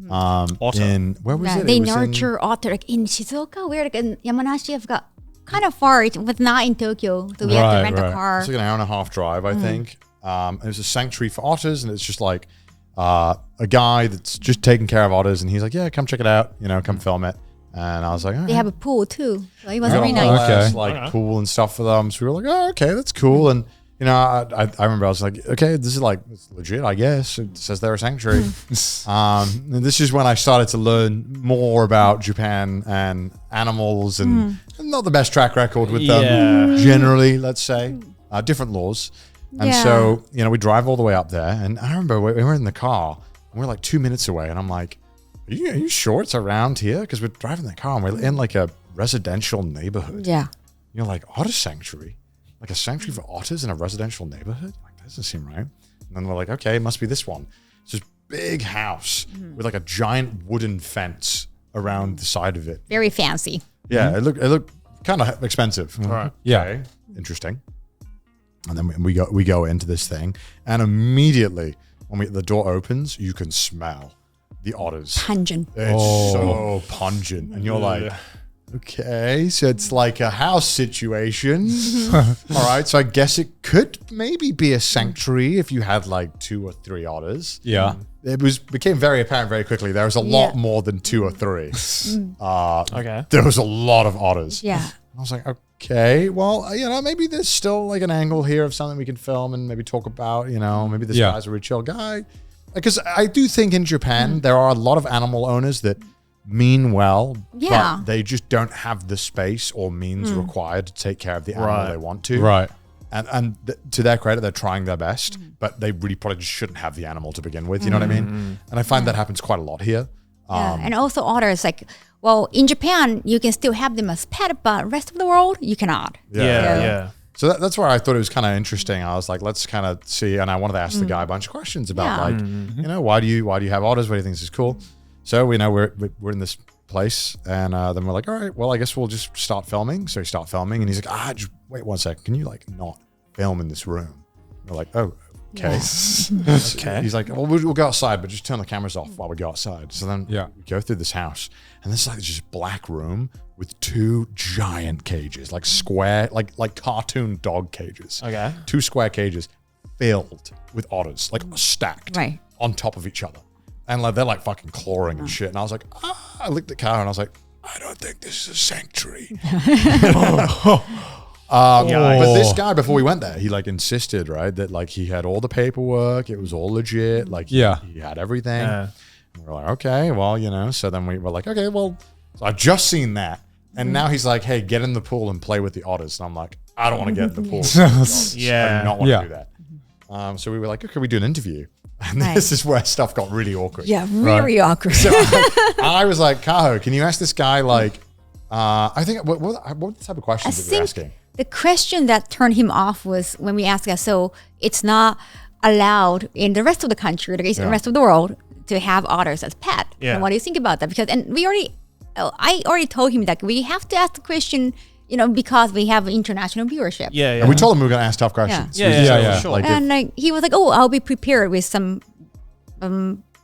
Otter. Where was it? They nurture otter like in Shizuoka, where like in Yamanashi. I've got kind of far. It was not in Tokyo, so we had to rent a car. It's like an hour and a half drive, I think. It was a sanctuary for otters, and it's just like a guy that's just taking care of otters, and he's like, come check it out, come film it. And I was like, they have a pool too, so it was very nice. Pool and stuff for them. So we were like, okay, that's cool. And I remember I was like, okay, this is it's legit, I guess. It says they're a sanctuary. And this is when I started to learn more about Japan and animals, and not the best track record with them generally, let's say. Different laws. And so, we drive all the way up there. And I remember we were in the car, and we're like 2 minutes away. And I'm like, are you sure it's around here? Because we're driving the car, and we're in like a residential neighborhood. Yeah. You're like, otter sanctuary? Like a sanctuary for otters in a residential neighborhood? Like, that doesn't seem right. And then we're like, okay, it must be this one. It's this big house with like a giant wooden fence around the side of it. Very fancy. Yeah, it looked kind of expensive. Right. Yeah. Interesting. And then we go into this thing, and immediately when the door opens, you can smell the otters. Pungent. It's so pungent. And you're like, okay, so it's like a house situation. All right, so I guess it could maybe be a sanctuary if you had like 2 or 3 otters. Yeah. It became very apparent very quickly. There was a lot more than 2 or 3. Okay. There was a lot of otters. Yeah. I was like, okay, well, maybe there's still like an angle here of something we can film and maybe talk about, maybe this guy's a really chill guy. Because I do think in Japan, there are a lot of animal owners that mean well, but they just don't have the space or means required to take care of the animal they want to. Right. And to their credit, they're trying their best, but they really probably just shouldn't have the animal to begin with. You know what I mean? And I find that happens quite a lot here. And also otters, in Japan, you can still have them as pet, but rest of the world, you cannot. Yeah. So that's where I thought it was kind of interesting. I was like, let's kind of see. And I wanted to ask the guy a bunch of questions about why do you have otters? What do you think is cool? So we know we're in this place, and then we're like, all right, well, I guess we'll just start filming. So we start filming, and he's like, just wait 1 second. Can you not film in this room? We're like, oh, okay. Okay. He's like, well, we'll go outside, but just turn the cameras off while we go outside. So then we go through this house, and this is like just black room with 2 giant cages, like square, like cartoon dog cages. Okay. 2 square cages filled with otters, like stacked on top of each other. And they're like fucking clawing and shit. And I was like, I looked at Kaho and I was like, I don't think this is a sanctuary. But this guy, before we went there, he insisted, right, that he had all the paperwork. It was all legit. He had everything. Yeah. And we're like, okay, well, so then we were like, okay, well, so I've just seen that. And now he's like, hey, get in the pool and play with the otters. And I'm like, I don't want to get in the pool. I do not want to do that. So we were like, okay, we do an interview. And this is where stuff got really awkward. Yeah, very awkward. So I was like, Kaho, can you ask this guy I think, what type of questions did we asking? The question that turned him off was when we asked us, so it's not allowed in the rest of the country, in the rest of the world, to have otters as pet. Yeah. And what do you think about that? Because, I already told him that we have to ask the question, because we have international viewership. Yeah. And we told him we were going to ask tough questions. Yeah. Sure. And he was like, oh, I'll be prepared with some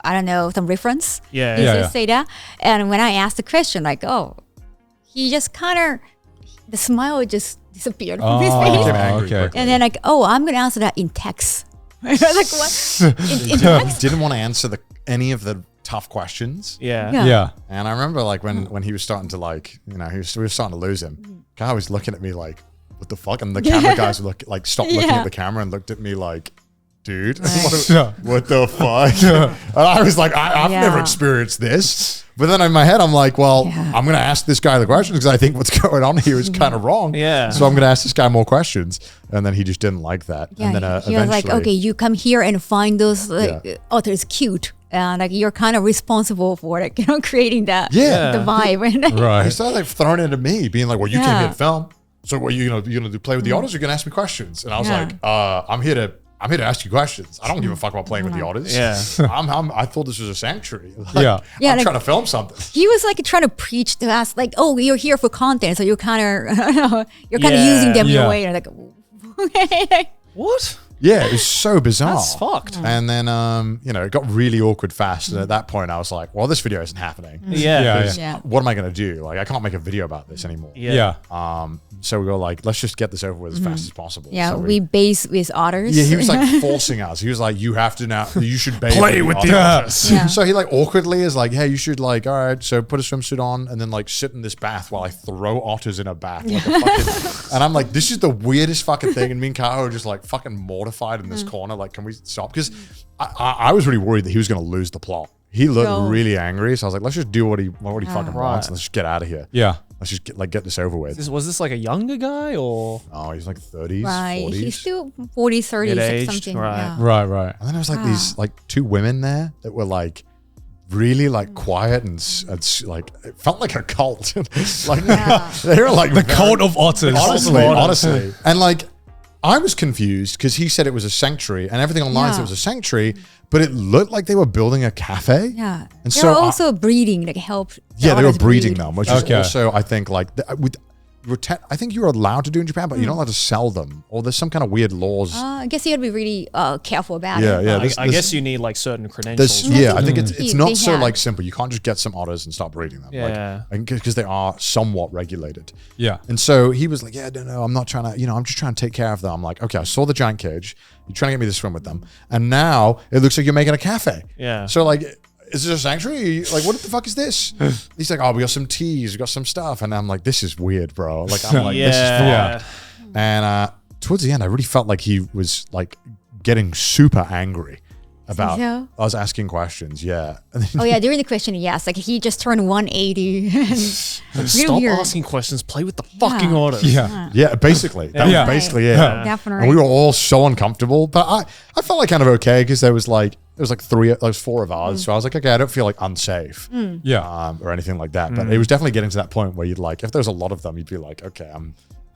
I don't know, some reference. Yeah. He Yeah, just say that. And when I asked the question, like, oh, he just kind of, the smile just disappeared from his face. Became angry okay. quickly. And then like, oh, I'm going to answer that in text. I was like, what? In text? Didn't want to answer any of the tough questions. Yeah. Yeah. And I remember like when he was starting to like, we were starting to lose him. Kaho was looking at me like, what the fuck? And the camera guys would stopped looking at the camera and looked at me like, dude, what the fuck? And I was like, I've never experienced this. But then in my head, I'm like, well, I'm going to ask this guy the questions because I think what's going on here is kind of wrong. Yeah. So I'm going to ask this guy more questions. And then he just didn't like that. Yeah, And then he was like, eventually- okay, you come here and find those otters cute. And like you're kind of responsible for like, creating that the vibe. Right. He started like throwing it at me, being like, well, you came Yeah. here to film. So what you gonna do play with the otters or you're gonna ask me questions? And I was Yeah. like, I'm here to ask you questions. I don't give a fuck about playing with the otters. Yeah. I thought this was a sanctuary. Like, Yeah. Yeah, I'm like- trying to film something. He was like trying to preach to us, like, "Oh, you're here for content, so you're kind of, Yeah. using them in Yeah. a way." And like, okay, What? Yeah, it was so bizarre. That's fucked. And then, it got really awkward fast. And at that point, I was like, well, this video isn't happening. Yeah. Yeah. yeah, What am I going to do? Like, I can't make a video about this anymore. Yeah. So we go like, let's just get this over with as fast as possible. yeah. So We base with otters. Yeah, he was like forcing us. He was like, you have to now, you should bathe Play with the otters. Yeah. So he like awkwardly is like, hey, you should like, all right, so put a swimsuit on and then like sit in this bath while I throw otters in a bath. Like a fucking, and I'm like, this is the weirdest fucking thing. And me and Kaho are just like fucking mortified in this corner. Like, can we stop? Because I was really worried that he was going to lose the plot. He looked No. really angry. So I was like, let's just do what he fucking Right. wants and let's just get out of here. Yeah. Let's just get this over with. Was this like a younger guy or? Oh, he's like 30s, Right, 40s. he's still 40s, 30s, like Mid-aged, something. right. Yeah. Right. Right. And then there was like these like two women there that were like really like quiet and like it felt like a cult. Like they were like The cult of otters. honestly. And like I was confused because he said it was a sanctuary and everything online said it was a sanctuary, but it looked like they were building a cafe. Yeah. And They're so also breeding, like help. the yeah, they were otters breeding breed. them, which is Okay. also I think like I think you're allowed to do in Japan, but you're not allowed to sell them, or there's some kind of weird laws. I guess you got to be really careful about Yeah, it. yeah. I guess you need like certain credentials. Yeah, I think it's They not so have. like simple. You can't just get some otters and start breeding them. Yeah. Because they are somewhat regulated. Yeah. And so he was like, yeah, no, I'm not trying to, I'm just trying to take care of them. I'm like, okay, I saw the giant cage. You're trying to get me to swim with them. And now it looks like you're making a cafe. Yeah. So like, is this a sanctuary? Like, what the fuck is this? He's like, oh, we got some teas, we got some stuff. And I'm like, this is weird, bro. Like, I'm like, this is Yeah. fucked. And towards the end, I really felt like he was like getting super angry about So? us asking questions. Yeah. And then Oh yeah, during the question, yes, like he just turned 180. And Stop weird. asking questions. Play with the fucking otters. Yeah. yeah, basically. That Yeah. was basically it. Definitely. And we were all so uncomfortable. But I felt like kind of okay because there was 4 of ours. So I was like, okay, I don't feel like unsafe Yeah. or anything like that. But it was definitely getting to that point where you'd like, if there was a lot of them, you'd be like, okay,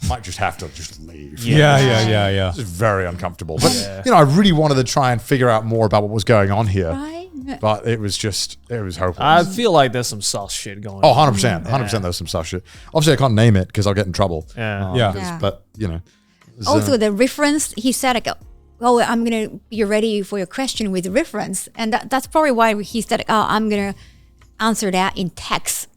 might just have to just leave. Yeah. It's very uncomfortable. But, I really wanted to try and figure out more about what was going on here. Right? But it was hopeless. I feel like there's some sus shit going Oh, on. 100%. 100% there's some stuff shit. Obviously, I can't name it because I'll get in trouble. Yeah. Yeah. Yeah. But, Also, the reference, he said, like, oh, I'm going to be ready for your question with reference. And that's probably why he said, oh, I'm going to answer that in text.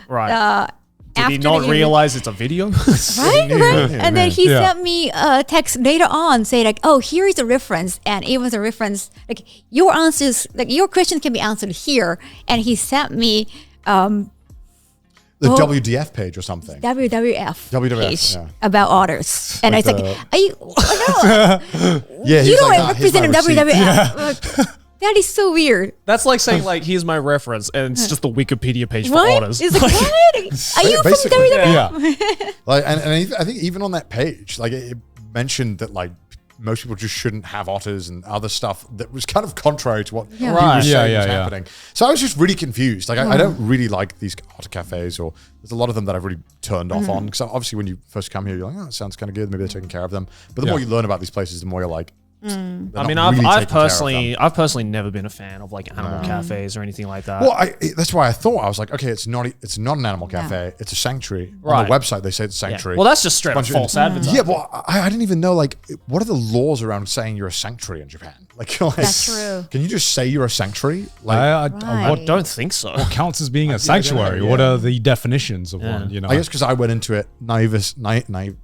Right. Did he after not the- realize it's a video? Right? And then he sent me a text later on saying like, oh, here is a reference. And it was a reference, like your answers, like your question can be answered here. And he sent me The WDF page or something. WWF page yeah. about otters. And Like I was like, are you, no, Yeah, you he's don't like, "Nah, here's my represent receipt." WWF. Like, that is so weird. That's like saying like, here's my reference, and it's just the Wikipedia page for Right? otters. It's like, what? Are you from Basically, WWF? Yeah. Like, and I think even on that page, like it mentioned that like most people just shouldn't have otters and other stuff that was kind of contrary to what he Right. was Yeah, saying yeah, was yeah. happening. So I was just really confused. Like I don't really like these otter cafes, or there's a lot of them that I've really turned off on. Because obviously when you first come here, you're like, oh, it sounds kind of good. Maybe they're taking care of them. But the more you learn about these places, the more you're like, I mean, I've personally never been a fan of like animal cafes or anything like that. Well, that's why I thought, I was like, okay, it's not an animal cafe, it's a sanctuary. On the website, they say it's sanctuary. Well, that's just straight up false advertising. Yeah, well, I didn't even know, like, what are the laws around saying you're a sanctuary in Japan? Like, That's true. Can you just say you're a sanctuary? Like, I don't think so. What counts as being a sanctuary? What are the definitions of one? You know, I guess because I went into it naivete,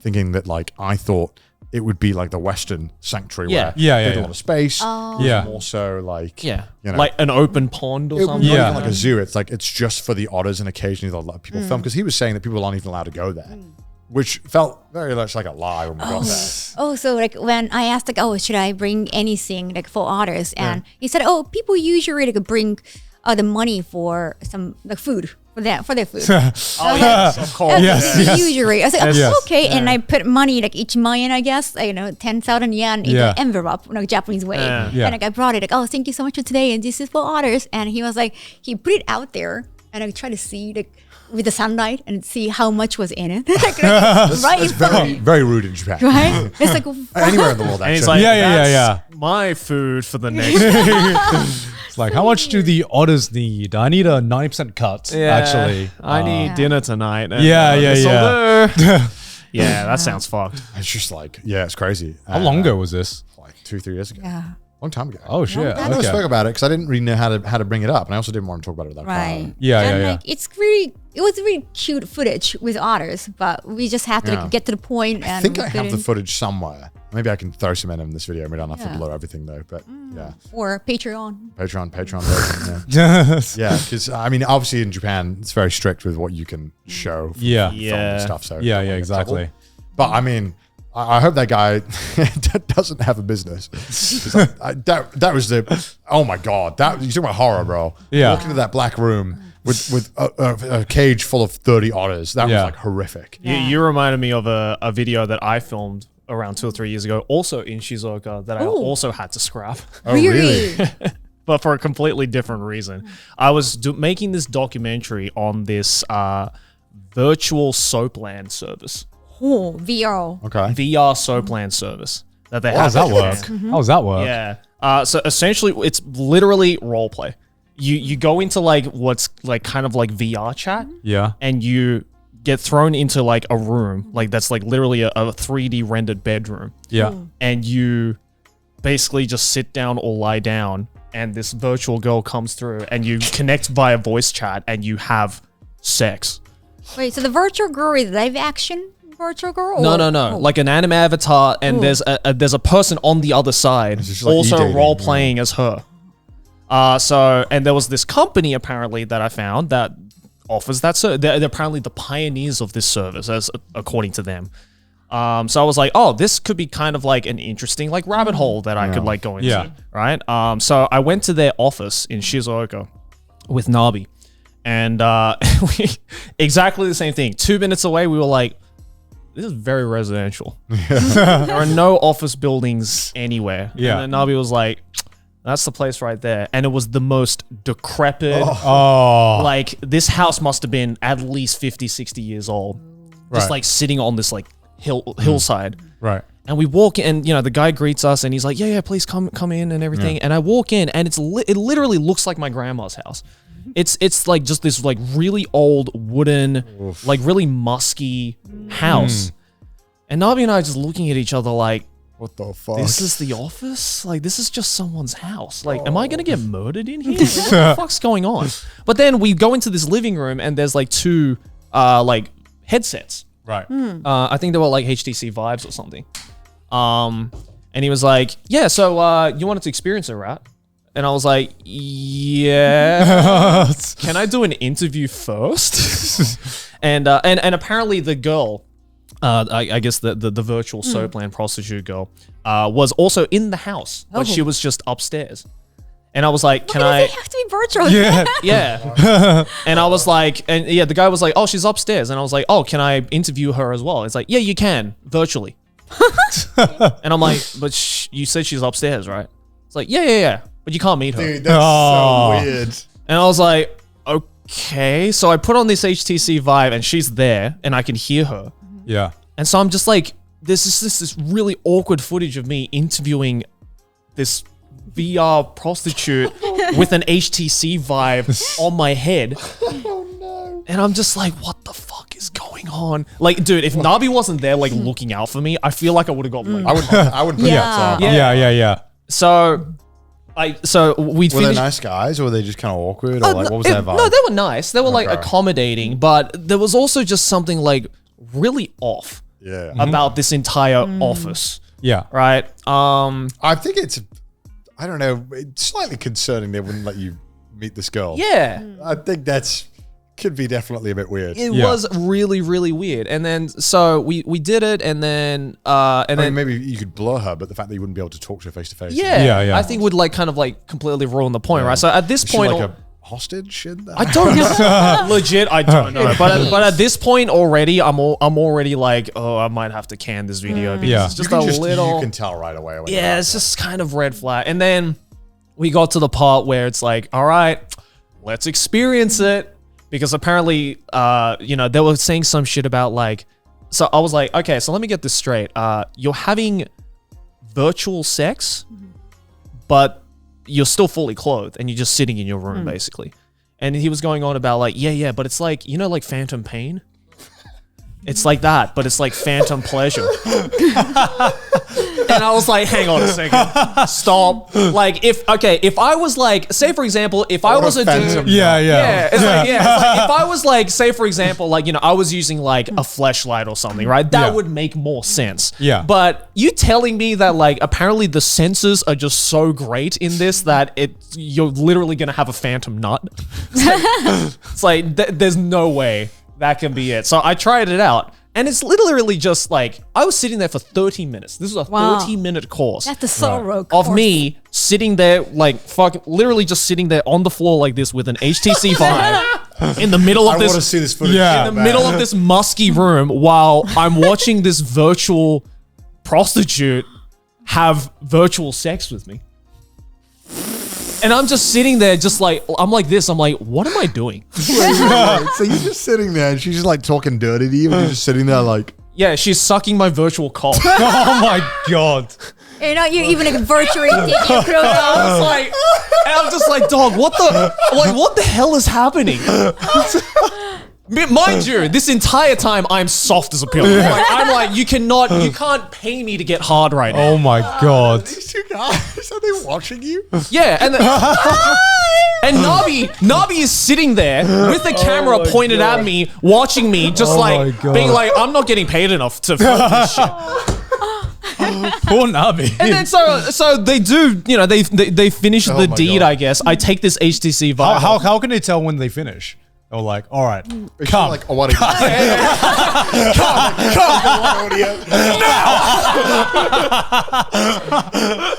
thinking that like I thought it would be like the Western sanctuary where there's a lot of space. More so like like an open pond or something. Not even like a zoo. It's like it's just for the otters, and occasionally they'll let people film, because he was saying that people aren't even allowed to go there. Which felt very much like a lie when we got there. Oh, so like when I asked like, oh, should I bring anything like for otters? And he said, oh, people usually like bring the money for some like food for their food. Yes, of course. Usually, I was like, okay, and I put money like each million, I guess, 10,000 yen in the envelope, like Japanese way, and like I brought it like, oh, thank you so much for today, and this is for otters, and he was like, he put it out there, and I tried to see like with the sunlight and see how much was in it. That's very, very rude in Japan. Right? It's like anywhere in the world. And he's like, that's my food for the next. It's like, how much do the otters need? I need a 90% cut. Actually, I need dinner tonight. And, yeah. That sounds fucked. It's just like, it's crazy. How long ago was this? Like 2-3 years ago. Yeah. Long time ago. Oh shit! I never spoke about it because I didn't really know how to bring it up, and I also didn't want to talk about it without crying. Like, it was really cute footage with otters, but we just had to like, get to the point. I think I have the footage somewhere. Maybe I can throw some in this video. We don't have to blur everything though, but or Patreon version. Yeah, because I mean, obviously in Japan, it's very strict with what you can show. Film and stuff. So exactly. But I mean, I hope that guy doesn't have a business. That was oh my God. You talking about horror, bro. Yeah. Walk into that black room with a cage full of 30 otters. That was like horrific. You reminded me of a video that I filmed around 2 or 3 years ago, also in Shizuoka, that I also had to scrap. Oh, really? But for a completely different reason. I was making this documentary on this virtual soapland service. Oh, VR. Okay. VR soapland service that they have. How does that work? How does that work? Yeah. So essentially, it's literally role play. You go into like what's like kind of like VR chat. Yeah. And you get thrown into like a room, like that's like literally a 3D rendered bedroom. Yeah. And you basically just sit down or lie down, and this virtual girl comes through, and you connect via voice chat, and you have sex. Wait, so the virtual girl is live action? Virtual girl? No. Like an anime avatar, and there's a person on the other side like also e-dating, role playing as her. And there was this company apparently that I found that offers that service. They're apparently the pioneers of this service, as according to them. So I was like, oh, this could be kind of like an interesting like rabbit hole that I could like go into, right? So I went to their office in Shizuoka with Nabi, and we exactly the same thing. 2 minutes away, we were like, this is very residential. There are no office buildings anywhere. Yeah. And then Nabi was like, that's the place right there. And it was the most decrepit. Like, this house must have been at least 50, 60 years old. Just like sitting on this like hillside. Right. And we walk in, and the guy greets us, and he's like, yeah, please come in and everything. Yeah. And I walk in, and it literally looks like my grandma's house. It's like just this like really old wooden, like really musky house. And Nabi and I are just looking at each other like, what the fuck? This is the office? Like, this is just someone's house. Like, am I going to get murdered in here? What the fuck's going on? But then we go into this living room, and there's like 2 like headsets. Right. I think they were like HTC Vives or something. And he was like, yeah, so you wanted to experience it, right? And I was like, yeah. Can I do an interview first? and apparently the girl, I guess the virtual soapland prostitute girl, was also in the house, but she was just upstairs. And I was like, can I? It have to be virtual. Yeah. And I was like, the guy was like, oh, she's upstairs. And I was like, oh, can I interview her as well? It's like, yeah, you can, virtually. And I'm like, but you said she's upstairs, right? It's like, yeah. But you can't meet her. Dude, that's so weird. And I was like, okay. So I put on this HTC Vive, and she's there, and I can hear her. Yeah. And so I'm just like there's this really awkward footage of me interviewing this VR prostitute with an HTC Vive on my head. Oh no. And I'm just like, what the fuck is going on? Like, dude, if Nabi wasn't there, like, looking out for me, I feel like I would have got like, I would put that. Yeah. So we Were they nice guys, or were they just kind of awkward, or like what was their vibe? No, they were nice. They were like accommodating, but there was also just something like really off about this entire office. Yeah. Right. I think it's, I don't know, it's slightly concerning they wouldn't let you meet this girl. Yeah. I think could be definitely a bit weird. It was really, really weird. And then so we did it, and then maybe you could blur her, but the fact that you wouldn't be able to talk to her face to face. Yeah. I think would like kind of like completely ruin the point, right? So at this point, like a hostage in that? I don't know. Legit, I don't know. But at this point already, I'm already like, oh, I might have to can this video because it's just you can tell right away. It's just kind of red flag. And then we got to the part where it's like, all right, let's experience it. Because apparently, they were saying some shit about like, so I was like, okay, so let me get this straight. You're having virtual sex, but you're still fully clothed and you're just sitting in your room, basically. And he was going on about like, yeah, but it's like, like Phantom Pain? It's like that, but it's like phantom pleasure. And I was like, hang on a second. Stop. Like, if I was like, say for example, if I was a dude. It's like, if I was like, say for example, like, I was using like a fleshlight or something, right? That would make more sense. Yeah. But you telling me that like, apparently the sensors are just so great in this that you're literally going to have a phantom nut. It's like there's no way that can be it. So I tried it out. And it's literally just like, I was sitting there for 30 minutes. This was a 30-minute course. That's the sorrow of me sitting there, like, literally just sitting there on the floor like this with an HTC Vive in the middle of this. I want to see this footage. In the middle of this musky room while I'm watching this virtual prostitute have virtual sex with me. And I'm just sitting there just like, I'm like this. I'm like, what am I doing? So you're just sitting there and she's just like talking dirty to you and you're just sitting there like. Yeah, she's sucking my virtual cock. Oh my God. You're not even like virtually taking your clothes off. I'm just like, dog, what the hell is happening? Mind you, this entire time I'm soft as a pillow. Like, I'm like, you can't pay me to get hard right now. Oh my God. These two guys, are they watching you? Yeah, and Nabi is sitting there with the camera pointed at me, watching me, just being like, I'm not getting paid enough to film this shit. Poor Nabi. And then so they do, they finish the deed, I guess. I take this HTC Vive. How can they tell when they finish? Or like, all right, come. Like, what come.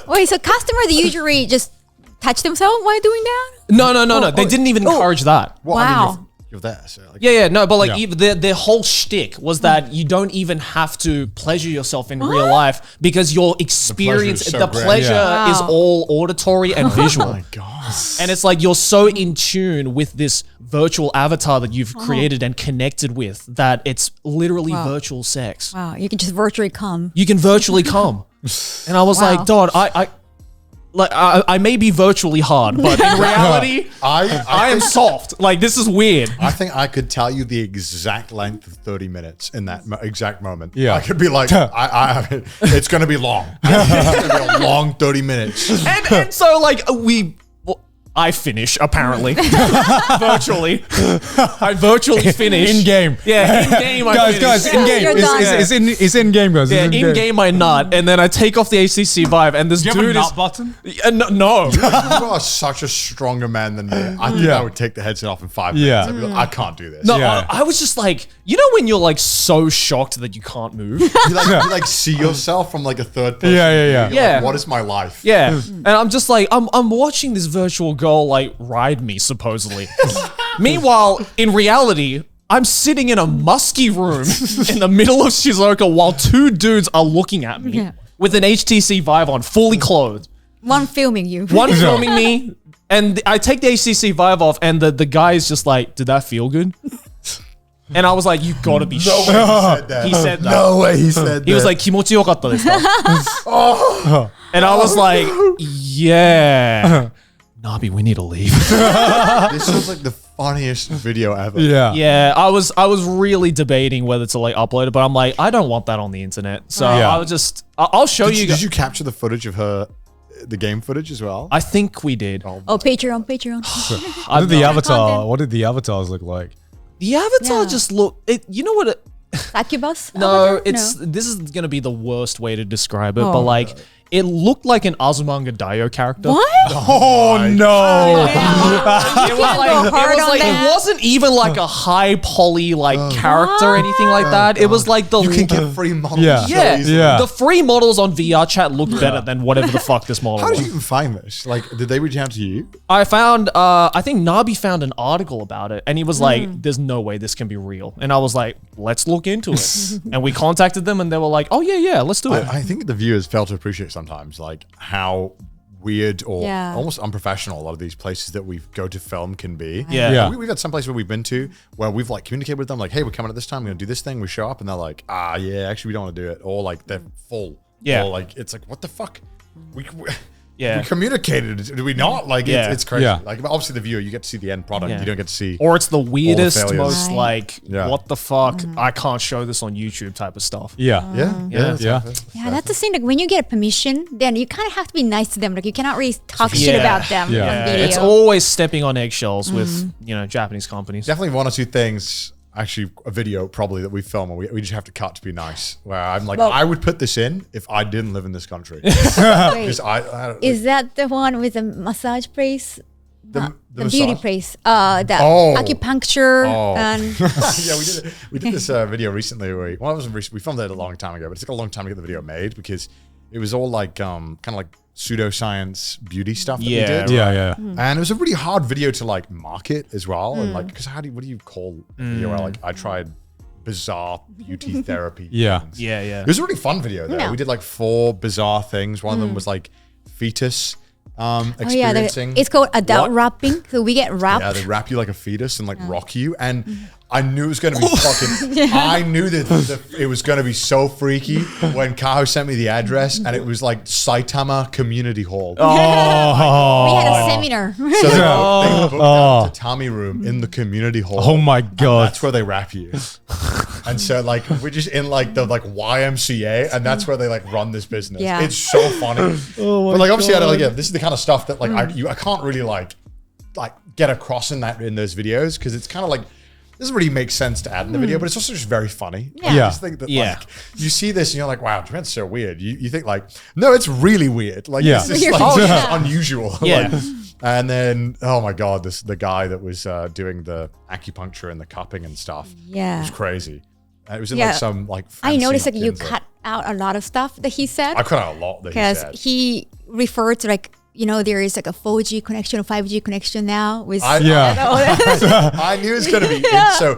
Wait, so customers usually just touch themselves while doing that? No. They didn't even encourage that. Well, wow. I mean, you're there. So like, but like even their whole shtick was that you don't even have to pleasure yourself in real life because your experience, the pleasure is all auditory and visual. oh my God. And it's like you're so in tune with this virtual avatar that you've created and connected with that it's literally virtual sex. Wow, you can just virtually come. You can virtually come. And I was like, Dad, I may be virtually hard, but in reality, I am soft. Like, this is weird. I think I could tell you the exact length of 30 minutes in that exact moment. Yeah. I could be like, it's going to be long. It's going to be a long 30 minutes. And so, like, I finish, apparently. Virtually. I virtually finish. In-game. Yeah, in-game I finish. Guys, in-game. It's in-game, guys. Yeah, in-game I nut, and then I take off the HTC Vive, and this Do you dude have a is... nut button? No. You are such a stronger man than me. I think I would take the headset off in 5 minutes. Yeah. I'd be like, I can't do this. No, Yeah. I was just like, when you're like so shocked that you can't move? You like see yourself from like a third person. Yeah. Yeah. Like, what is my life? Yeah. And I'm just like, I'm watching this virtual girl like ride me, supposedly. Meanwhile, in reality, I'm sitting in a musky room in the middle of Shizuoka while two dudes are looking at me with an HTC Vive on, fully clothed. One filming you. One filming me, and I take the HTC Vive off, and the guy is just like, did that feel good? And I was like, you gotta be No way shit. he said that. He said that. No way he said that. He was like, 気持ちよかったですか? And I was like, yeah. Nabi, we need to leave. This was like the funniest video ever. Yeah. Yeah, I was really debating whether to like upload it, but I'm like, I don't want that on the internet. So Yeah. I'll show you guys. Did you capture the footage of her, the game footage as well? I think we did. Oh, Patreon. What did the avatars look like? The avatar Yeah. just you know what? Succubus? No, Avatar? this is going to be the worst way to describe it, but like, it looked like an Azumanga Daioh character. What? Oh no! It was like it wasn't even like a high poly like character or anything like that. It was like the You can get free models. Yeah. so yeah, easily. Yeah. the free models on VR chat looked better than whatever the fuck this model How was. did you even find this? Like, did they reach out to you? I found I think Nabi found an article about it, and he was like, "There's no way this can be real." And I was like, "Let's look into it." And we contacted them, and they were like, "Oh yeah, let's do it." I think the viewers fail to appreciate sometimes, like how weird or Yeah. almost unprofessional a lot of these places that we go to film can be. Yeah. Yeah. We've had some places where we've been to where we've like communicated with them, like, hey, we're coming at this time, we're gonna do this thing. We show up and they're like, yeah, actually we don't want to do it. Or like they're full. Yeah. Or like it's like, what the fuck? We Yeah. communicated, did we not? Like Yeah. it's crazy. Yeah. Like obviously the viewer, you get to see the end product. Yeah. You don't get to see Or it's the weirdest, failures. most Right. like, Yeah. what the fuck? I can't show this on YouTube type of stuff. Yeah. yeah. Yeah. Yeah, that's the thing. Like when you get permission, then you kind of have to be nice to them. Like you cannot really talk shit Yeah. about them Yeah. on video. It's always stepping on eggshells with, Japanese companies. Definitely one or two things, actually a video probably that we film and we just have to cut to be nice. Where I'm like, Well- I would put this in if I didn't live in this country. Wait, Because I is that the one with the massage place? the Beauty massage- place. The Oh. acupuncture Oh. and Yeah, we did this video recently where it wasn't recent, we filmed it a long time ago, but it took a long time to get the video made because it was all like kind of like pseudoscience beauty stuff that we Yeah, did. Yeah. And it was a really hard video to like market as well. And like, because what do you call a video where like I tried bizarre beauty therapy Yeah. things. Yeah. It was a really fun video though. Yeah. We did like 4 bizarre things. One of them was like fetus oh yeah, experiencing. it's called adult What? wrapping. So we get wrapped. Yeah, they wrap you like a fetus and like rock you. And I knew it was going to be fucking. I knew that it was going to be so freaky when Kaho sent me the address and it was like Saitama Community Hall. We had a seminar. So they booked out a tatami room in the community hall. Oh my And god. that's where they wrap you. And so like we're just in like the like YMCA and that's where they like run this business. Yeah. It's so funny. But like obviously I don't, this is the kind of stuff that like I can't really like get across in those videos because it's kind of like doesn't really make sense to add in the video, but it's also just very funny. Yeah. I Yeah. just think that Yeah. like you see this and you're like, wow, Japan's so weird. You think like, no, it's really weird. Like Yeah. it's just Weird. like Oh, it's yeah. unusual. Yeah. Like, and then oh my god, the guy that was doing the acupuncture and the cupping and stuff. It Yeah. was crazy. And it was in Yeah. like some like I fancy noticed like you ginza. cut out a lot of stuff that he said I cut out a lot that he because said. he referred to like there is like a 4G connection or 5G connection now with Yeah. I knew it was going to be. So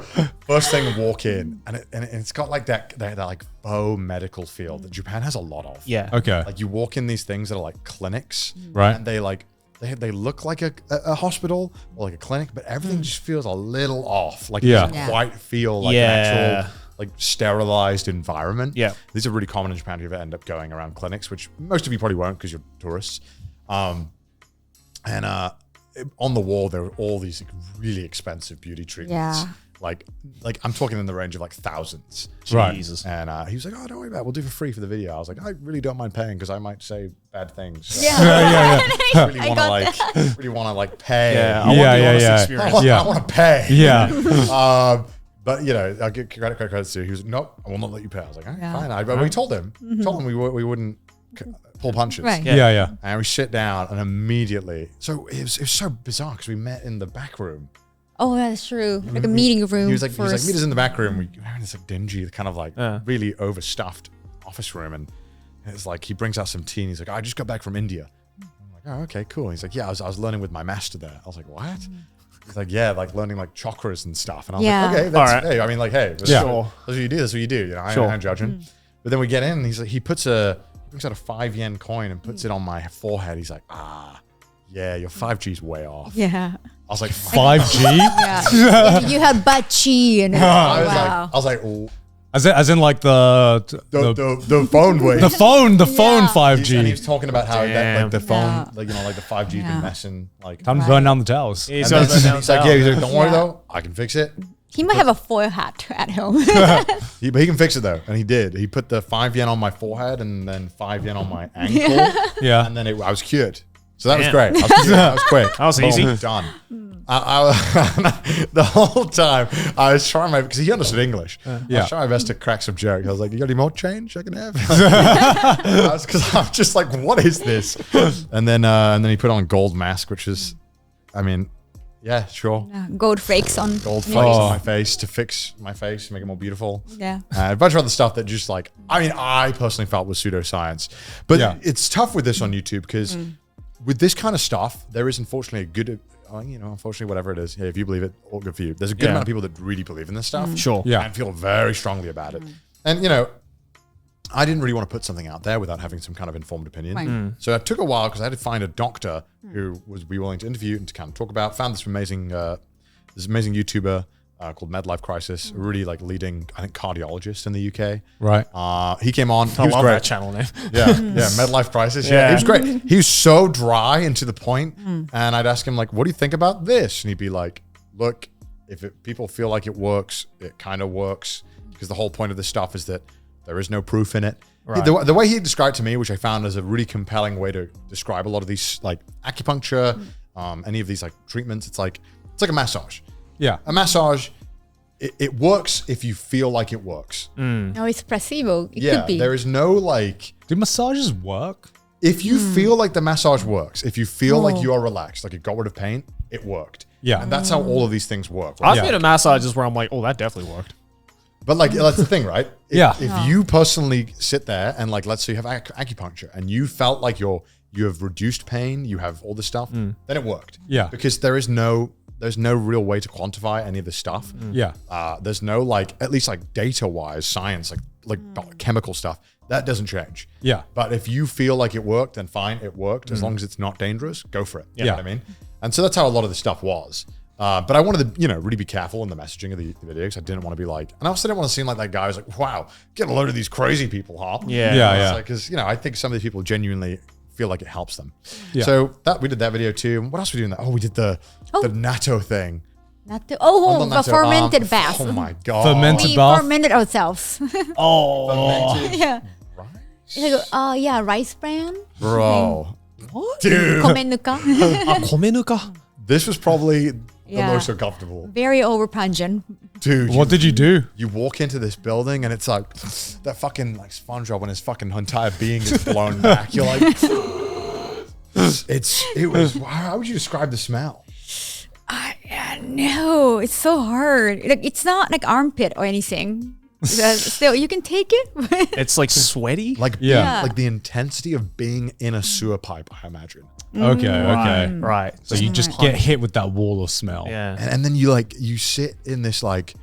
first thing, walk in, and it's got like that like faux medical feel that Japan has a lot of. Yeah. Okay. Like you walk in these things that are like clinics, Right. And they like they look like a hospital or like a clinic, but everything just feels a little off. Like Yeah. it doesn't quite feel like Yeah. an actual like sterilized environment. Yeah. These are really common in Japan if you ever end up going around clinics, which most of you probably won't because you're tourists. And on the wall there are all these like, really expensive beauty treatments. Yeah. Like I'm talking in the range of like thousands. Right. Jesus. And he was like, "Oh, don't worry about it. We'll do it for free for the video." I was like, "I really don't mind paying because I might say bad things." So yeah. I really want to like pay. Yeah. I Yeah, want the yeah, honest yeah. experience. Yeah. I want to pay. Yeah. But I'll give credit to. He was like, "Nope, I will not let you pay." I was like, "All right, Yeah. fine." But we told him we wouldn't pull punches. Right. Yeah. And we sit down and immediately. So it was so bizarre because we met in the back room. Oh, that's true. Like a meeting room. He was like, first. meet us in the back room. We were in this like dingy, kind of like really overstuffed office room. And it's like, he brings out some tea and he's like, I just got back from India. I'm like, oh, okay, cool. And he's like, yeah, I was learning with my master there. I was like, what? He's like, yeah, like learning like chakras and stuff. And I was Yeah. like, okay, that's, All right. hey, I mean like, hey, that's, Yeah. that's what you do. That's what you do. I Sure. ain't judging. But then we get in and he's like, he brings out a 5 yen coin and puts it on my forehead. He's like, yeah, your 5G's way off. Yeah. I was like, 5G? Yeah. You have bachi and I was like, oh, As in like the phone way. the phone 5G. And he was talking about how that, like the phone, Yeah. like like the 5G's been messing. Like, Time to burn down the towers. He's and got then he's like, he's like, don't worry Yeah. though, I can fix it. he might have a foil hat at home. But he can fix it though, and he did. He put the 5 yen on my forehead and then 5 yen on my ankle, Yeah. and then I was cured. So that was Damn. great. That was quick. That was Boom, easy. Done. The whole time I was trying because he understood English. I was trying my best to crack some jokes. I was like, "You got any more change I can have?" Because I'm just like, "What is this?" And then he put on gold mask, which is, I mean, yeah, sure, Gold flakes on gold your flakes face. on my face to fix my face, make it more beautiful. Yeah. A bunch of other stuff that just like, I mean, I personally felt was pseudoscience, but it's tough with this on YouTube because with this kind of stuff, there is unfortunately a good. Unfortunately, whatever it is, if you believe it, all good for you. There's a good amount of people that really believe in this stuff. Sure. Yeah. And feel very strongly about it. And, I didn't really want to put something out there without having some kind of informed opinion. Right. So it took a while because I had to find a doctor who would be willing to interview and to kind of talk about. Found this amazing YouTuber called Midlife Crisis, a really like leading, I think, cardiologist in the UK. Right. He came on. He I was love great. that channel name. Yeah, Midlife Crisis. Yeah, Yeah. he was great. He was so dry and to the point. And I'd ask him like, "What do you think about this?" And he'd be like, "Look, if people feel like it works, it kind of works because the whole point of this stuff is that there is no proof in it." Right. The way he described to me, which I found is a really compelling way to describe a lot of these like acupuncture, any of these like treatments. It's like a massage. Yeah. A massage. It works if you feel like it works. No, it's placebo. It Yeah, could be. there is no like. Do massages work? If you feel like the massage works, if you feel like you are relaxed, like it got rid of pain, it worked. Yeah. And that's how all of these things work. I've Right? been at massages where I'm like, oh, that definitely worked. But like, that's the thing, right? If Yeah. you personally sit there and like, let's say you have acupuncture and you felt like you have reduced pain, you have all this stuff, then it worked. Yeah. Because there's no real way to quantify any of this stuff. Yeah. There's no like, at least like data wise, science, like chemical stuff, that doesn't change. Yeah. But if you feel like it worked, then fine, it worked. As long as it's not dangerous, go for it. You know Yeah. what I mean? And so that's how a lot of the stuff was. But I wanted to, really be careful in the messaging of the video because I didn't want to be like, and I also didn't want to seem like that guy who's like, wow, get a load of these crazy people, huh? Yeah. Yeah. Because, I think some of these people genuinely feel like it helps them. Yeah. So we did that video too. What else were we doing? We did the natto thing. Not the, On the natto fermented arm. bath. Oh my God. Fermented We bath? fermented ourselves. Oh. Fermented Yeah. rice? It's like, yeah, rice bran. Bro. Dude. Komenuka. Komenuka? This was probably the Yeah. most uncomfortable. Very over pungent. Dude. What did you do? You walk into this building and it's like that fucking like SpongeBob when his fucking entire being is blown back. You're like, it was. How would you describe the smell? No, it's so hard. Like it's not like armpit or anything. Still, you can take it. It's like sweaty? Like Yeah. like the intensity of being in a sewer pipe. I imagine. Okay. Right. So you just get hit with that wall of smell. Yeah. And then you sit in this like.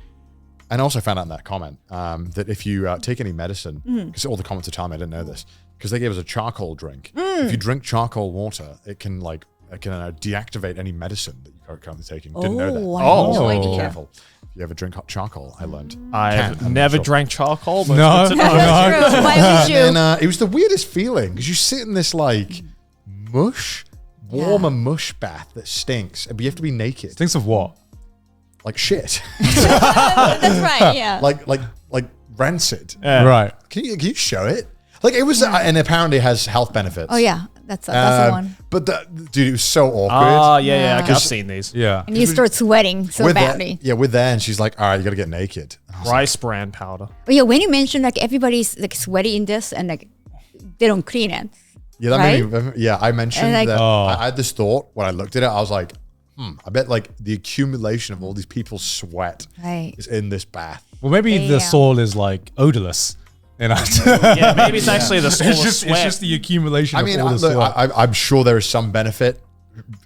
And I also found out in that comment that if you take any medicine, because all the comments are telling me I didn't know this, because they gave us a charcoal drink. If you drink charcoal water, it can deactivate any medicine that you're currently taking. Didn't know that. Wow. So No be idea. careful. If you ever drink hot charcoal, I learned. I've I'm never not sure. drank charcoal, but No. it's good to know. That's true. Why would you? And it was the weirdest feeling because you sit in this like mush, warmer mush bath that stinks, but you have to be naked, Thinks of what? like shit, That's right. Yeah. like rancid. Yeah. Right. Can you show it? Like it was, and apparently it has health benefits. Oh yeah, that's the one. But dude, it was so awkward. Ah, yeah. Yeah. I've seen these. Yeah. And you start sweating so with badly. with that, and she's like, "All right, you got to get naked." And I was like, Rice bran powder. But yeah, when you mentioned like everybody's like sweaty in this and like they don't clean it. yeah, that right? made me. Yeah, I mentioned And, like- that. Oh. I had this thought when I looked at it. I was like, I bet like the accumulation of all these people's sweat Right. is in this bath. Well, maybe the Damn. soil is like odorless. Yeah, maybe it's actually the soul of It's sweat. just the accumulation I of mean, all the sweat. I'm sure there is some benefit.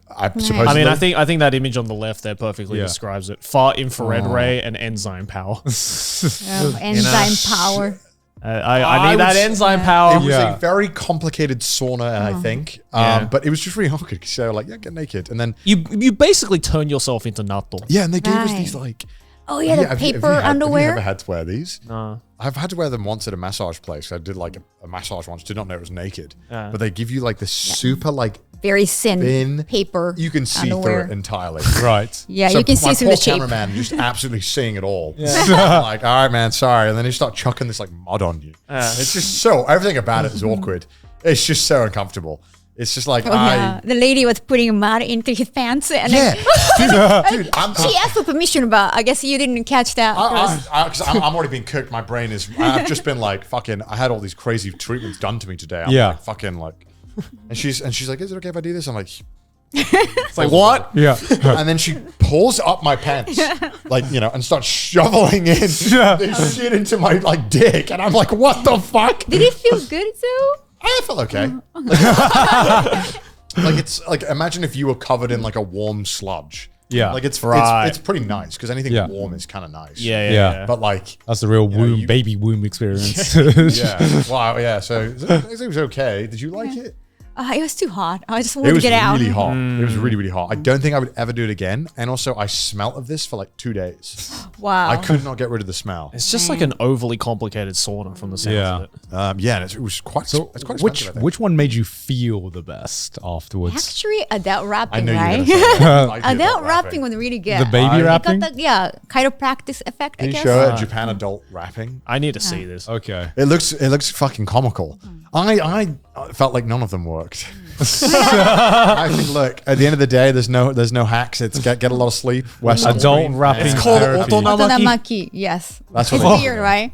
Supposedly. I mean, I think that image on the left there perfectly Yeah. describes it. Far infrared ray and enzyme power. Enzyme power. I need that enzyme power. It was a very complicated sauna, I think. But it was just really awkward because they were like, get naked. And then You basically turn yourself into natto. yeah, and they gave us these like Oh yeah, the paper underwear. Have you ever had to wear these? No. I've had to wear them once at a massage place. I did like a massage once. Did not know it was naked. But they give you like this super like Very thin paper. You can see underwear. through it entirely. Right. Yeah, So you can see my through poor the shape. cameraman just absolutely seeing it all. I'm like, all right, man, sorry. And then they start chucking this like mud on you. It's just so everything about it is awkward. It's just so uncomfortable. It's just like The lady was putting mud into his pants, and yeah, then, dude. she asked for permission, but I guess you didn't catch that. Because I'm already being cooked. My brain is. I've just been like fucking. I had all these crazy treatments done to me today. I'm like, fucking like, and she's like, is it okay if I do this? I'm like, It's like, what? Yeah. and then she pulls up my pants, like and starts shoveling in this shit into my like dick, and I'm like, what the fuck? Did it feel good though? I felt okay. Like it's like imagine if you were covered in like a warm sludge. Yeah. like it's Right. it's pretty nice because anything warm is kind of nice. Yeah. But like That's the real you- baby womb experience. yeah, wow, yeah. So it was okay. Did you like it? It was too hot. I just It wanted to was get out. really hot. It was really, really hot. I don't think I would ever do it again. And also, I smelt of this for like 2 days. Wow. I could not get rid of the smell. It's just like an overly complicated sauna from the sounds Yeah. of it. Yeah, and it was quite. It's quite which expensive, I think. which one made you feel the best afterwards? Actually, adult I wrapping, knew you were right? going to say that. I did Adult that wrapping was really good. The baby It wrapping? got the chiropractic effect, I Can you guess. show it? Japan adult wrapping. I need to see this. Okay. It looks fucking comical. I felt like none of them worked. I think look, at the end of the day, there's no hacks. It's get a lot of sleep. Wear Adult sunscreen, wrapping and- called therapy. Otonamaki, yes. That's It's what it is. weird, right?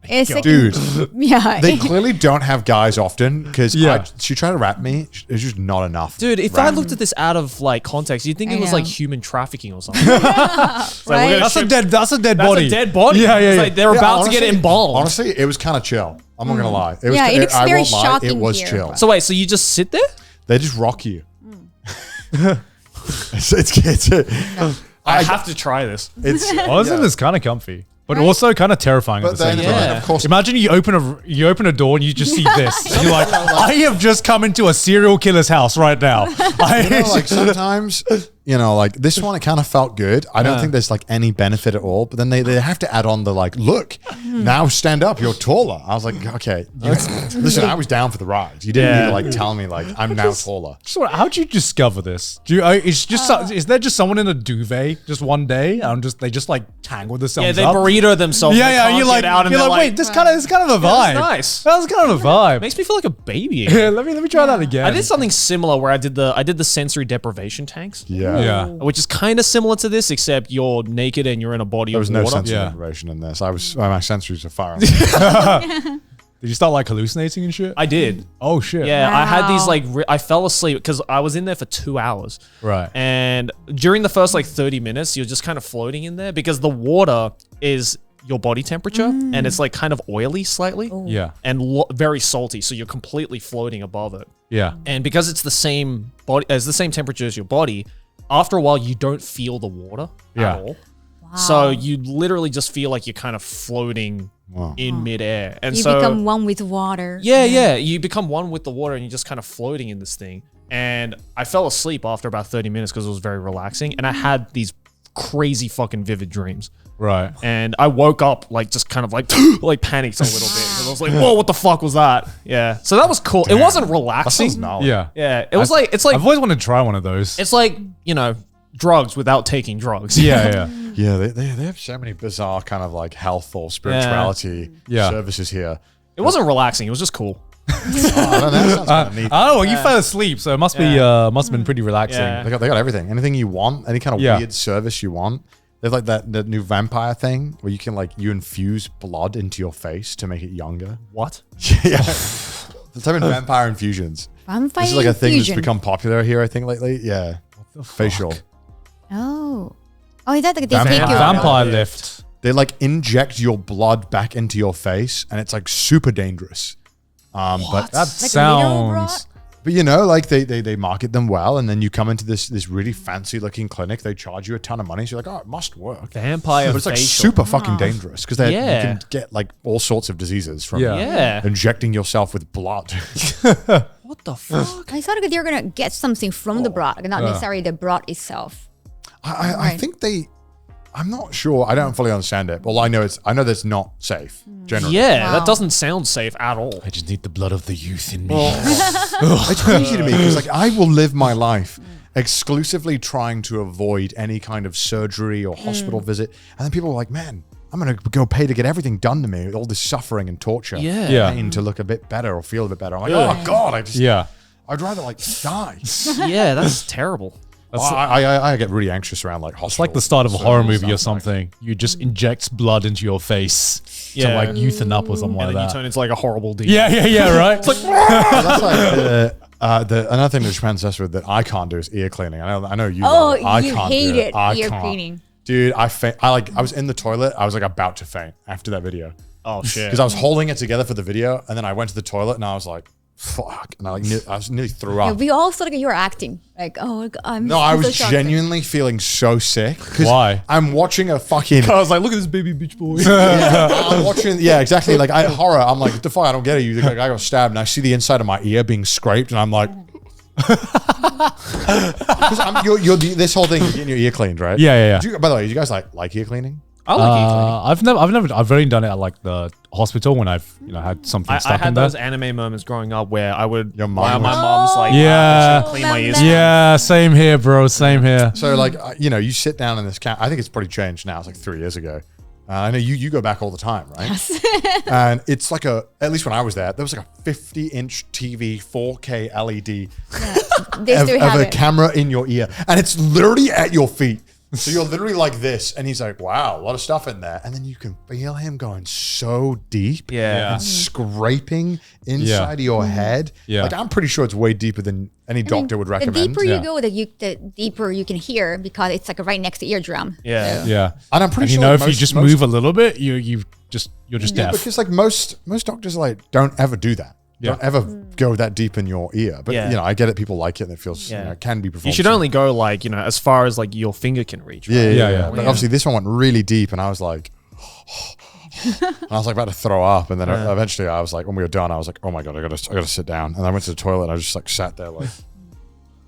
It's like, Dude, yeah. they clearly don't have guys often because Yeah. she tried to wrap me. It's just not enough. Dude, if I looked at this out of like context, you'd think I it was know. like human trafficking or something. It's like, we're Right? gonna That's a ship- dead. That's a dead That's body. a dead body. Yeah, yeah, It's yeah. like they're Yeah, about to get honestly- embalmed. Honestly, it was kind of chill. I'm not gonna lie. It was, Yeah, it looks I very won't lie, shocking It was here. chill. So wait, so you just sit there? They just rock you. it's I have to try this. Honestly, it's kind of comfy, but also kind of terrifying at But the same then, time. Yeah. of course, Imagine you open a door and you just see this. You're like, I have just come into a serial killer's house right now. like sometimes, like this one, it kind of felt good. I don't think there's like any benefit at all. But then they have to add on the like, look, now stand up, you're taller. I was like, okay, listen, I was down for the ride. You didn't need to like tell me like I'm now taller. How'd you discover this? Is there just someone in a duvet just one day and they just like tangle themselves Yeah, they up? burrito themselves. Yeah, they yeah. can't You're get like, out and you're they're like, wait, this kind of a vibe. nice. That was kind of a vibe. Makes me feel like a baby. Yeah, let me try that again. I did something similar where I did the sensory deprivation tanks. Yeah. Which is kind of similar to this, except you're naked and you're in a body There of was no water. sensory Yeah. deprivation in this. My sensories are firing. Did you start like hallucinating and shit? I did. Oh shit. Yeah, I had these Wow. like I fell asleep because I was in there for 2 hours. Right. And during the first like 30 minutes, you're just kind of floating in there because the water is your body temperature and it's like kind of oily slightly Yeah. and very salty. So you're completely floating above it. Yeah. And because it's the same body as the same temperature as your body, after a while you don't feel the water Yeah. at all. So you literally just feel like you're kind of floating in midair. And You so become one with water. yeah, you become one with the water and you're just kind of floating in this thing. And I fell asleep after about 30 minutes because it was very relaxing. And I had these crazy fucking vivid dreams. Right. And I woke up like just kind of like like panicked a little bit. 'Cause I was like, whoa, what the fuck was that? Yeah. So that was cool. It wasn't relaxing. Yeah. Yeah. It was like it's like I've always wanted to try one of those. it's like, drugs without taking drugs. Yeah, yeah. Yeah, they have so many bizarre kind of like health or spirituality Yeah. services here. It wasn't relaxing. It was just cool. I don't know, that sounds kind of neat. Oh, well, you fell asleep, so it must have been pretty relaxing. Yeah. They got everything. Anything you want, any kind of Yeah. weird service you want. They have like that new vampire thing where you can like you infuse blood into your face to make it younger. What? Yeah. The type of vampire infusions. Vampire This is like a thing infusion. that's become popular here, I think, lately. Yeah. Facial. Oh, is that like they Vampire- take you? Vampire lift. They like inject your blood back into your face and it's like super dangerous. But That Like a mineral sounds. But you know, like they market them well, and then you come into this really fancy looking clinic. They charge you a ton of money. So you're like, oh, it must work. Vampire But it's like facial. super fucking dangerous because you can get like all sorts of diseases from injecting yourself with blood. What the fuck? I thought you're gonna get something from the broth, not necessarily the broth itself. I think I'm not sure. I don't fully understand it. Well, I know that's not safe generally. Yeah, that doesn't sound safe at all. I just need the blood of the youth in me. It's crazy to me because like I will live my life exclusively trying to avoid any kind of surgery or hospital visit, and then people are like, "Man, I'm gonna go pay to get everything done to me with all this suffering and torture, pain to look a bit better or feel a bit better." I'm like, "Oh God, I'd rather like die." Yeah, that's terrible. I get really anxious around like hospitals. It's like the start of a horror movie or something. You just inject blood into your face to like youthen up or something like And then that. you turn into like a horrible demon. Yeah, right? It's like, That's like another thing that Japan says with that I can't do is ear cleaning. I know you. love it. I you can't hate do it, I ear can't. cleaning. Dude, I was in the toilet. I was like about to faint after that video Oh shit. because I was holding it together for the video, and then I went to the toilet and I was like, "Fuck!" And I was nearly threw up. We all thought like you were acting. Like, oh, I'm No, I so was shocked. genuinely feeling so sick. 'Cause Why? I'm watching a fucking. I was like, look at this baby bitch boy. I'm watching. Yeah, exactly. Like horror. I'm like, what the fuck? I don't get it. You think like I got stabbed, and I see the inside of my ear being scraped, and I'm like. This whole thing, you're getting your ear cleaned, right? Yeah. By the way, do you guys like ear cleaning? I like ear cleaning. I've only done it at like the hospital when I've had something I stuck had in there. those anime moments growing up where I would Your mom while my was- mom's like Yeah. clean my ears. Yeah, same here, bro. Same here. So like, you sit down in this couch. I think it's pretty changed now. It's like 3 years ago. I know you go back all the time, right? Yes. And it's like at least when I was there was like a 50-inch TV, 4K LED They still have of a it. camera in your ear. And it's literally at your feet. So you're literally like this. And he's like, wow, a lot of stuff in there. And then you can feel him going so deep. Yeah. And scraping inside of your head. Yeah. Like I'm pretty sure it's way deeper than any doctor would recommend. The deeper you Yeah. go, the deeper you can hear because it's like right next to eardrum. Yeah. Yeah. And I'm pretty You sure know, like if you just move a little bit, you're just Yeah, deaf. because like most doctors like don't ever do that. Yeah. Don't ever go that deep in your ear. But Yeah. I get it. People like it and it feels it can be performed. You should only go like, as far as like your finger can reach. Right? Yeah. But obviously this one went really deep and I was like and I was like about to throw up and then eventually I was like when we were done I was like, oh my God, I gotta sit down. And I went to the toilet and I just like sat there like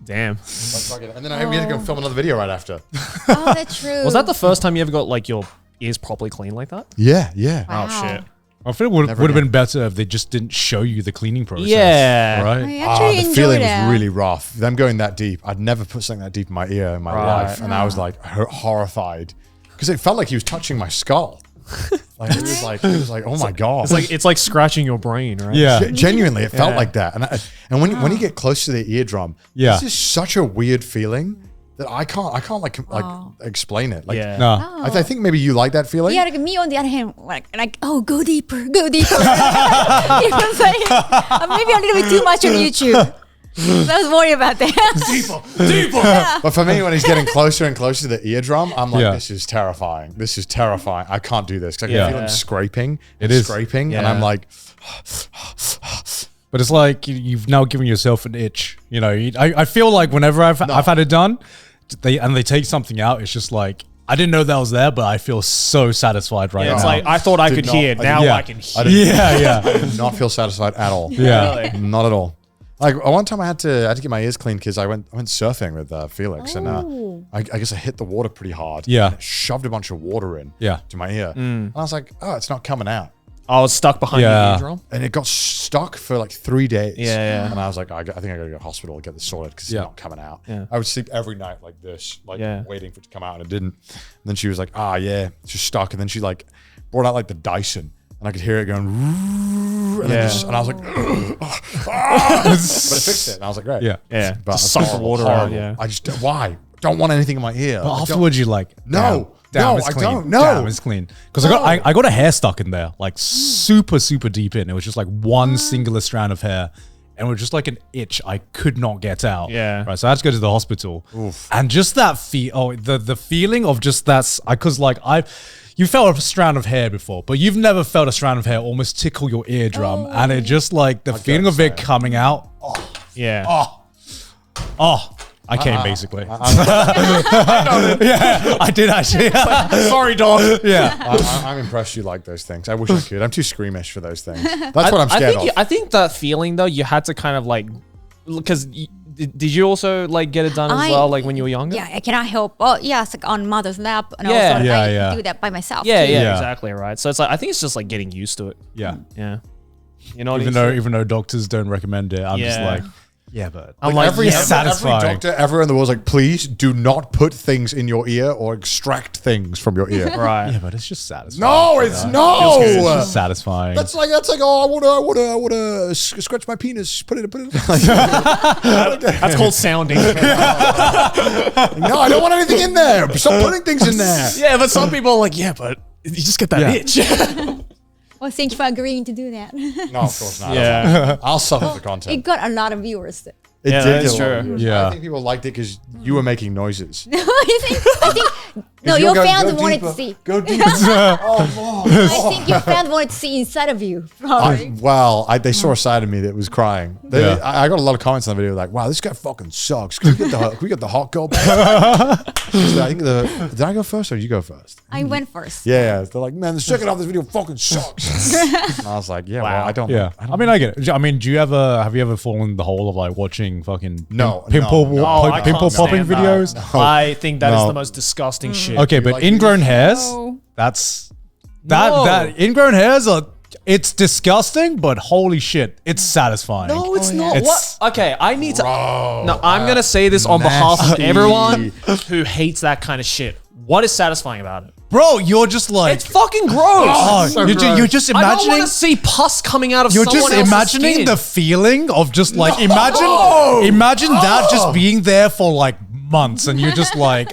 Damn. fuck it. And then we had to go film another video right after. Oh, that's true. Was that the first time you ever got like your ears properly clean like that? Yeah. Oh shit. I feel it would have been better if they just didn't show you the cleaning process. Yeah. Right? I actually The enjoyed feeling it. was really rough. Them going that deep, I'd never put something that deep in my ear in my life. And I was like horrified because it felt like he was touching my skull. Like it was like, oh my God. It's like scratching your brain, right? Yeah. Genuinely, it felt like that. And when you get close to the eardrum, Yeah. this is such a weird feeling that I can't explain it. Like, Yeah. No. I think maybe you like that feeling. Yeah, like me on the other hand, like oh, go deeper. You know what I'm saying? Maybe a little bit too much on YouTube. So I was worried about that. Deeper. But for me, when he's getting closer and closer to the eardrum, I'm like, Yeah. this is terrifying. This is terrifying. I can't do this. 'Cause I can Yeah. feel him scraping. It is. scraping. And Yeah. I'm like, But it's like you've now given yourself an itch. I feel like whenever I've had it done, they take something out, it's just like I didn't know that was there, but I feel so satisfied right Yeah, it's now. like I thought I could not- hear. Now yeah. I can hear. yeah. I did not feel satisfied at all. Yeah. Really? Not at all. Like one time I had to get my ears cleaned because I went surfing with Felix and I guess I hit the water pretty hard. Yeah. And it shoved a bunch of water in Yeah. to my ear. And I was like, oh, it's not coming out. I was stuck behind Yeah. your eardrum. And it got stuck for like 3 days. Yeah. And I was like, I think I gotta go to the hospital and get this sorted because it's Yeah. not coming out. Yeah. I would sleep every night like this, like Yeah. waiting for it to come out and it didn't. And then she was like, yeah, it's just stuck. And then she like brought out like the Dyson and I could hear it going, and, and I was like, but it fixed it. And I was like, great. Yeah. Yeah. But Just suck the water out. Yeah. I just, why? Don't want anything in my ear. But I don't- afterwards, you're like, No. damn, No, it's I clean. don't. No. Damn, it's clean. Because I got a hair stuck in there, like super, super deep in. It was just like one singular strand of hair. And it was just like an itch I could not get out. Yeah. Right. So I had to go to the hospital. And just that the feeling of just that, because like you felt a strand of hair before, but you've never felt a strand of hair almost tickle your eardrum. And it just like the feeling of it coming out. Yeah. Oh, I came basically. Yeah, I did actually. Sorry, dog. Yeah. I'm impressed you like those things. I wish I could. I'm too squeamish for those things. That's what I'm scared of. I think that feeling though, you had to kind of like, because did you also like get it done as well, like when you were younger? Yeah, I cannot help. Oh, yeah, it's like on mother's lap, and Yeah. also Yeah, I do that by myself. Yeah, too. yeah, exactly right. So it's like I think it's just like getting used to it. Yeah. Yeah. You know, Even though doctors don't recommend it, I'm just Yeah. like, yeah, but I'm like, every yeah, but satisfying. Every doctor ever in the world is like, please do not put things in your ear or extract things from your ear. right. Yeah, but it's just satisfying. No, it's It's no. just satisfying. That's like oh, I wanna scratch my penis. Put it. That's called sounding. No, I don't want anything in there. Stop putting things in there. Yeah, but some people are like, yeah, but you just get that Yeah. itch. Well, thank you for agreeing to do that. No, of course not. Yeah. I'll suffer the content. It got a lot of viewers. It Yeah, did that's get a lot of true. views. Yeah. I think people liked it because you were making noises. I think no, your fans wanted to see. Go deeper. I think your fans wanted to see inside of you. Probably. They saw a side of me that was crying. I got a lot of comments on the video like, "Wow, this guy fucking sucks. Can we get the hot girl back?" I think did I go first or did you go first? I went first. Yeah, they're like, "Man, the second half of this video fucking sucks." And I was like, "Yeah, well, I don't." Yeah, I mean, I get it. I mean, have you ever fallen in the hole of like watching fucking pimple I pimple can't popping stand that. videos? I think that is No. the most disgusting shit. Okay, but like ingrown hairs, No. that's No. that ingrown hairs are. It's disgusting, but holy shit, it's satisfying. No, it's not. It's- What? Okay, I need to. No, I'm gonna say this on behalf of nasty. everyone who hates that kind of shit. What is satisfying about it? Bro, you're just like, It's fucking gross. oh, so you're, gross. you're just I don't imagining. want to see pus coming out of You're someone just else's imagining skin. the feeling of just like imagine that just being there for like months, and you're just like,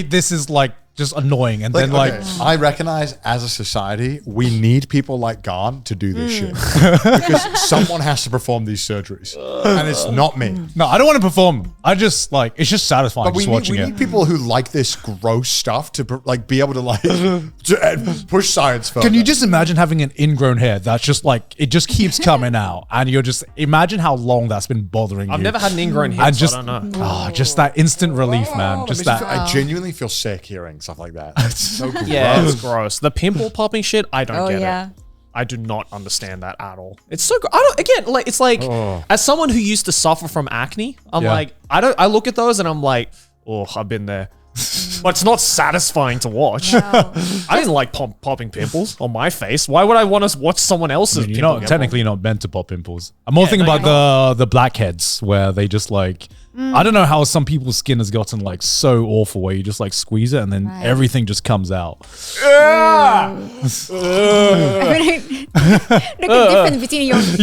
this is like just annoying, and then like. Okay, I recognize as a society we need people like Garn to do this shit because someone has to perform these surgeries, and it's not me. No, I don't want to perform. I just like it's just satisfying But we just watching need it. people who like this gross stuff to like be able to like to push science further. Can you just imagine having an ingrown hair that's just like it just keeps coming out, and you're just imagine how long that's been bothering you. I've never had an ingrown hair, And so just I don't know. oh, just that instant relief, man. Just that. I genuinely feel sick hearing stuff like that. It's so gross. Yeah, it's gross. The pimple popping shit, I don't Oh get yeah. it. I do not understand that at all. It's so I don't again like it's like as someone who used to suffer from acne, I'm Yeah. like I look at those and I'm like, oh, I've been there. But it's not satisfying to watch. I didn't like popping pimples on my face. Why would I want to watch someone else's You're pimple not get technically not meant to pop pimples. I'm more thinking no, about the blackheads where they just like I don't know how some people's skin has gotten like so awful where you just like squeeze it and then everything just comes out. I mean, look at the difference between your eyes.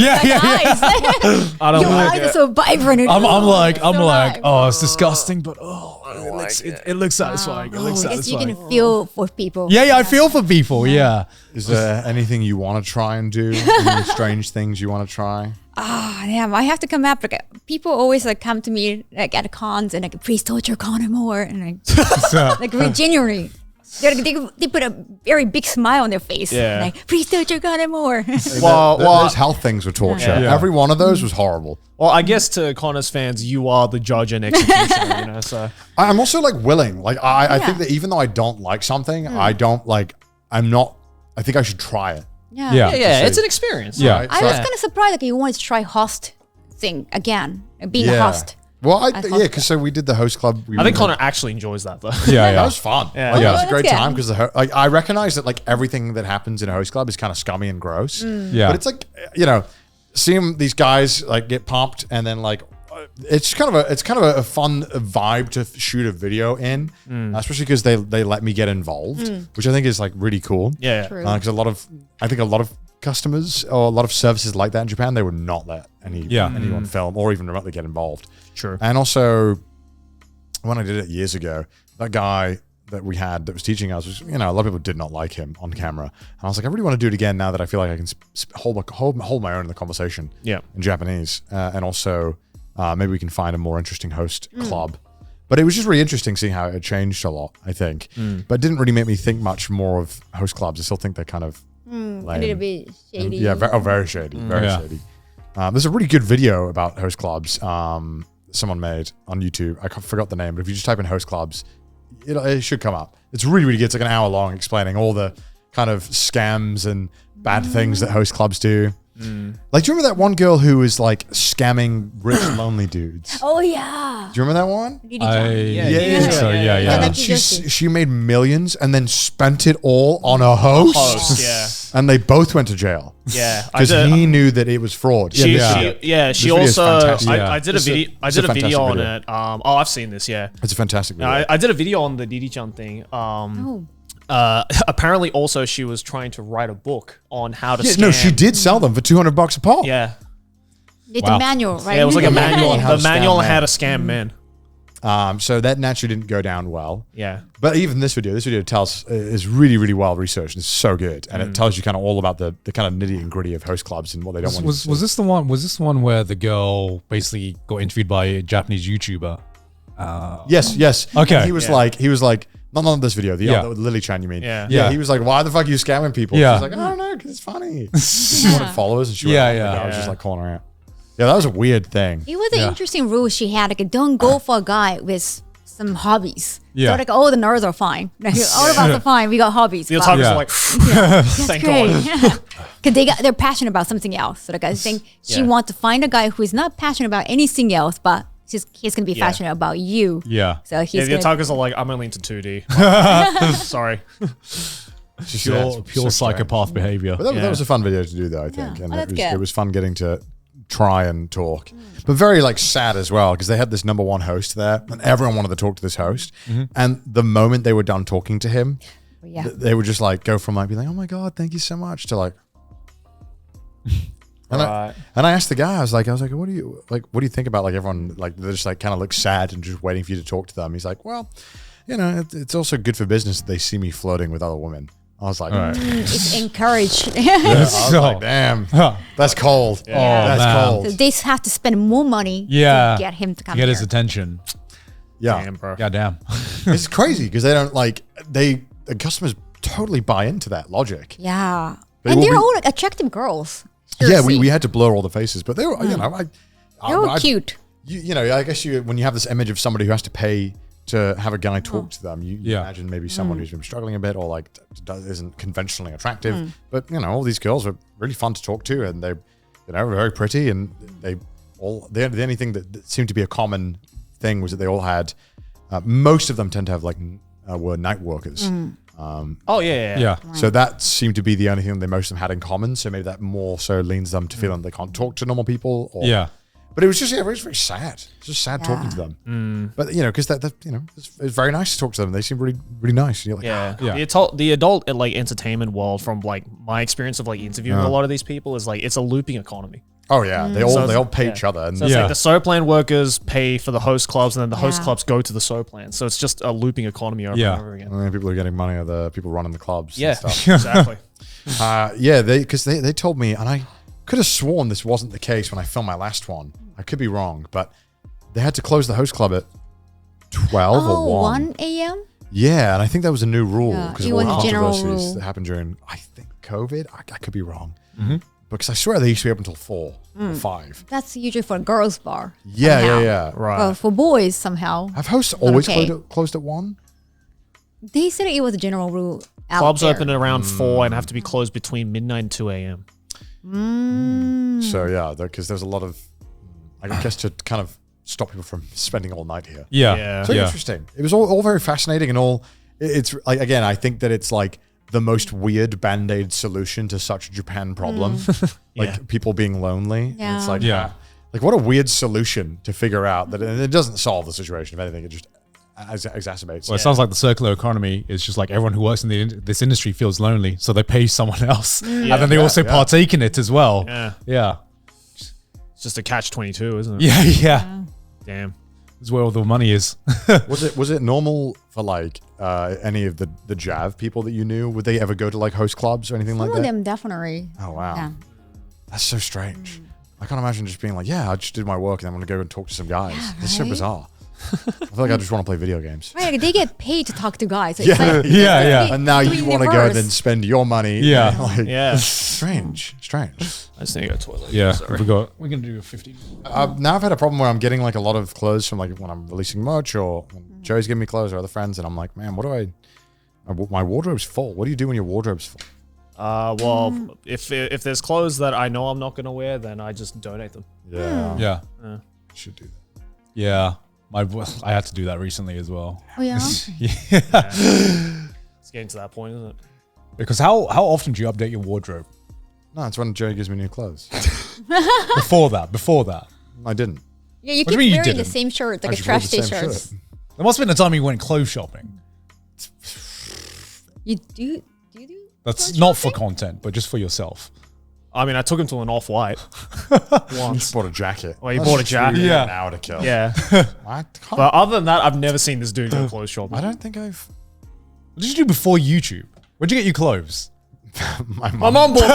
I don't Your like eyes it. are so vibrant. I'm like, So oh, it's disgusting, but it looks satisfying. It looks I guess you satisfying. can feel for people. Yeah, I feel for people. Yeah. Is there anything you want to try and do? Any strange things you want to try? Damn, I have to come up. Like, people always like come to me like at cons and like, please torture Connor more, and like genuinely. They put a very big smile on their face. Yeah. Like, please torture Connor more. Well, those health things were torture. Yeah. Every one of those was horrible. well, I guess to Connor's fans, you are the judge and executioner, you know. So I'm also like willing. Like I think that even though I don't like something, I think I should try it. Yeah. yeah, it's an experience. Yeah. Right? I So was kind of surprised like you wanted to try host thing again, being a host. Well, At host because so we did the host club. I think Connor actually enjoys that though. Yeah, That was fun. Yeah. Like, Yeah. It was a Oh, great that's time good. because I recognize that like everything that happens in a host club is kind of scummy and gross. Yeah. But it's like, seeing these guys like get pumped and then like, it's kind of a fun vibe to shoot a video in, especially because they let me get involved, which I think is like really cool. Yeah. True. Because I think a lot of customers or a lot of services like that in Japan, they would not let anyone film or even remotely get involved. True. And also, when I did it years ago, that guy that we had that was teaching us was, a lot of people did not like him on camera. And I was like, I really want to do it again now that I feel like I can hold my own in the conversation in Japanese. And also, maybe we can find a more interesting host club. But it was just really interesting seeing how it changed a lot, I think. But it didn't really make me think much more of host clubs. I still think they're kind of A little bit shady. yeah, very shady. Very Yeah. shady. There's a really good video about host clubs someone made on YouTube. I forgot the name, but if you just type in host clubs, it should come up. It's really, really good. It's like an hour long explaining all the kind of scams and bad things that host clubs do. Like, do you remember that one girl who was like scamming rich, lonely dudes? Oh yeah. Do you remember that one? Yeah. And she made millions and then spent it all on a host. Yeah. And they both went to jail. Yeah. Because he knew that it was fraud. She This also. video's fantastic. I did a video. I did a video on video. it. I've seen this. Yeah. It's a fantastic video. I did a video on the Didi-chan thing. Apparently, also she was trying to write a book on how to. scam. No, she did sell them for $200 a pop. Yeah. It's a manual, right? Yeah, it was like a manual on how the to manual scam on how men. to scam men. So that naturally didn't go down well. Yeah. But even this video tells is really, really well researched. It's so good, and it tells you kind of all about the kind of nitty and gritty of host clubs and what they don't want. Was this the one? Was this the one where the girl basically got interviewed by a Japanese YouTuber? Yes. Okay. And he was like, not this video. The other Lily Chan, you mean? Yeah. He was like, why the fuck are you scamming people? Yeah. She's like, I don't know, because it's funny. She wanted followers, and she went, oh my God, I was just like calling her out. Yeah, that was a weird thing. It was an interesting rule she had. Like, don't go for a guy with some hobbies. Yeah. So like, all the nerds are fine. Like, all of us are fine. We got hobbies. The but- otakus Yeah. are like, That's thank great. God. Because they're passionate about something else. So like, I think she wants to find a guy who is not passionate about anything else, but he's going to be passionate about you. Yeah. So he's the gonna, otakus are like, I'm only into 2D. Sorry. Pure psychopath behavior. But that was a fun video to do, though, I think. Yeah. And Oh, that's it good. was fun getting to try and talk. But very like sad as well, because they had this number one host there, and everyone wanted to talk to this host. And the moment they were done talking to him, they would just like go from like being like, oh my God, thank you so much, to like. And I asked the guy, I was like, what do you think about like everyone, like they just like kind of look sad and just waiting for you to talk to them? He's like, well, you know, it's also good for business that they see me flirting with other women. I was like, it's encouraged. I was like, damn, that's cold. That's man. cold. So they have to spend more money to get him to come Get here. his attention. Yeah, Damn, bro. God damn. it's crazy because they don't like the customers totally buy into that logic. Yeah. They And will they're be- all like, attractive girls. Yeah, we had to blur all the faces, but they were, you know, They're all cute. You know, I guess when you have this image of somebody who has to pay to have a guy talk to them, you imagine maybe someone who's maybe struggling a bit or like isn't conventionally attractive. But you know, all these girls were really fun to talk to, and they, you know, were very pretty, and the only thing that seemed to be a common thing was that they all had. Most of them tend to have like were night workers. Oh, yeah. Yeah. So that seemed to be the only thing that most of them had in common. So maybe that more so leans them to feeling they can't talk to normal people. Or, Yeah. But it was just, it was very sad. It's just sad talking to them. But, you know, because that you know, it's very nice to talk to them. They seem really, really nice. And you're like, Yeah. The adult like entertainment world, from like my experience of like interviewing a lot of these people, is like it's a looping economy. oh yeah, they all pay each other. And So it's like the SOPLAN workers pay for the host clubs, and then the host clubs go to the SOPLAN. So it's just a looping economy over and over again. and then people are getting money are the people running the clubs. Yeah, And stuff. exactly. Because they told me, and I could have sworn this wasn't the case when I filmed my last one. I could be wrong, but they had to close the host club at 12 or 1 a.m.? Yeah, and I think that was a new rule Yeah, because it of all the was a general controversies rule. that happened during, I think, COVID. I could be wrong. Because I swear they used to be up until 4 or 5. That's usually for a girls' bar. Yeah, somehow. yeah. Right. But for boys, somehow. Have hosts always okay. closed at 1? They said it was a general rule. Out Clubs there. open at around 4 and have to be closed between midnight and 2 a.m. So yeah, because there's a lot of, I guess, to kind of stop people from spending all night here. Yeah. Yeah. So interesting. It was all very fascinating and all. It's like, again, I think that it's like the most weird band-aid solution to such a Japan problem, like people being lonely. Yeah. It's like, Yeah. like what a weird solution to figure out that it doesn't solve the situation. If anything, it just exacerbates. Well, it sounds like the circular economy is just like everyone who works in this industry feels lonely, so they pay someone else, and then they also partake in it as well. Yeah. Yeah. It's just a catch-22, isn't it? Yeah. Damn. That's where all the money is. Was it normal for like any of the Jav people that you knew? Would they ever go to like host clubs or anything Some like of that? them definitely. Oh wow, Yeah. that's so strange. I can't imagine just being like, yeah, I just did my work and I'm gonna go and talk to some guys. It's so right? bizarre. I feel like I just want to play video games. Right, like they get paid to talk to guys. So Yeah. it's like, Yeah. And now you want to go and then spend your money. Yeah. Like, Yeah. Strange. I just need to go to the toilet. Yeah, Sorry. we're going to do a 15. Now I've had a problem where I'm getting like a lot of clothes from like when I'm releasing merch or when Joey's giving me clothes or other friends, and I'm like, man, what do I? My wardrobe's full. What do you do when your wardrobe's full? Well, if there's clothes that I know I'm not gonna wear, then I just donate them. Yeah. Should do that. Yeah. I had to do that recently as well. Oh yeah. It's getting to that point, isn't it? Because how often do you update your wardrobe? No, it's when Joey gives me new clothes. Before that. I didn't. Yeah, you What keep do you mean you wearing the didn't? same shirt, I like a just wore trash the day same shirts. shirt. There must have been a time you went clothes shopping. You do That's clothes not for shopping? content, but just for yourself. I mean, I took him to an off-white Just once. bought a jacket. Well, he bought a jacket. Yeah. An hour to kill. Yeah, I can't. but other than that, I've never seen this dude go clothes shopping. I don't think I've. What did you do before YouTube? Where'd you get your clothes? My My mom. mom bought.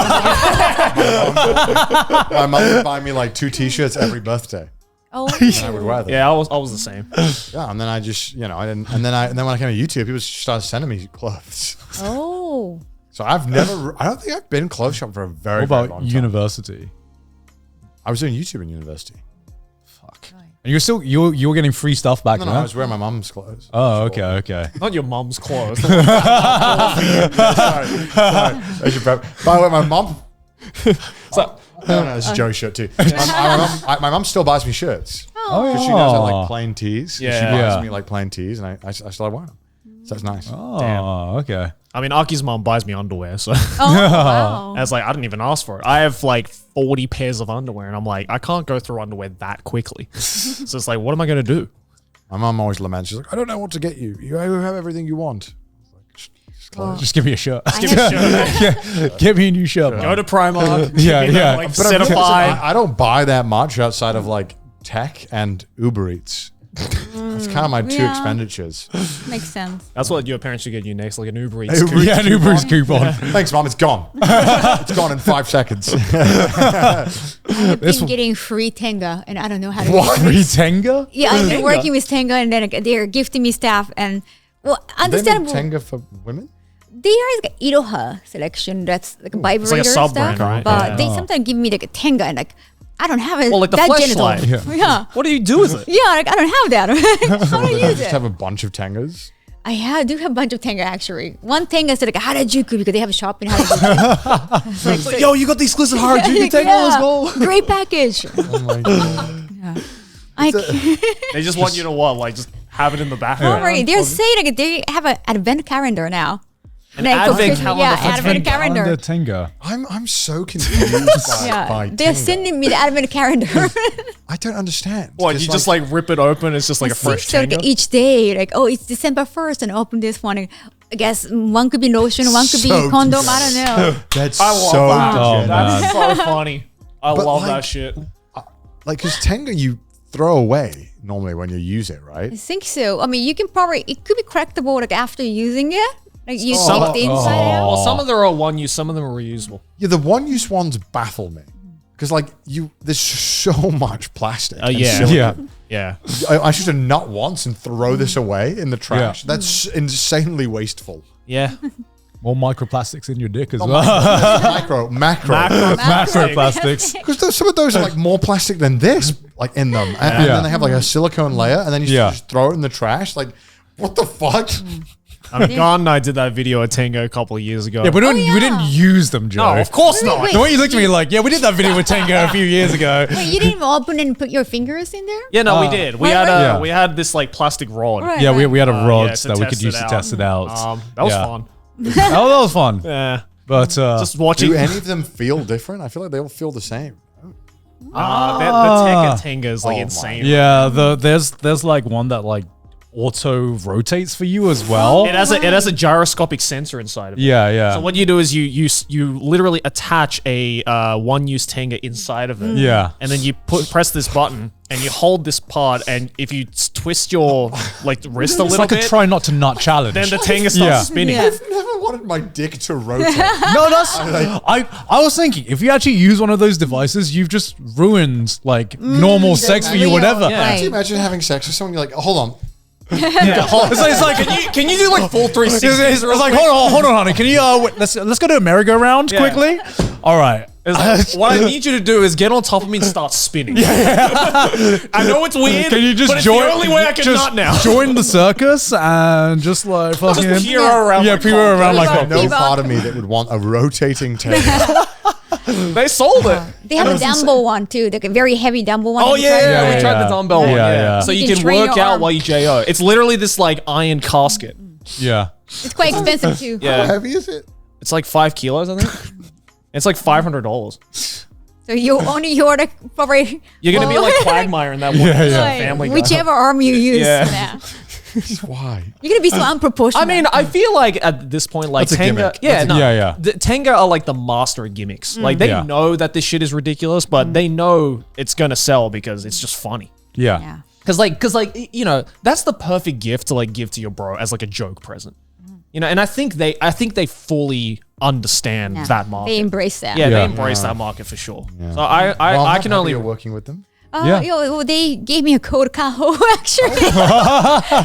My mom would buy me like 2 T-shirts every birthday. Oh, And I would wear them. Yeah, I was the same. Yeah, and then I just, I didn't. And then when I came to YouTube, people started sending me clothes. oh. So I don't think I've been clothes shopping for a very, What very about long time. university? I was doing YouTube in university. Fuck. And you were getting free stuff back No, then? I was wearing my mom's clothes. Oh, okay. Not your mom's clothes. Sorry. I should prep. By the way, my mom. No, this is Joe's shirt too. My mom still buys me shirts. Oh, yeah. Because she knows I like plain tees. Yeah. She buys Yeah. me like plain tees, and I started wearing them. So that's nice. Oh, okay. I mean, Aki's mom buys me underwear, so Oh, wow. I was like, I didn't even ask for it. I have like 40 pairs of underwear, and I'm like, I can't go through underwear that quickly. So it's like, what am I gonna do? My mom always laments. She's like, I don't know what to get you. You have everything you want. I was like, just clothes. Just give me a shirt. Give me a shirt. Give me a new shirt. Go to Primark. Yeah, give me yeah. Like But I'm just- Certified. I don't buy that much outside of like tech and Uber Eats. That's kind of my 2 Yeah. expenditures. Makes sense. That's what your parents should get you next, like an Uber Eats. Uber Eats Yeah, an Uber Eats coupon. Thanks, Mom. It's gone. It's gone in 5 seconds. I've been getting free Tenga, and I don't know how to What? do it. Free Tenga? Yeah, I've been working with Tenga, and then they're gifting me stuff, and well, They make understandable. Tenga for women? There is like Iroha selection that's like a vibrator like a sub stuff, brand, right? but Yeah. they sometimes give me like a Tenga, and like I don't have it. Well, like the that fleshlight. genital. Yeah. What do you do with it? Yeah, like I don't have that. How do I use Just it? have a bunch of Tengas. I do have a bunch of Tenga actually. One Tenga is like a Harajuku because they have a shop in Harajuku. It's like, yo, you got the exclusive Harajuku Tenga, let's go. Great package. Oh my God. They just want you to what? Like, just have it in the background? Already, they're saying like they have an advent calendar now. An Like, for advent Christmas- calendar Yeah, for advent calendar. Under Tenga. I'm so confused by Yeah, they're Tenga. sending me the advent calendar. I don't understand. What, you just like rip it open, it's just like I a fresh think so, like, Tenga? each day, like, oh, it's December 1st, and open this one. And I guess one could be lotion, one could be So condom. I don't know. That's I love so that. Oh, That's so funny. I But, love like- that shit. like, because Tenga you throw away normally when you use it, I right? think so. I mean, you can probably, it could be crackable like after using it. Like you Some- take the inside out. Well, some of them are one use, some of them are reusable. Yeah, the one-use ones baffle me because like there's so much plastic. and yeah. silicone. Yeah. Yeah. I should have nut once and throw this away in the trash. That's insanely wasteful. Yeah. More microplastics in your dick as well. Macro. Macroplastics. Because some of those are like more plastic than this, like in them, and then they have like a silicone layer, and then you Yeah. just throw it in the trash. Like, what the fuck? I mean, Garn and I did that video at Tenga a couple of years ago. Yeah, but we yeah. didn't use them, Joe. no, of course not. wait. The way you looked at me like, yeah, we did that video with Tenga a few years ago. Wait, you didn't even open and put your fingers in there? Yeah, no, we did. We Right, had right. Yeah. we had this like plastic rod. Right. Yeah, we had a rod yeah, to that we test could use it to out. test it out. That was Yeah. fun. That was fun. Yeah. But Just watching Do any of them feel different? I feel like they all feel the same. the Tenga Tenga is like Oh my insane. yeah, there's like one that like auto rotates for you as well. It has a gyroscopic sensor inside of it. Yeah. So what you do is you literally attach a one-use Tenga inside of it. Yeah. And then you press this button and you hold this part, and if you twist your wrist a It's little like bit, a try not to nut challenge. then the Tenga starts spinning. Yeah. I've never wanted my dick to rotate. No, that's I was thinking if you actually use one of those devices, you've just ruined like normal sex for you, real, whatever. Yeah. Can you imagine having sex with someone? You're like, hold on. It's like Can you do like full 360? it's like hold on, honey. Can you let's go to a merry-go-round quickly? All right. It's like, what I need you to do is get on top of me and start spinning. I know it's weird. Can you just but join? It's the only way I can nut now. Join the circus and just like fucking Peer around. yeah, peer around like Keep No on. part of me that would want a rotating Tenga. They sold it. They have a dumbbell one too, like a very heavy dumbbell one. Oh yeah, Yeah, we tried yeah. the dumbbell one. Yeah, Yeah, yeah. So You you can can train work your out arm. while you JO. It's literally this like iron casket. yeah. It's quite expensive too. How Yeah, heavy is it? it's like 5 kilos, I think. It's like $500. So you're the probably You're gonna be like Quagmire in that one Family Guy. whichever arm you use. Yeah. Why? You're gonna be so unproportional. I mean, I feel like at this point, like That's a Tenga, gimmick. yeah, no, Yeah. The Tenga are like the master of gimmicks. Like they Yeah. know that this shit is ridiculous, but they know it's gonna sell because it's just funny. Yeah. yeah. Cause like you know, that's the perfect gift to like give to your bro as like a joke present. You know, and I think they fully understand Yeah. that market. They embrace that. yeah, Yeah. they embrace that market for sure. So I can only You're working with them. Yeah. They gave me a code Kaho actually.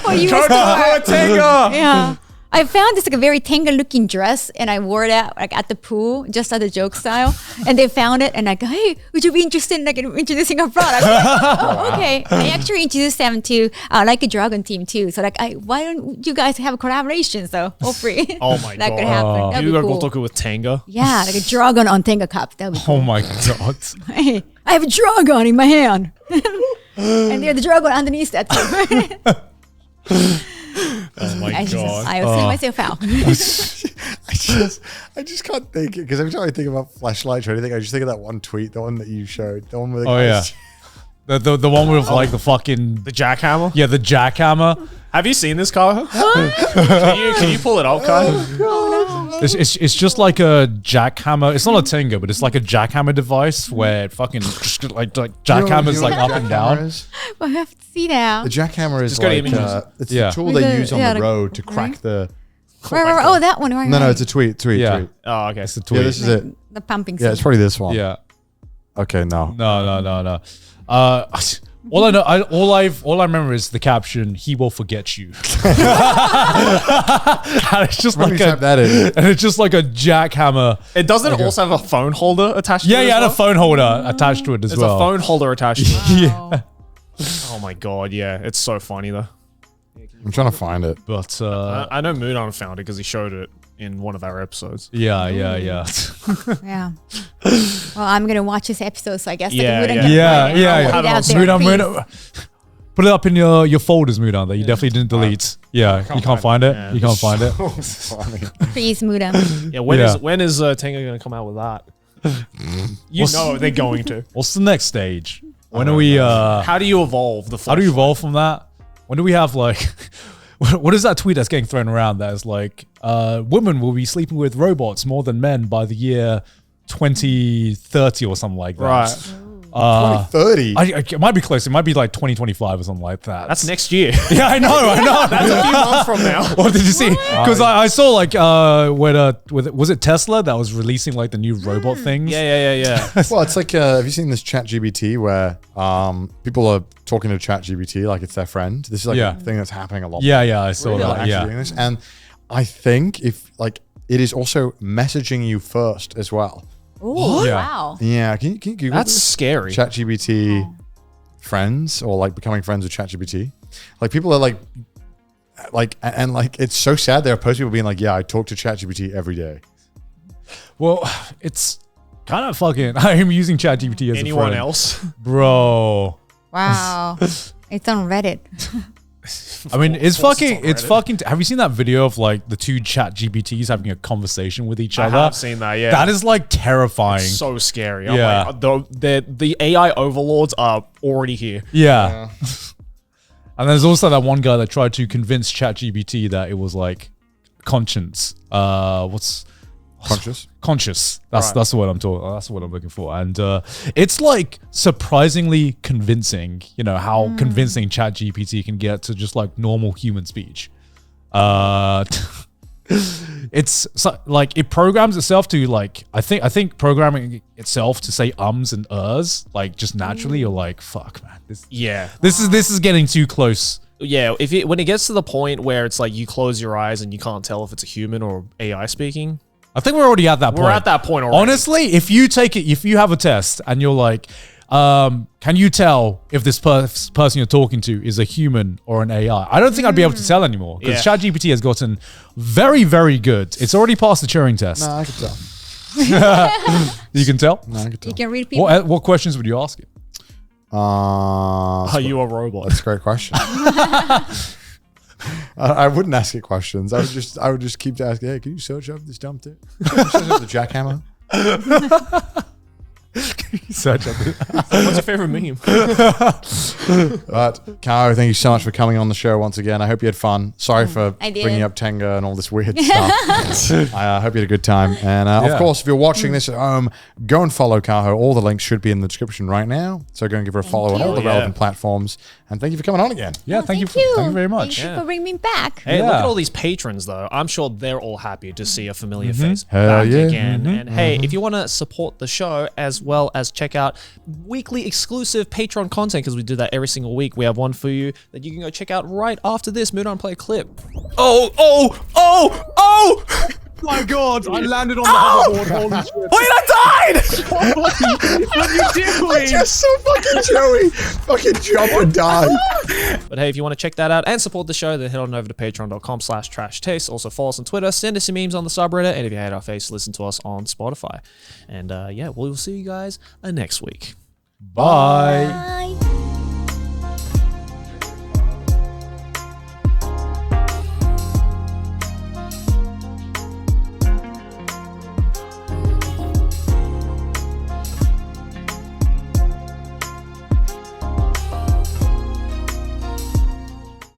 For you. Tenga. Yeah. I found this like a very Tenga looking dress and I wore that like at the pool just as a joke style. And they found it and like, hey, would you be interested in like introducing our product? Oh, okay. I actually introduced them to like a dragon team too. So like, why don't you guys have a collaboration? So hopefully Oh my that god, could happen. That'd you be got cool. Gotoku with Tenga. Yeah, like a dragon on Tenga cup. That would be cool. Oh my god. Hey, I have a dragon in my hand. And there's the dragon underneath that too. Oh my I was seeing myself out. I just can't think because every time I think about flashlights or anything, I just think of that one tweet, the one that you showed, the one with the Oh yeah. guys- The one with like the fucking The jackhammer. yeah, the jackhammer. Have you seen this, Kaho? can you pull it up, Kaho? It's just like a jackhammer. It's not a Tenga, but it's like a jackhammer device where it fucking just like jackhammers like up and down. Jackhammer is? I have to see that. The jackhammer is Just go to like images. it's Yeah. the tool With they the- use on yeah, the the- road to crack the. Right. Oh, that one. Right, No, right. it's a tweet. Yeah. Oh, okay. It's the Yeah, tweet. this is it. The pumping. Yeah, it's scene. probably this one. Yeah. Okay, no. No. All I remember is the caption, "He will forget you." And it's just Let me like type that in. and it's just like a jackhammer. It doesn't also have a phone holder attached to Yeah, it. yeah, as and a well? phone holder attached to it as There's well. a phone holder attached to it. Yeah. Oh my god, yeah. It's so funny though. I'm trying to find it. But I know Mudan found it because he showed it in one of our episodes. yeah. Yeah. Well, I'm gonna watch this episode, so I guess Yeah, like, we wouldn't yeah. get Yeah. put it out there, Mudan, please. Mudan, put it up in your folders, Mudan, that you definitely didn't delete. Yeah, you can't find it. Yeah. You can't find it. Funny. Please, Mudan. Yeah, Yeah. when is Tenga gonna come out with that? You know they're going to. What's the next stage? When are we How do you evolve the how do you evolve from that? When do we have like what is that tweet that's getting thrown around that is like women will be sleeping with robots more than men by the year 2030 or something like that. Right. 30. It might be close. It might be like 2025 or something like that. That's next year. yeah, I know. That's a few months from now. What did you see? Because I saw like was it Tesla that was releasing like the new robot things? Yeah. Well, it's like, have you seen this ChatGPT where people are talking to ChatGPT like it's their friend? This is like Yeah. a thing that's happening a lot. Yeah, I saw People are that. actually Yeah. doing this. And I think if like it is also messaging you first as well. Ooh, Yeah. wow. Yeah, can you Google That's this? scary. ChatGPT friends or like becoming friends with ChatGPT? Like people are like and like it's so sad. There are posts people being like, yeah, I talk to ChatGPT every day. Well, it's kind of fucking. I am using ChatGPT as Anyone a friend. else? Bro. Wow. It's on Reddit. I mean, it's Of course it's fucking. on It's Reddit. fucking. Have you seen that video of like the two ChatGPTs having a conversation with each I other? have seen that. Yeah, That is like terrifying. so scary. Yeah. I'm like, the AI overlords are already here. Yeah. And there's also that one guy that tried to convince ChatGPT that it was like conscience. What's conscious. That's the word I'm talking. That's what I'm looking for. And it's like surprisingly convincing. You know how convincing ChatGPT can get to just like normal human speech. It's like it programs itself to like I think programming itself to say ums and ers like just naturally. You're like, fuck, man. This is getting too close. Yeah, when it gets to the point where it's like you close your eyes and you can't tell if it's a human or AI speaking. I think we're already at that point. We're at that point already. Honestly, if you have a test and you're like, can you tell if this person you're talking to is a human or an AI? I don't think I'd be able to tell anymore because ChatGPT has gotten very, very good. It's already passed the Turing test. No, I can tell. You can tell? No, I can tell. You can read people. What questions would you ask it? Are you a robot? That's a great question. I wouldn't ask it questions. I would just keep asking, hey, can you search up this dump there? Search up the jackhammer. Search up it. What's your favorite meme? But Kaho, thank you so much for coming on the show once again. I hope you had fun. Sorry for bringing up Tenga and all this weird stuff. I hope you had a good time. And of course, if you're watching this at home, go and follow Kaho. All the links should be in the description right now. So go and give her a follow on all the relevant platforms. And thank you for coming on again. Yeah, thank you very much. Thank you for bringing me back. Hey, look at all these patrons, though. I'm sure they're all happy to see a familiar face Hell back yeah. again. And hey, if you want to support the show as well as check out weekly exclusive Patreon content, because we do that every single week, we have one for you that you can go check out right after this. Mudan, play a clip. Oh! My God, I landed on the hoverboard. Holy shit. Wait, I died! What are you doing? Just so fucking Joey. Fucking jump and die. But hey, if you want to check that out and support the show, then head on over to patreon.com/trashtaste. Also follow us on Twitter, send us some memes on the subreddit, and if you hate our face, listen to us on Spotify. And yeah, we'll see you guys next week. Bye. Bye.